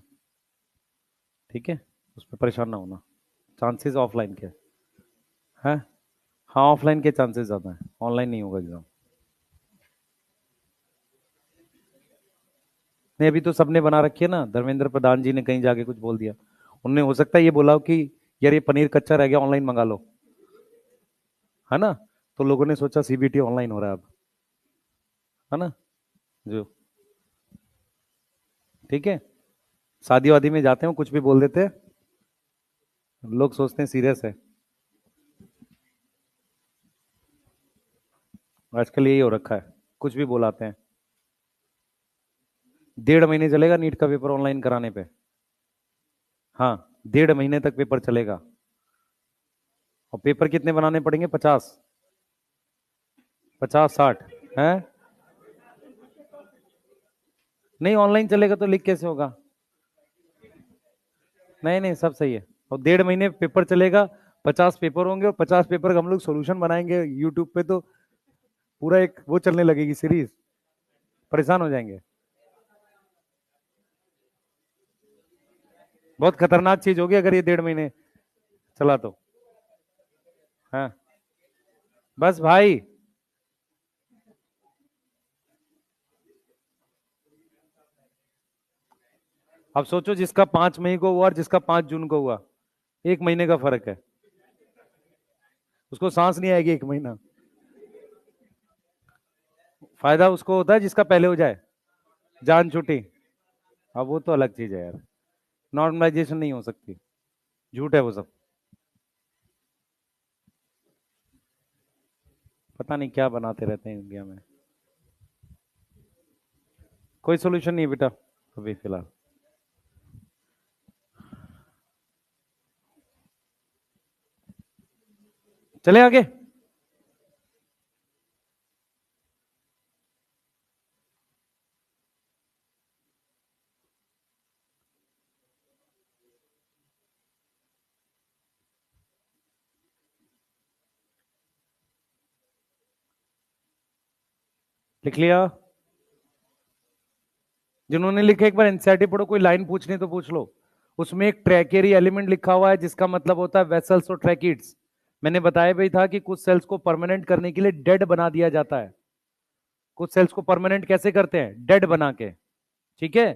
ठीक है, उसमें परेशान ना होना। चांसेस ऑफलाइन के हैं। हाँ, ऑफलाइन के चांसेस ज़्यादा हैं, ऑनलाइन नहीं होगा एग्जाम। नहीं, अभी तो सबने बना रखी है ना, धर्मेंद्र प्रधान जी ने कहीं जाके कुछ बोल दिया। उनने हो सकता है ये बोला हो कि यार ये पनीर कच्चा रह गया, ऑनलाइन मंगा लो, है ना। तो लोगों ने सोचा सीबीटी ऑनलाइन हो रहा है अब, है ना। जो ठीक है, शादी वादी में जाते हैं कुछ भी बोल देते हैं, लोग सोचते हैं सीरियस है। आजकल यही हो रखा है, कुछ भी बोलाते हैं। 1.5 महीने चलेगा नीट का पेपर ऑनलाइन कराने पे। हाँ, 1.5 महीने तक पेपर चलेगा। और पेपर कितने बनाने पड़ेंगे? 50, 50 60 हैं। नहीं, ऑनलाइन चलेगा तो लिख कैसे होगा? नहीं नहीं, सब सही है। और 1.5 महीने पेपर चलेगा, 50 पेपर होंगे, और 50 पेपर का हम लोग सोल्यूशन बनाएंगे यूट्यूब पे, तो पूरा एक वो चलने लगेगी सीरीज, परेशान हो जाएंगे। बहुत खतरनाक चीज होगी अगर ये 1.5 महीने चला तो। हाँ, बस भाई। अब सोचो जिसका 5 मई को हुआ और जिसका 5 जून को हुआ, 1 महीने का फर्क है। उसको सांस नहीं आएगी 1 महीना। फायदा उसको होता है जिसका पहले हो जाए, जान छुट्टी। अब वो तो अलग चीज है यार, नॉर्मलाइजेशन नहीं हो सकती, झूठ है वो सब। पता नहीं क्या बनाते रहते हैं इंडिया में। कोई सोल्यूशन नहीं है बेटा अभी फिलहाल। चले आगे। लिख लिया? जिन्होंने लिखे एक बार एनसीईआरटी पढ़ो, कोई लाइन पूछनी तो पूछ लो। उसमें एक ट्रैकेरी एलिमेंट लिखा हुआ है जिसका मतलब होता है वेसल्स और ट्रैकिड्स। मैंने बताया भी था कि कुछ सेल्स को परमानेंट करने के लिए डेड बना दिया जाता है। कुछ सेल्स को परमानेंट कैसे करते हैं? डेड बना के। ठीक है,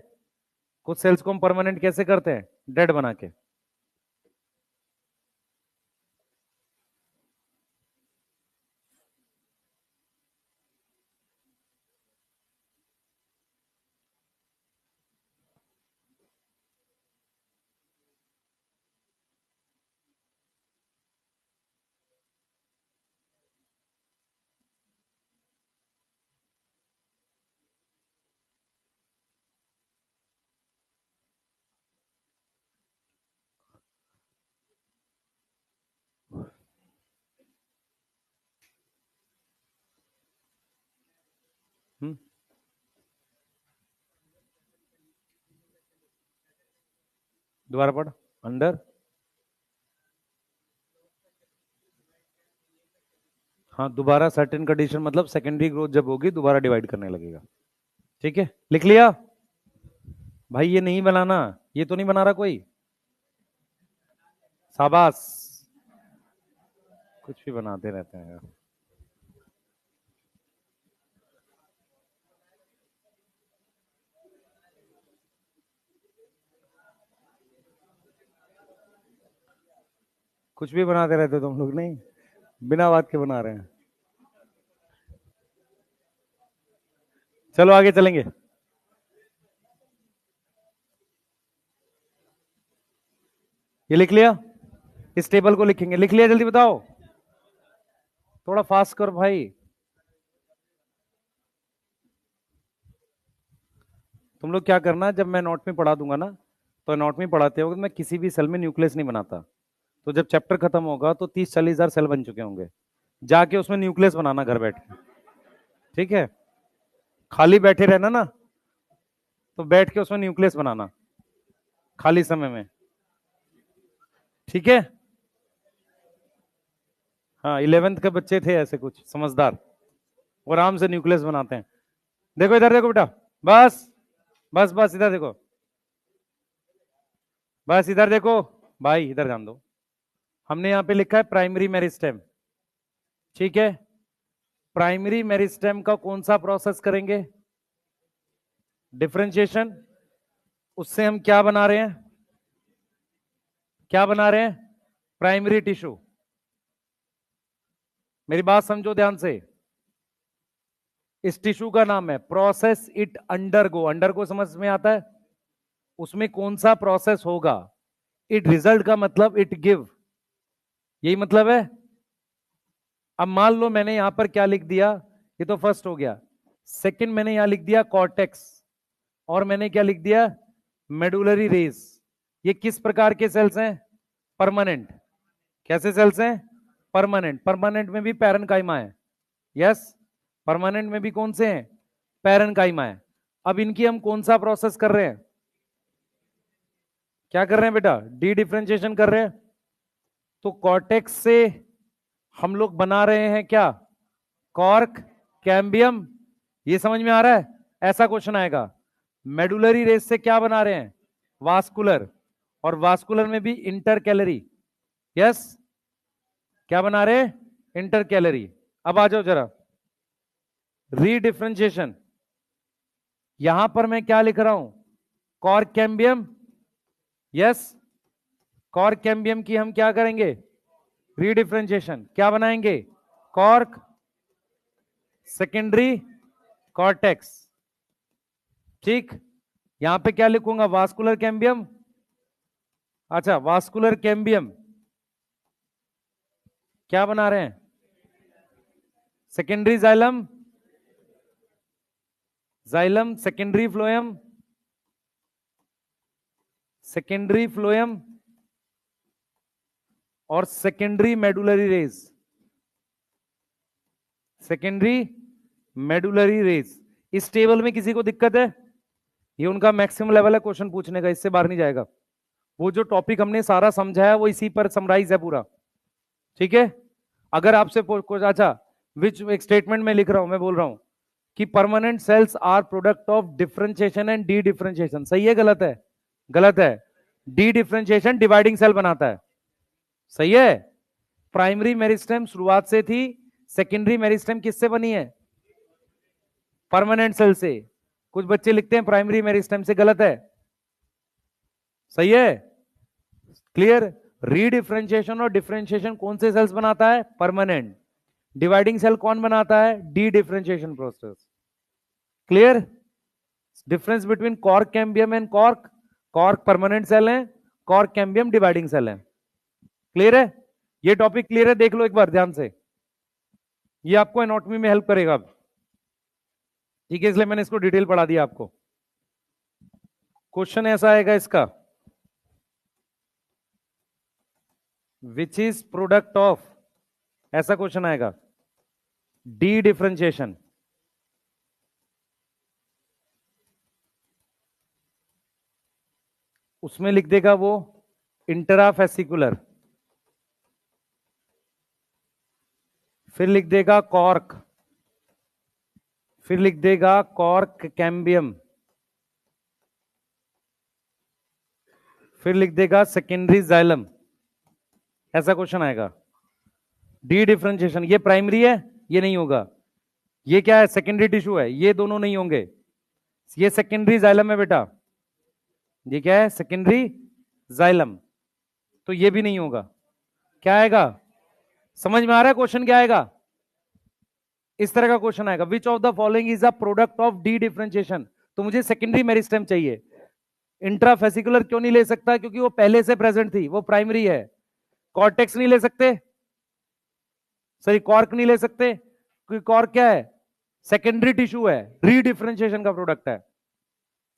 कुछ सेल्स को हम परमानेंट कैसे करते हैं? डेड बना के। हम्म, दोबारा पढ़। अंडर। हाँ, दोबारा सर्टेन कंडीशन मतलब सेकेंडरी ग्रोथ जब होगी दोबारा डिवाइड करने लगेगा। ठीक है, लिख लिया? भाई ये नहीं बनाना, ये तो नहीं बना रहा कोई? शाबाश। कुछ भी बनाते रहते हैं यार। कुछ भी बनाते रहते हो तुम लोग, नहीं बिना बात के बना रहे हैं। चलो आगे चलेंगे। ये लिख लिया? इस टेबल को लिखेंगे, लिख लिया? जल्दी बताओ, थोड़ा फास्ट कर भाई। तुम लोग क्या करना, जब मैं नोट में पढ़ा दूंगा ना, तो नोट में पढ़ाते हो मैं किसी भी सेल में न्यूक्लियस नहीं बनाता। तो जब चैप्टर खत्म होगा तो 30 40 हजार सेल बन चुके होंगे, जाके उसमें न्यूक्लियस बनाना घर बैठ के। ठीक है, खाली बैठे रहना ना, तो बैठ के उसमें न्यूक्लियस बनाना खाली समय में। ठीक है। हाँ, 11th के बच्चे थे ऐसे कुछ समझदार, वो आराम से न्यूक्लियस बनाते हैं। देखो इधर देखो बेटा, बस बस बस इधर देखो, बस इधर देखो भाई, इधर ध्यान दो। हमने यहां पे लिखा है प्राइमरी मेरिस्टेम, ठीक है। प्राइमरी मेरिस्टेम का कौन सा प्रोसेस करेंगे? डिफरेंशिएशन। उससे हम क्या बना रहे हैं? क्या बना रहे हैं? Primary tissue. मेरी बात समझो ध्यान से। इस टिश्यू का नाम है प्रोसेस इट अंडरगो। अंडरगो समझ में आता है? उसमें कौन सा प्रोसेस होगा? इट रिजल्ट का मतलब इट गिव, यही मतलब है। अब मान लो मैंने यहां पर क्या लिख दिया, ये तो फर्स्ट हो गया। सेकंड मैंने यहां लिख दिया कॉर्टेक्स, और मैंने क्या लिख दिया? Medullary race. ये किस प्रकार के सेल्स हैं? परमानेंट। कैसे सेल्स हैं? परमानेंट। परमानेंट में भी पैरेनकाइमा है, यस। परमानेंट में भी कौन से हैं? पैरेनकाइमा है। अब इनकी हम कौन सा प्रोसेस कर रहे हैं? क्या कर रहे हैं बेटा? डी डिफरेंशिएशन कर रहे हैं। तो कॉर्टेक्स से हम लोग बना रहे हैं क्या? Cork cambium. ये समझ में आ रहा है? ऐसा क्वेश्चन आएगा। मेडुलरी रेस से क्या बना रहे हैं? वास्कुलर। और वास्कुलर में भी इंटर कैलरी, यस। क्या बना रहे हैं? Inter calorie. अब आ जाओ जरा, रीडिफरेंशिएशन। यहां पर मैं क्या लिख रहा हूं? Cork cambium, yes. Cork cambium की हम क्या करेंगे? रीडिफरेंशिएशन। क्या बनाएंगे? कॉर्क सेकेंडरी कॉर्टेक्स, ठीक। यहां पे क्या लिखूंगा? Vascular cambium. अच्छा, वास्कुलर कैम्बियम क्या बना रहे हैं? Secondary xylem, xylem secondary phloem, secondary phloem और secondary medullary rays, secondary medullary rays. इस टेबल में किसी को दिक्कत है? ये उनका मैक्सिमम लेवल है क्वेश्चन पूछने का, इससे बाहर नहीं जाएगा। वो जो टॉपिक हमने सारा समझाया वो इसी पर समराइज है पूरा, ठीक है। अगर आपसे कुछ, अच्छा, विच एक स्टेटमेंट में लिख रहा हूं, मैं बोल रहा हूं कि permanent cells are product of differentiation and dedifferentiation. सही है गलत है? गलत है। डी डिफरेंशिएशन डिवाइडिंग सेल बनाता है, सही है। प्राइमरी मेरिस्टेम शुरुआत से थी, सेकेंडरी मेरिस्टेम किससे बनी है? परमानेंट सेल से। कुछ बच्चे लिखते हैं प्राइमरी मेरिस्टेम से, गलत है। सही है, क्लियर। रीडिफरेंशिएशन और डिफरेंशिएशन कौन से सेल्स बनाता है? परमानेंट। डिवाइडिंग सेल कौन बनाता है? Dedifferentiation process. Clear? Difference between cork cambium and cork, cork permanent cell है, कॉर्क कैम्बियम डिवाइडिंग सेल है। क्लियर है? ये टॉपिक क्लियर है? देख लो एक बार ध्यान से, ये आपको एनाटॉमी में हेल्प करेगा अब, ठीक है, इसलिए मैंने इसको डिटेल पढ़ा दिया आपको। क्वेश्चन ऐसा आएगा इसका, विच इज प्रोडक्ट ऑफ, ऐसा क्वेश्चन आएगा, डी डिफरेंशिएशन। उसमें लिख देगा वो इंट्राफेसिकुलर, फिर लिख देगा कॉर्क, फिर लिख देगा कॉर्क कैम्बियम, फिर लिख देगा सेकेंडरी जाइलम। ऐसा क्वेश्चन आएगा। डी डिफरेंशिएशन, ये प्राइमरी है, ये नहीं होगा। ये क्या है? सेकेंडरी टिश्यू है, ये दोनों नहीं होंगे। ये सेकेंडरी जाइलम है बेटा, ये क्या है? सेकेंडरी जाइलम, तो ये भी नहीं होगा। क्या आएगा? समझ में आ रहा है क्वेश्चन क्या आएगा? इस तरह का क्वेश्चन आएगा, which of the following is a product of D differentiation. तो मुझे सेकेंडरी मेरिस्टेम चाहिए। इंट्राफेसिकुलर क्यों नहीं ले सकता? क्योंकि वो पहले से प्रेजेंट थी, वो प्राइमरी है। कॉर्टेक्स नहीं ले सकते, सॉरी कॉर्क नहीं ले सकते, क्योंकि कॉर्क क्या है? सेकेंडरी टिश्यू है, रीडिफरेंशिएशन का प्रोडक्ट है।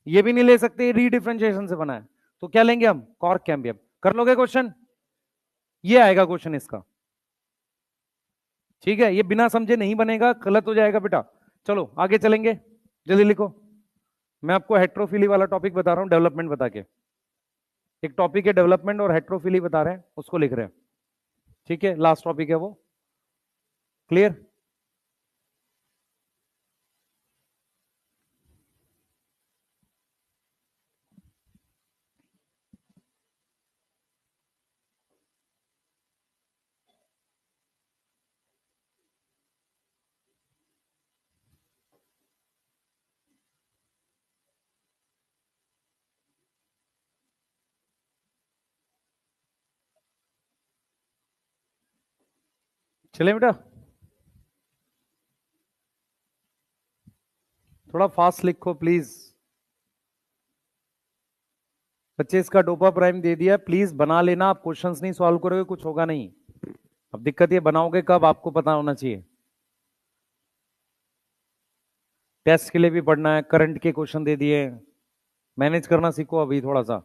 ये भी नहीं ले सकते, रीडिफरेंशिएशन से बना है। तो क्या लेंगे हम? Cork cambium. कर लोगे क्वेश्चन? ये आएगा क्वेश्चन इसका, ठीक है। ये बिना समझे नहीं बनेगा, गलत हो जाएगा बेटा। चलो आगे चलेंगे, जल्दी लिखो। मैं आपको हेट्रोफिली वाला टॉपिक बता रहा हूं, डेवलपमेंट बता के। एक टॉपिक है डेवलपमेंट और हेट्रोफिली बता रहे हैं, उसको लिख रहे हैं, ठीक है। लास्ट टॉपिक है वो, क्लियर। चले बेटा, थोड़ा फास्ट लिखो प्लीज। बच्चे इसका डोपा प्राइम दे दिया, प्लीज बना लेना। आप क्वेश्चंस नहीं सॉल्व करोगे कुछ होगा नहीं। अब दिक्कत ये बनाओगे कब आपको पता होना चाहिए। टेस्ट के लिए भी पढ़ना है, करंट के क्वेश्चन दे दिए, मैनेज करना सीखो अभी थोड़ा सा।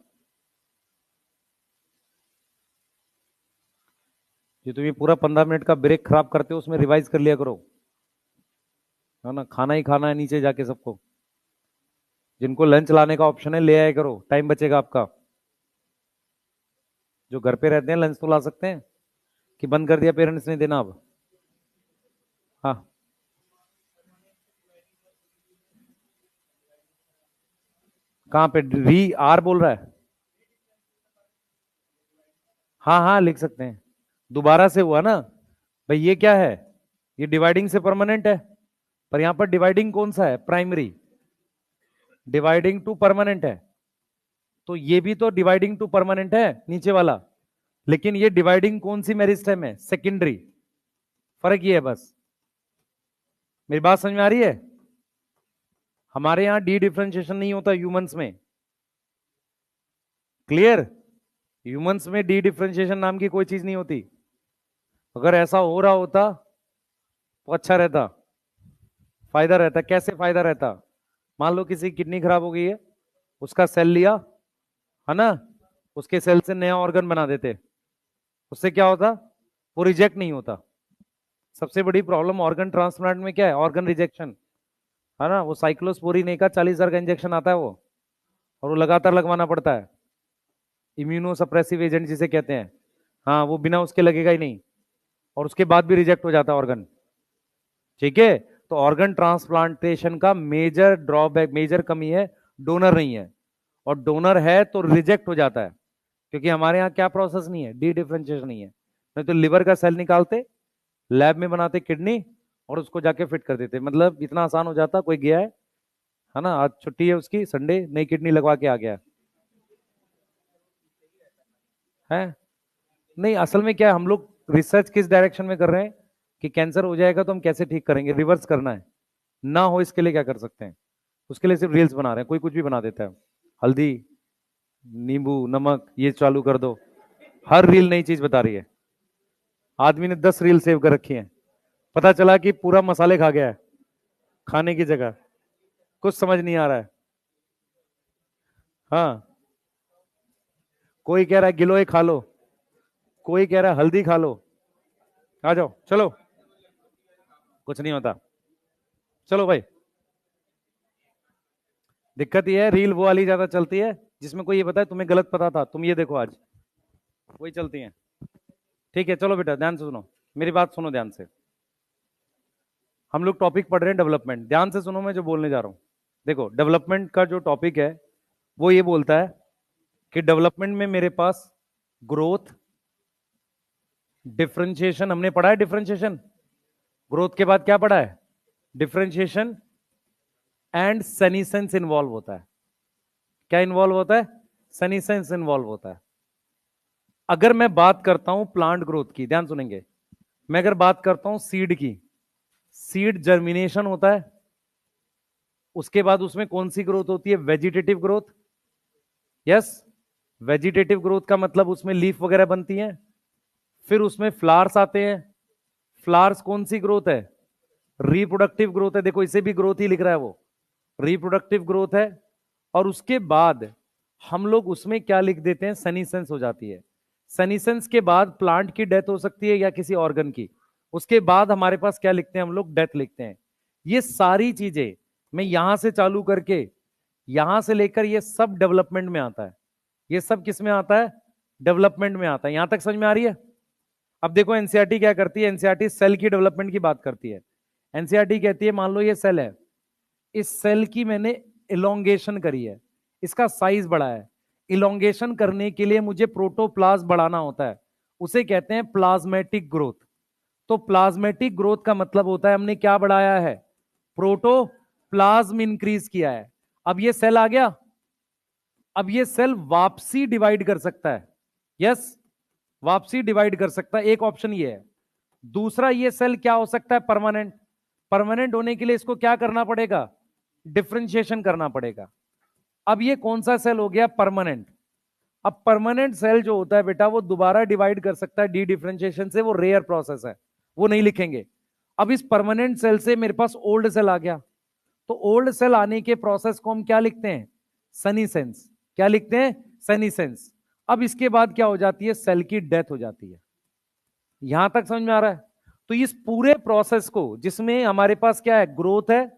जो तुम ये पूरा 15 मिनट का ब्रेक खराब करते हो उसमें रिवाइज कर लिया करो, है ना। खाना ही खाना है नीचे जाके सबको। जिनको लंच लाने का ऑप्शन है ले आया करो, टाइम बचेगा आपका। जो घर पे रहते हैं लंच तो ला सकते हैं, कि बंद कर दिया पेरेंट्स ने देना अब। हाँ, कहाँ पे री आर बोल रहा है? हाँ हाँ लिख सकते हैं, दोबारा से हुआ ना भाई। ये क्या है, ये डिवाइडिंग से परमानेंट है, पर यहां पर डिवाइडिंग कौन सा है, प्राइमरी। डिवाइडिंग टू परमानेंट है, तो ये भी तो डिवाइडिंग टू परमानेंट है नीचे वाला, लेकिन ये डिवाइडिंग कौन सी मेरिस्टेम है, सेकेंडरी। फर्क ये है बस। मेरी बात समझ में आ रही है? हमारे यहां डी डिफरेंशिएशन नहीं होता ह्यूमंस में, क्लियर। ह्यूमंस में डी डिफरेंशिएशन नाम की कोई चीज नहीं होती। अगर ऐसा हो रहा होता तो अच्छा रहता, फायदा रहता। कैसे फायदा रहता? मान लो किसी की किडनी खराब हो गई है, उसका सेल लिया, है ना, उसके सेल से नया ऑर्गन बना देते, उससे क्या होता, वो रिजेक्ट नहीं होता। सबसे बड़ी प्रॉब्लम ऑर्गन ट्रांसप्लांट में क्या है, ऑर्गन रिजेक्शन, है ना। वो साइक्लोस्पोरिन का 40,000 का इंजेक्शन आता है वो, और वो लगातार लगवाना पड़ता है, इम्यूनो सप्रेसिव एजेंट जिसे कहते हैं। हाँ, वो बिना उसके लगेगा ही नहीं, और उसके बाद भी रिजेक्ट हो जाता है ऑर्गन। ठीक है, तो ऑर्गन ट्रांसप्लांटेशन का मेजर ड्रॉबैक, मेजर कमी है, डोनर नहीं है। और डोनर है तो रिजेक्ट हो जाता है, क्योंकि हमारे यहाँ क्या प्रोसेस नहीं है, डी डिफरेंशिएशन नहीं है। नहीं तो लिवर का सेल निकालते, लैब में बनाते किडनी, और उसको जाके फिट कर देते, मतलब इतना आसान हो जाता। कोई गया है ना, आज छुट्टी है उसकी, संडे, नई किडनी लगवा के आ गया है। नहीं, असल में क्या है, हम लोग रिसर्च किस डायरेक्शन में कर रहे हैं कि कैंसर हो जाएगा तो हम कैसे ठीक करेंगे, रिवर्स करना है। ना हो इसके लिए क्या कर सकते हैं, उसके लिए सिर्फ रील्स बना रहे हैं, कोई कुछ भी बना देता है। हल्दी, नींबू, नमक, ये चालू कर दो, हर रील नई चीज बता रही है। आदमी ने 10 रील सेव कर रखी है, पता चला कि पूरा मसाले खा गया है खाने की जगह। कुछ समझ नहीं आ रहा है। हाँ, कोई कह रहा है गिलोय खा लो, कोई कह रहा है हल्दी खा लो। आ जाओ चलो, कुछ नहीं होता, चलो भाई। दिक्कत ये है, रील वो वाली ज्यादा चलती है जिसमें कोई ये बताए तुम्हें गलत पता था, तुम ये देखो आज, वही चलती है। ठीक है, चलो बेटा ध्यान से सुनो, मेरी बात सुनो ध्यान से। हम लोग टॉपिक पढ़ रहे हैं डेवलपमेंट, ध्यान से सुनो मैं जो बोलने जा रहा हूं। देखो, डेवलपमेंट का जो टॉपिक है वो ये बोलता है कि डेवलपमेंट में मेरे पास ग्रोथ, डिफरेंशिएशन, हमने पढ़ा है डिफरेंशिएशन। ग्रोथ के बाद क्या पढ़ा है, डिफरेंशिएशन एंड सेनिसेंस इन्वॉल्व होता है। क्या इन्वॉल्व होता है, सेनिसेंस इन्वॉल्व होता है। अगर मैं बात करता हूं प्लांट ग्रोथ की, ध्यान सुनेंगे, मैं अगर बात करता हूं सीड की, सीड जर्मिनेशन होता है, उसके बाद उसमें कौन सी ग्रोथ होती है, vegetative growth. Yes, vegetative growth का मतलब उसमें लीफ वगैरह बनती हैं, फिर उसमें फ्लावर्स आते हैं। फ्लावर्स कौन सी ग्रोथ है, रिप्रोडक्टिव ग्रोथ है। देखो इसे भी ग्रोथ ही लिख रहा है वो, रिप्रोडक्टिव ग्रोथ है। और उसके बाद हम लोग उसमें क्या लिख देते हैं, सनीसेंस हो जाती है। सनीसेंस के बाद प्लांट की डेथ हो सकती है या किसी ऑर्गन की, उसके बाद हमारे पास क्या लिखते हैं हम लोग, डेथ लिखते हैं। ये सारी चीजें मैं यहां से चालू करके यहां से लेकर ये सब डेवलपमेंट में आता है। ये सब किस में आता है, डेवलपमेंट में आता है। यहां तक समझ में आ रही है? अब देखो एनसीईआरटी क्या करती है, एनसीईआरटी सेल की डेवलपमेंट की बात करती है। एनसीईआरटी कहती है मान लो ये सेल है, इस सेल की मैंने इलोंगेशन करी है, इसका साइज बढ़ा है। इलोंगेशन करने के लिए मुझे प्रोटोप्लाज्म बढ़ाना होता है, उसे कहते हैं प्लाज्मेटिक ग्रोथ। तो प्लाज्मेटिक ग्रोथ का मतलब होता है हमने क्या बढ़ाया है, प्रोटोप्लाज्म इंक्रीज किया है। अब ये सेल आ गया, अब ये सेल वापसी डिवाइड कर सकता है। यस, वापसी डिवाइड कर सकता है। एक ऑप्शन ये है, दूसरा ये सेल क्या हो सकता है, परमानेंट। परमानेंट होने के लिए इसको क्या करना पड़ेगा, डिफरेंशिएशन करना पड़ेगा। अब ये कौन सा सेल हो गया, परमानेंट। अब परमानेंट सेल जो होता है बेटा वो दोबारा डिवाइड कर सकता है डी डिफरेंशिएशन से, वो रेयर प्रोसेस है, वो नहीं लिखेंगे। अब इस परमानेंट सेल से मेरे पास ओल्ड सेल आ गया, तो ओल्ड सेल आने के प्रोसेस को हम क्या लिखते हैं, सनीसेंस। क्या लिखते हैं, सनीसेंस। अब इसके बाद क्या हो जाती है, सेल की डेथ हो जाती है। यहां तक समझ में आ रहा है। तो इस पूरे प्रोसेस को, जिसमें हमारे पास क्या है, ग्रोथ है,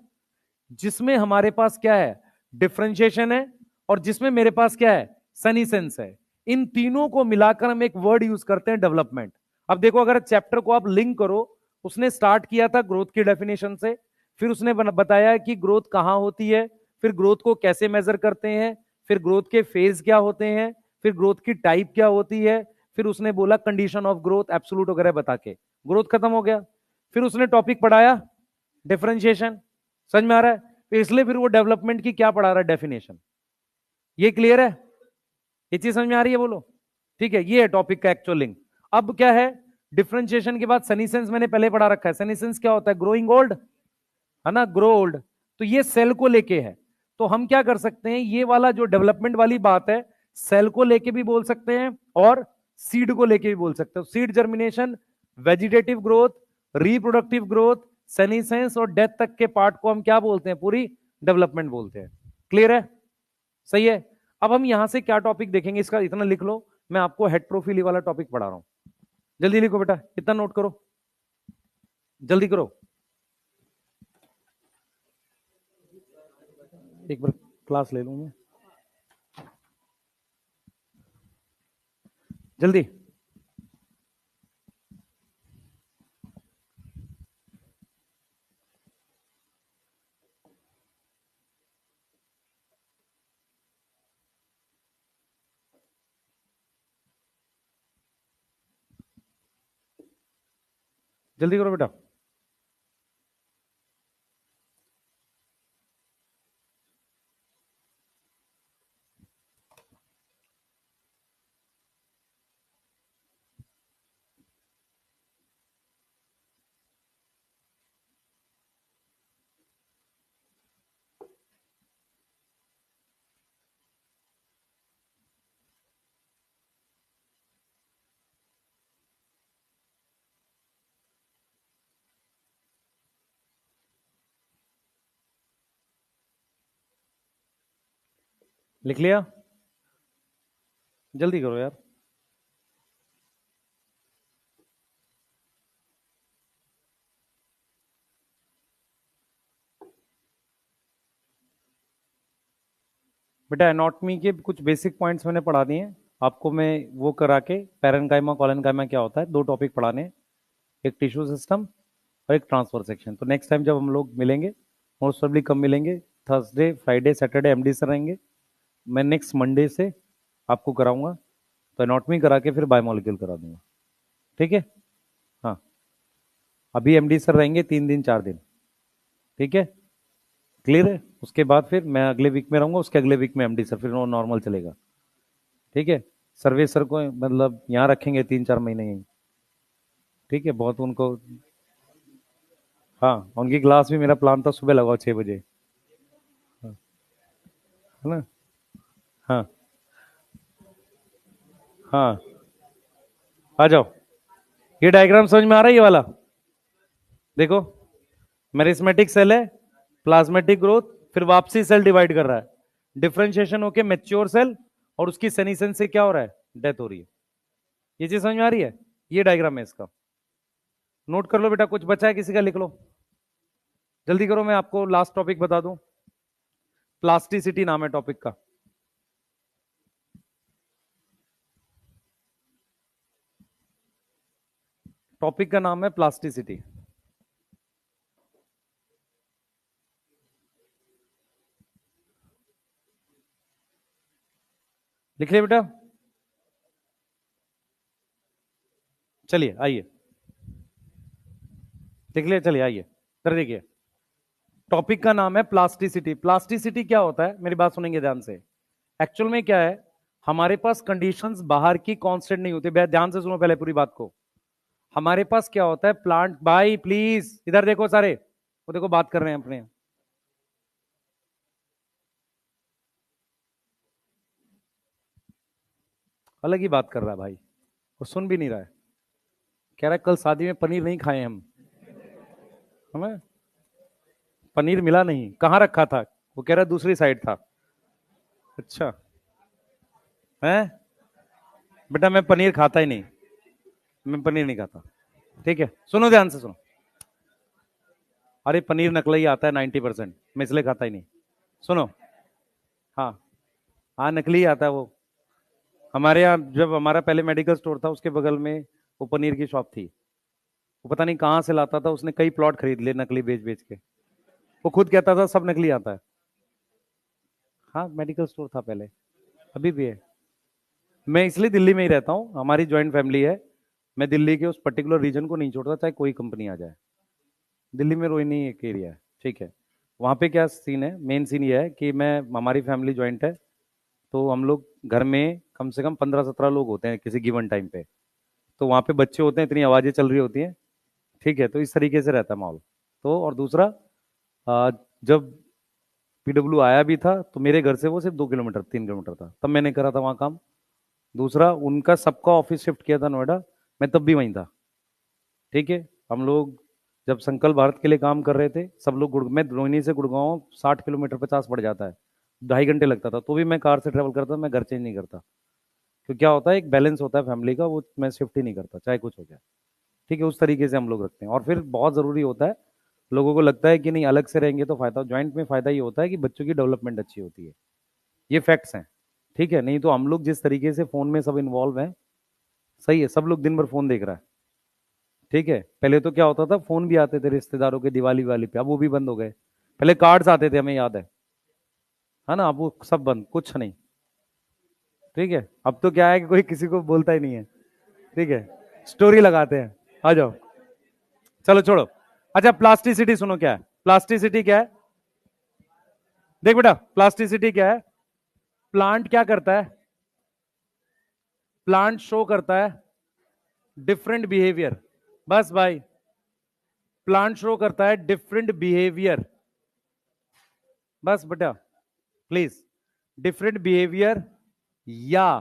जिसमें हमारे पास क्या है, डिफरेंशिएशन है, और जिसमें मेरे पास क्या है, सनीसेंस है, इन तीनों को मिलाकर हम एक वर्ड यूज करते हैं, डेवलपमेंट। अब देखो, अगर चैप्टर को आप लिंक करो, उसने स्टार्ट किया था ग्रोथ की डेफिनेशन से, फिर उसने बताया कि ग्रोथ कहां होती है, फिर ग्रोथ को कैसे मेजर करते हैं, फिर ग्रोथ के फेज क्या होते हैं, फिर ग्रोथ की टाइप क्या होती है, फिर उसने बोला कंडीशन ऑफ ग्रोथ, एब्सोल्यूट वगैरह बता के ग्रोथ खत्म हो गया। फिर उसने टॉपिक पढ़ाया डिफरेंशिएशन, समझ में आ रहा है। तो इसलिए फिर वो डेवलपमेंट की क्या पढ़ा रहा है, डेफिनेशन। ये क्लियर है, ये चीज समझ में आ रही है, बोलो। ठीक है, ये है टॉपिक का एक्चुअल लिंक। अब क्या है, डिफरेंशिएशन के बाद सनीसेंस मैंने पहले पढ़ा रखा है। सनीसेंस क्या होता है, ग्रोइंग ओल्ड, है ना, ग्रो ओल्ड। तो ये सेल को लेके है। तो हम क्या कर सकते हैं, ये वाला जो डेवलपमेंट वाली बात है, सेल को लेके भी बोल सकते हैं और सीड को लेके भी बोल सकते हो। Seed germination, vegetative growth, reproductive growth, senescence और डेथ तक के पार्ट को हम क्या बोलते हैं, पूरी डेवलपमेंट बोलते हैं। क्लियर है, सही है। अब हम यहां से क्या टॉपिक देखेंगे, इसका इतना लिख लो, मैं आपको हेट्रोफिली वाला टॉपिक पढ़ा रहा हूं। जल्दी लिखो बेटा, इतना नोट करो, जल्दी करो। एक बार क्लास ले लूं मैं, जल्दी। जल्दी करो बेटा। लिख लिया, जल्दी करो यार। बेटा एनाटॉमी के कुछ बेसिक पॉइंट्स मैंने पढ़ा दिए हैं आपको, मैं वो करा के, पैरेन्काइमा कॉलेनकाइमा क्या होता है, दो टॉपिक पढ़ाने हैं, एक टिश्यू सिस्टम और एक ट्रांसफर सेक्शन। तो नेक्स्ट टाइम जब हम लोग मिलेंगे, मोस्ट प्रोबेबली कब मिलेंगे, Thursday Friday Saturday MD sir रहेंगे, मैं नेक्स्ट मंडे से आपको कराऊंगा। तो एनाटॉमी करा के फिर बायोमोलिक्यूल करा दूंगा, ठीक है। हाँ, अभी एमडी सर रहेंगे 3 दिन 4 दिन, ठीक है, क्लियर है। उसके बाद फिर मैं अगले वीक में रहूंगा, उसके अगले वीक में एमडी सर, फिर वो नॉर्मल चलेगा, ठीक है। सर्वे सर को मतलब यहाँ रखेंगे 3 4 महीने यहीं, ठीक है, बहुत उनको। हाँ, उनकी क्लास भी मेरा प्लान था सुबह लगाओ 6 बजे, हाँ, है ना। हाँ हाँ, आ जाओ। ये डायग्राम समझ में आ रहा है, ये वाला देखो, मेरिस्मेटिक सेल है, प्लाज्मेटिक ग्रोथ, फिर वापसी सेल डिवाइड कर रहा है, डिफरेंशिएशन होके मेच्योर सेल, और उसकी सेनिसेंस से क्या हो रहा है, डेथ हो रही है। ये चीज समझ में आ रही है, ये डायग्राम है इसका। नोट कर लो बेटा, कुछ बचा है किसी का, लिख लो, जल्दी करो, मैं आपको लास्ट टॉपिक बता दूं। प्लास्टिसिटी नाम है टॉपिक का। टॉपिक का नाम है प्लास्टिसिटी। लिख लिया बेटा, चलिए आइए, लिख लिया, चलिए आइए इधर देखिए। टॉपिक का नाम है प्लास्टिसिटी। प्लास्टिसिटी क्या होता है, मेरी बात सुनेंगे ध्यान से। एक्चुअल में क्या है, हमारे पास कंडीशंस बाहर की कांस्टेंट नहीं होती। ध्यान से सुनो पहले पूरी बात को। हमारे पास क्या होता है प्लांट, भाई प्लीज इधर देखो सारे, वो देखो बात कर रहे हैं अपने, अलग ही बात कर रहा है भाई, वो सुन भी नहीं रहा है, कह रहा है कल शादी में पनीर नहीं खाए हम, हमें पनीर मिला नहीं, कहाँ रखा था, वो कह रहा है दूसरी साइड था। अच्छा है, बेटा मैं पनीर खाता ही नहीं, मैं पनीर नहीं खाता। ठीक है सुनो ध्यान से सुनो, अरे पनीर नकली ही आता है 90%, मैं इसलिए खाता ही नहीं। सुनो, हाँ, हाँ नकली ही आता है वो। हमारे यहाँ जब हमारा पहले मेडिकल स्टोर था उसके बगल में वो पनीर की शॉप थी, वो पता नहीं कहाँ से लाता था, उसने कई प्लॉट खरीद लिए नकली बेच बेच के, वो खुद कहता था सब नकली आता है। हाँ मेडिकल स्टोर था पहले, अभी भी है। मैं इसलिए दिल्ली में ही रहता हूँ, हमारी ज्वाइंट फैमिली है, मैं दिल्ली के उस पर्टिकुलर रीजन को नहीं छोड़ता चाहे कोई कंपनी आ जाए। दिल्ली में रोहिणी एक एरिया है, ठीक है, वहाँ पे क्या सीन है, मेन सीन ये है कि मैं, हमारी फैमिली ज्वाइंट है, तो हम लोग घर में कम से कम 15-17 लोग होते हैं किसी गिवन टाइम पे, तो वहाँ पे बच्चे होते हैं, इतनी आवाज़ें चल रही होती हैं, ठीक है, तो इस तरीके से रहता है माहौल। तो और दूसरा, जब पीडब्ल्यू आया भी था तो मेरे घर से वो सिर्फ 2 किलोमीटर 3 किलोमीटर था, तब मैंने करा था वहाँ काम। दूसरा उनका सबका ऑफिस शिफ्ट किया था नोएडा, मैं तब भी वहीं था, ठीक है। हम लोग जब संकल्प भारत के लिए काम कर रहे थे, सब लोग मैं रोहिणी से गुड़गांव 60 किलोमीटर 50 पड़ जाता है, 2.5 घंटे लगता था, तो भी मैं कार से ट्रेवल करता, मैं घर चेंज नहीं करता, तो क्या होता है एक बैलेंस होता है फैमिली का, वो मैं शिफ्ट ही नहीं करता चाहे कुछ हो जाए, ठीक है, उस तरीके से हम लोग रखते हैं। और फिर बहुत ज़रूरी होता है, लोगों को लगता है कि नहीं अलग से रहेंगे तो फायदा, ज्वाइंट में फायदा ये होता है कि बच्चों की डेवलपमेंट अच्छी होती है, ये फैक्ट्स हैं, ठीक है। नहीं तो हम लोग जिस तरीके से फोन में सब इन्वॉल्व हैं, सही है, सब लोग दिन भर फोन देख रहा है, ठीक है। पहले तो क्या होता था, फोन भी आते थे रिश्तेदारों के दिवाली वाली पे, अब वो भी बंद हो गए, पहले कार्ड्स आते थे हमें याद है ना, अब वो सब बंद, कुछ नहीं, ठीक है। अब तो क्या है कि कोई किसी को बोलता ही नहीं है, ठीक है, स्टोरी लगाते हैं, आ जाओ, चलो छोड़ो। अच्छा प्लास्टिसिटी सुनो क्या है, प्लास्टिसिटी क्या है, देख बेटा प्लास्टिसिटी क्या है, प्लांट क्या करता है, प्लांट शो करता है डिफरेंट बिहेवियर, बस भाई, प्लांट शो करता है डिफरेंट बिहेवियर, बस बेटा प्लीज, डिफरेंट बिहेवियर या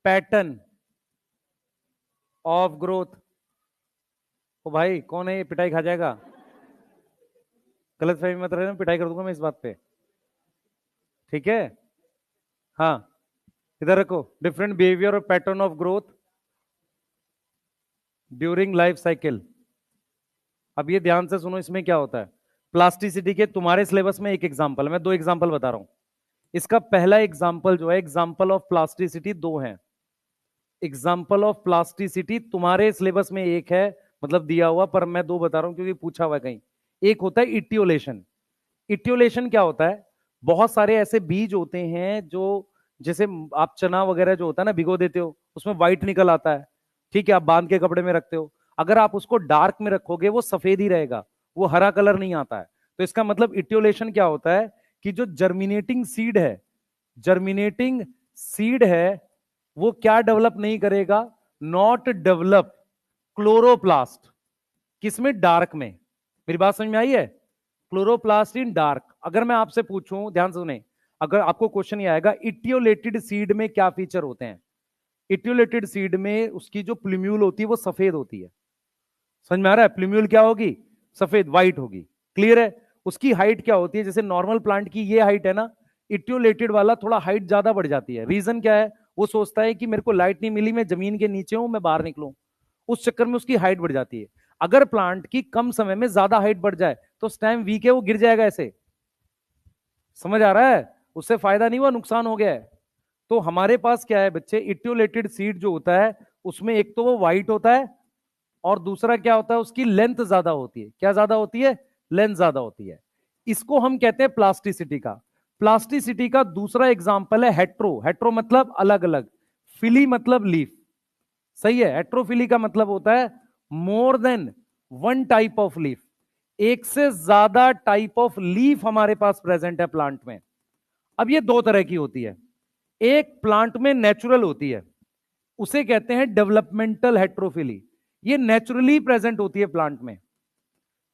पैटर्न ऑफ ग्रोथ। ओ भाई कौन है ये, पिटाई खा जाएगा, गलत फहमी मत रहे, पिटाई कर दूंगा मैं इस बात पे, ठीक है। हाँ इधर रखो, डिफरेंट बिहेवियर और pattern of growth during life cycle. अब ये ध्यान से सुनो, इसमें क्या होता है, प्लास्टिसिटी के तुम्हारे सिलेबस में एक एग्जांपल है, मैं दो एग्जांपल बता रहा हूं, इसका पहला एग्जांपल जो है, एग्जांपल ऑफ प्लास्टिसिटी दो है, एग्जाम्पल ऑफ प्लास्टिसिटी तुम्हारे सिलेबस में एक है, मतलब दिया हुआ, पर मैं दो बता रहा हूं क्योंकि पूछा हुआ है कहीं। एक होता है इटियोलेशन, इटियोलेशन क्या होता है, बहुत सारे ऐसे बीज होते हैं जो, जैसे आप चना वगैरह जो होता है ना भिगो देते हो, उसमें व्हाइट निकल आता है, ठीक है, आप बांध के कपड़े में रखते हो, अगर आप उसको डार्क में रखोगे वो सफेद ही रहेगा, वो हरा कलर नहीं आता है। तो इसका मतलब इटियोलेशन क्या होता है कि जो जर्मिनेटिंग सीड है, जर्मिनेटिंग सीड है, वो क्या डेवलप नहीं करेगा, नॉट डेवलप क्लोरोप्लास्ट, किसमें, डार्क में, मेरी बात समझ में आई है, क्लोरोप्लास्ट इन डार्क। अगर मैं आपसे पूछूं, ध्यान सुने, अगर आपको क्वेश्चन ये आएगा इटियोलेटेड सीड में क्या फीचर होते हैं, इटियोलेटेड सीड में उसकी जो प्लूम्यूल होती है वो सफेद होती है, समझ में आ रहा है, प्लूम्यूल क्या होगी, सफेद व्हाइट होगी, क्लियर है। उसकी हाइट क्या होती है, जैसे नॉर्मल प्लांट की ये हाइट है ना, इटियोलेटेड वाला थोड़ा हाइट ज्यादा बढ़ जाती है, रीजन क्या है, वो सोचता है कि मेरे को लाइट नहीं मिली, मैं जमीन के नीचे हूं, मैं बाहर निकलूं, उस चक्कर में उसकी हाइट बढ़ जाती है। अगर प्लांट की कम समय में ज्यादा हाइट बढ़ जाए तो स्टेम वीक है, वो गिर जाएगा ऐसे, समझ आ रहा है, उससे फायदा नहीं हुआ, नुकसान हो गया है। तो हमारे पास क्या है बच्चे, इटियोलेटेड सीड जो होता है उसमें एक तो वो व्हाइट होता है, और दूसरा क्या होता है, उसकी लेंथ ज्यादा होती है, क्या ज्यादा होती है, लेंथ ज्यादा होती है, इसको हम कहते हैं प्लास्टिसिटी का। प्लास्टिसिटी का दूसरा एग्जांपल है हेट्रो, हेट्रो मतलब अलग अलग, फिली मतलब लीफ, सही है, हेट्रोफिली का मतलब होता है more than one type of leaf, एक से ज्यादा टाइप ऑफ लीफ हमारे पास प्रेजेंट है प्लांट में। अब ये दो तरह की होती है, एक प्लांट में नेचुरल होती है, उसे कहते हैं डेवलपमेंटल हेट्रोफिली, ये नेचुरली प्रेजेंट होती है प्लांट में।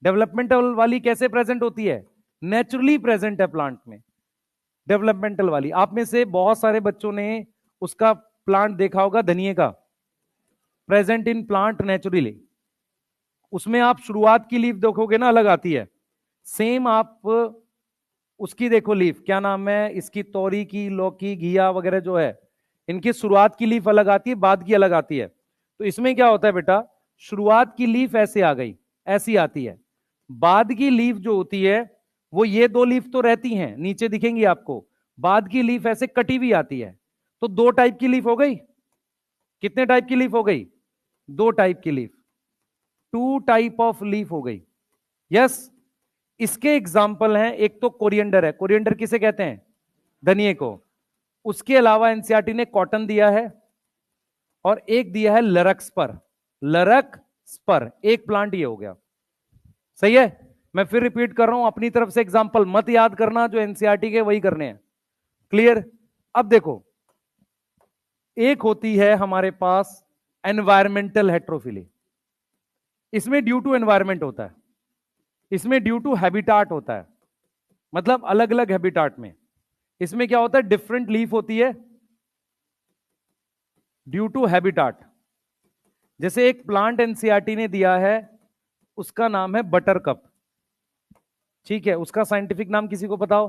डेवलपमेंटल वाली कैसे प्रेजेंट होती है? नेचुरली प्रेजेंट है प्लांट में। डेवलपमेंटल वाली, आप में से बहुत सारे बच्चों ने उसका प्लांट देखा होगा, धनिए का, प्रेजेंट इन प्लांट नेचुरली। उसमें आप शुरुआत की लीफ देखोगे ना, अलग आती है। सेम आप उसकी देखो लीफ, क्या नाम है इसकी, तोरी की, लौकी, घिया वगैरह जो है, इनकी शुरुआत की लीफ अलग आती है, बाद की अलग आती है। तो इसमें क्या होता है बेटा, शुरुआत की लीफ ऐसे आ गई, ऐसी आती है। बाद की लीफ जो होती है, वो ये दो लीफ तो रहती हैं, नीचे दिखेंगी आपको। बाद की लीफ ऐसे कटी हुई आती है। तो दो टाइप की लीफ हो गई। कितने टाइप की लीफ हो गई? दो टाइप की leaf. Two type of leaf हो गई। यस। इसके एग्जाम्पल हैं, एक तो कोरिएंडर है। कोरिएंडर किसे कहते हैं? धनिए को। उसके अलावा एनसीईआरटी ने कॉटन दिया है, और एक दिया है लरक स्पर। लरक स्पर एक प्लांट ये हो गया। सही है। मैं फिर रिपीट कर रहा हूं, अपनी तरफ से एग्जाम्पल मत याद करना, जो एनसीईआरटी के वही करने हैं। क्लियर? अब देखो, एक होती है हमारे पास एनवायरमेंटल हेट्रोफिली। इसमें ड्यू टू एनवायरमेंट होता है, इसमें ड्यू टू हैबिटाट होता है, मतलब अलग अलग हैबिटाट में। इसमें क्या होता है, डिफरेंट लीफ होती है ड्यू टू हैबिटाट। जैसे एक प्लांट एनसीईआरटी ने दिया है, उसका नाम है बटर कप। ठीक है, उसका साइंटिफिक नाम किसी को पता हो?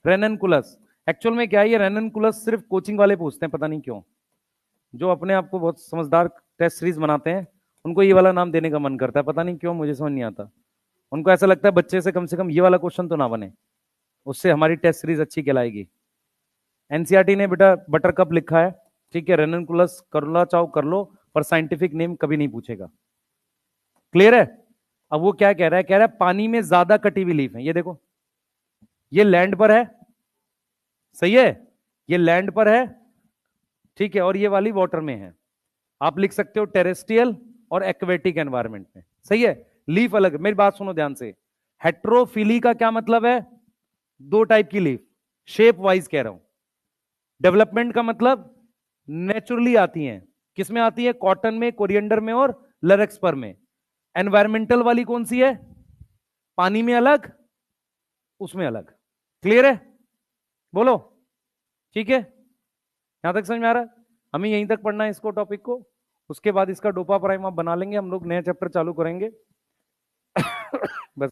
रेननकुलस। एक्चुअल में क्या है, ये रेननकुलस सिर्फ कोचिंग वाले पूछते हैं, पता नहीं क्यों। जो अपने आप को बहुत समझदार टेस्ट सीरीज बनाते हैं, उनको ये वाला नाम देने का मन करता है, पता नहीं क्यों, मुझे समझ नहीं आता। उनको ऐसा लगता है बच्चे से कम ये वाला क्वेश्चन तो ना बने, उससे हमारी टेस्ट सीरीज अच्छी कहलाएगी। एनसीईआरटी ने बेटा बटर कप लिखा है, ठीक है, रेननकुलस कर लो चाहो कर लो, पर साइंटिफिक नेम कभी नहीं पूछेगा। क्लियर है? अब वो क्या कह रहा है, कह रहा है पानी में ज्यादा कटी हुई लीफ है। ये देखो, ये लैंड पर है, सही है, ये लैंड पर है, ठीक है, और ये वाली वाटर में है। आप लिख सकते हो टेरेस्ट्रियल और एक्वेटिक एनवायरनमेंट में। सही है। लीफ अलग, मेरी बात सुनो ध्यान से। हेट्रोफिली का क्या मतलब है? दो टाइप की लीफ, शेप वाइज कह रहा हूं। डेवलपमेंट का मतलब नेचुरली आती हैं। किसमें आती है? कॉटन में, कोरिएंडर में और लरेक्सपर में। एनवायरमेंटल वाली कौन सी है? पानी में अलग, उसमें अलग। क्लियर है? बोलो। ठीक है, यहां तक समझ में आ रहा है? हमें यहीं तक पढ़ना है इसको, टॉपिक को। उसके बाद इसका डोपा प्राइम आप बना लेंगे, हम लोग नए चैप्टर चालू करेंगे। बस।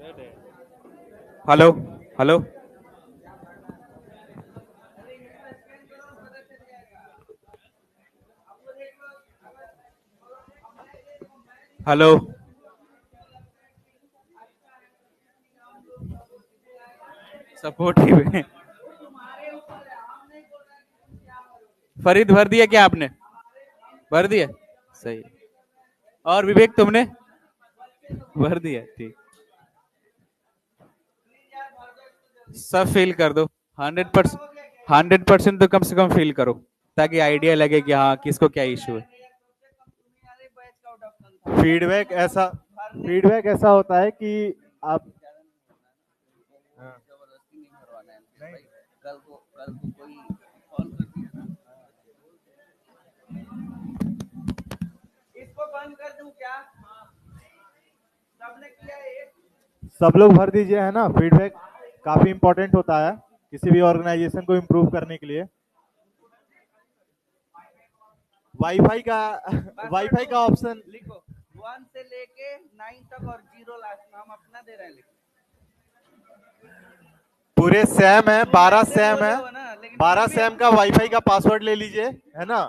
हेलो हेलो हेलो सपोर्टिव है। फरीद भर दिया क्या आपने? भर दिया, सही। और विवेक तुमने भर दिया? ठीक, सब फिल कर दो। 100%, 100% तो कम से कम फिल करो, ताकि आइडिया लगे कि हाँ किसको क्या इशू है।
फीडबैक ऐसा फीडबैक ऐसा होता है कि आप सब लोग भर दीजिए, है ना। फीडबैक काफी इंपॉर्टेंट होता है किसी भी ऑर्गेनाइजेशन को इम्प्रूव करने के लिए। वाईफाई का वाईफाई का ऑप्शन
लिखो 1 से लेके 9 तक और 0 लास्ट में हम अपना दे रहे हैं।
पूरे सैम है, 12
ऐसे
सैम
बोले
है,
हो ना, लेकिन
12
फिर भी
सैम का वाईफाई का पासवर्ड ले लीजिए, है ना।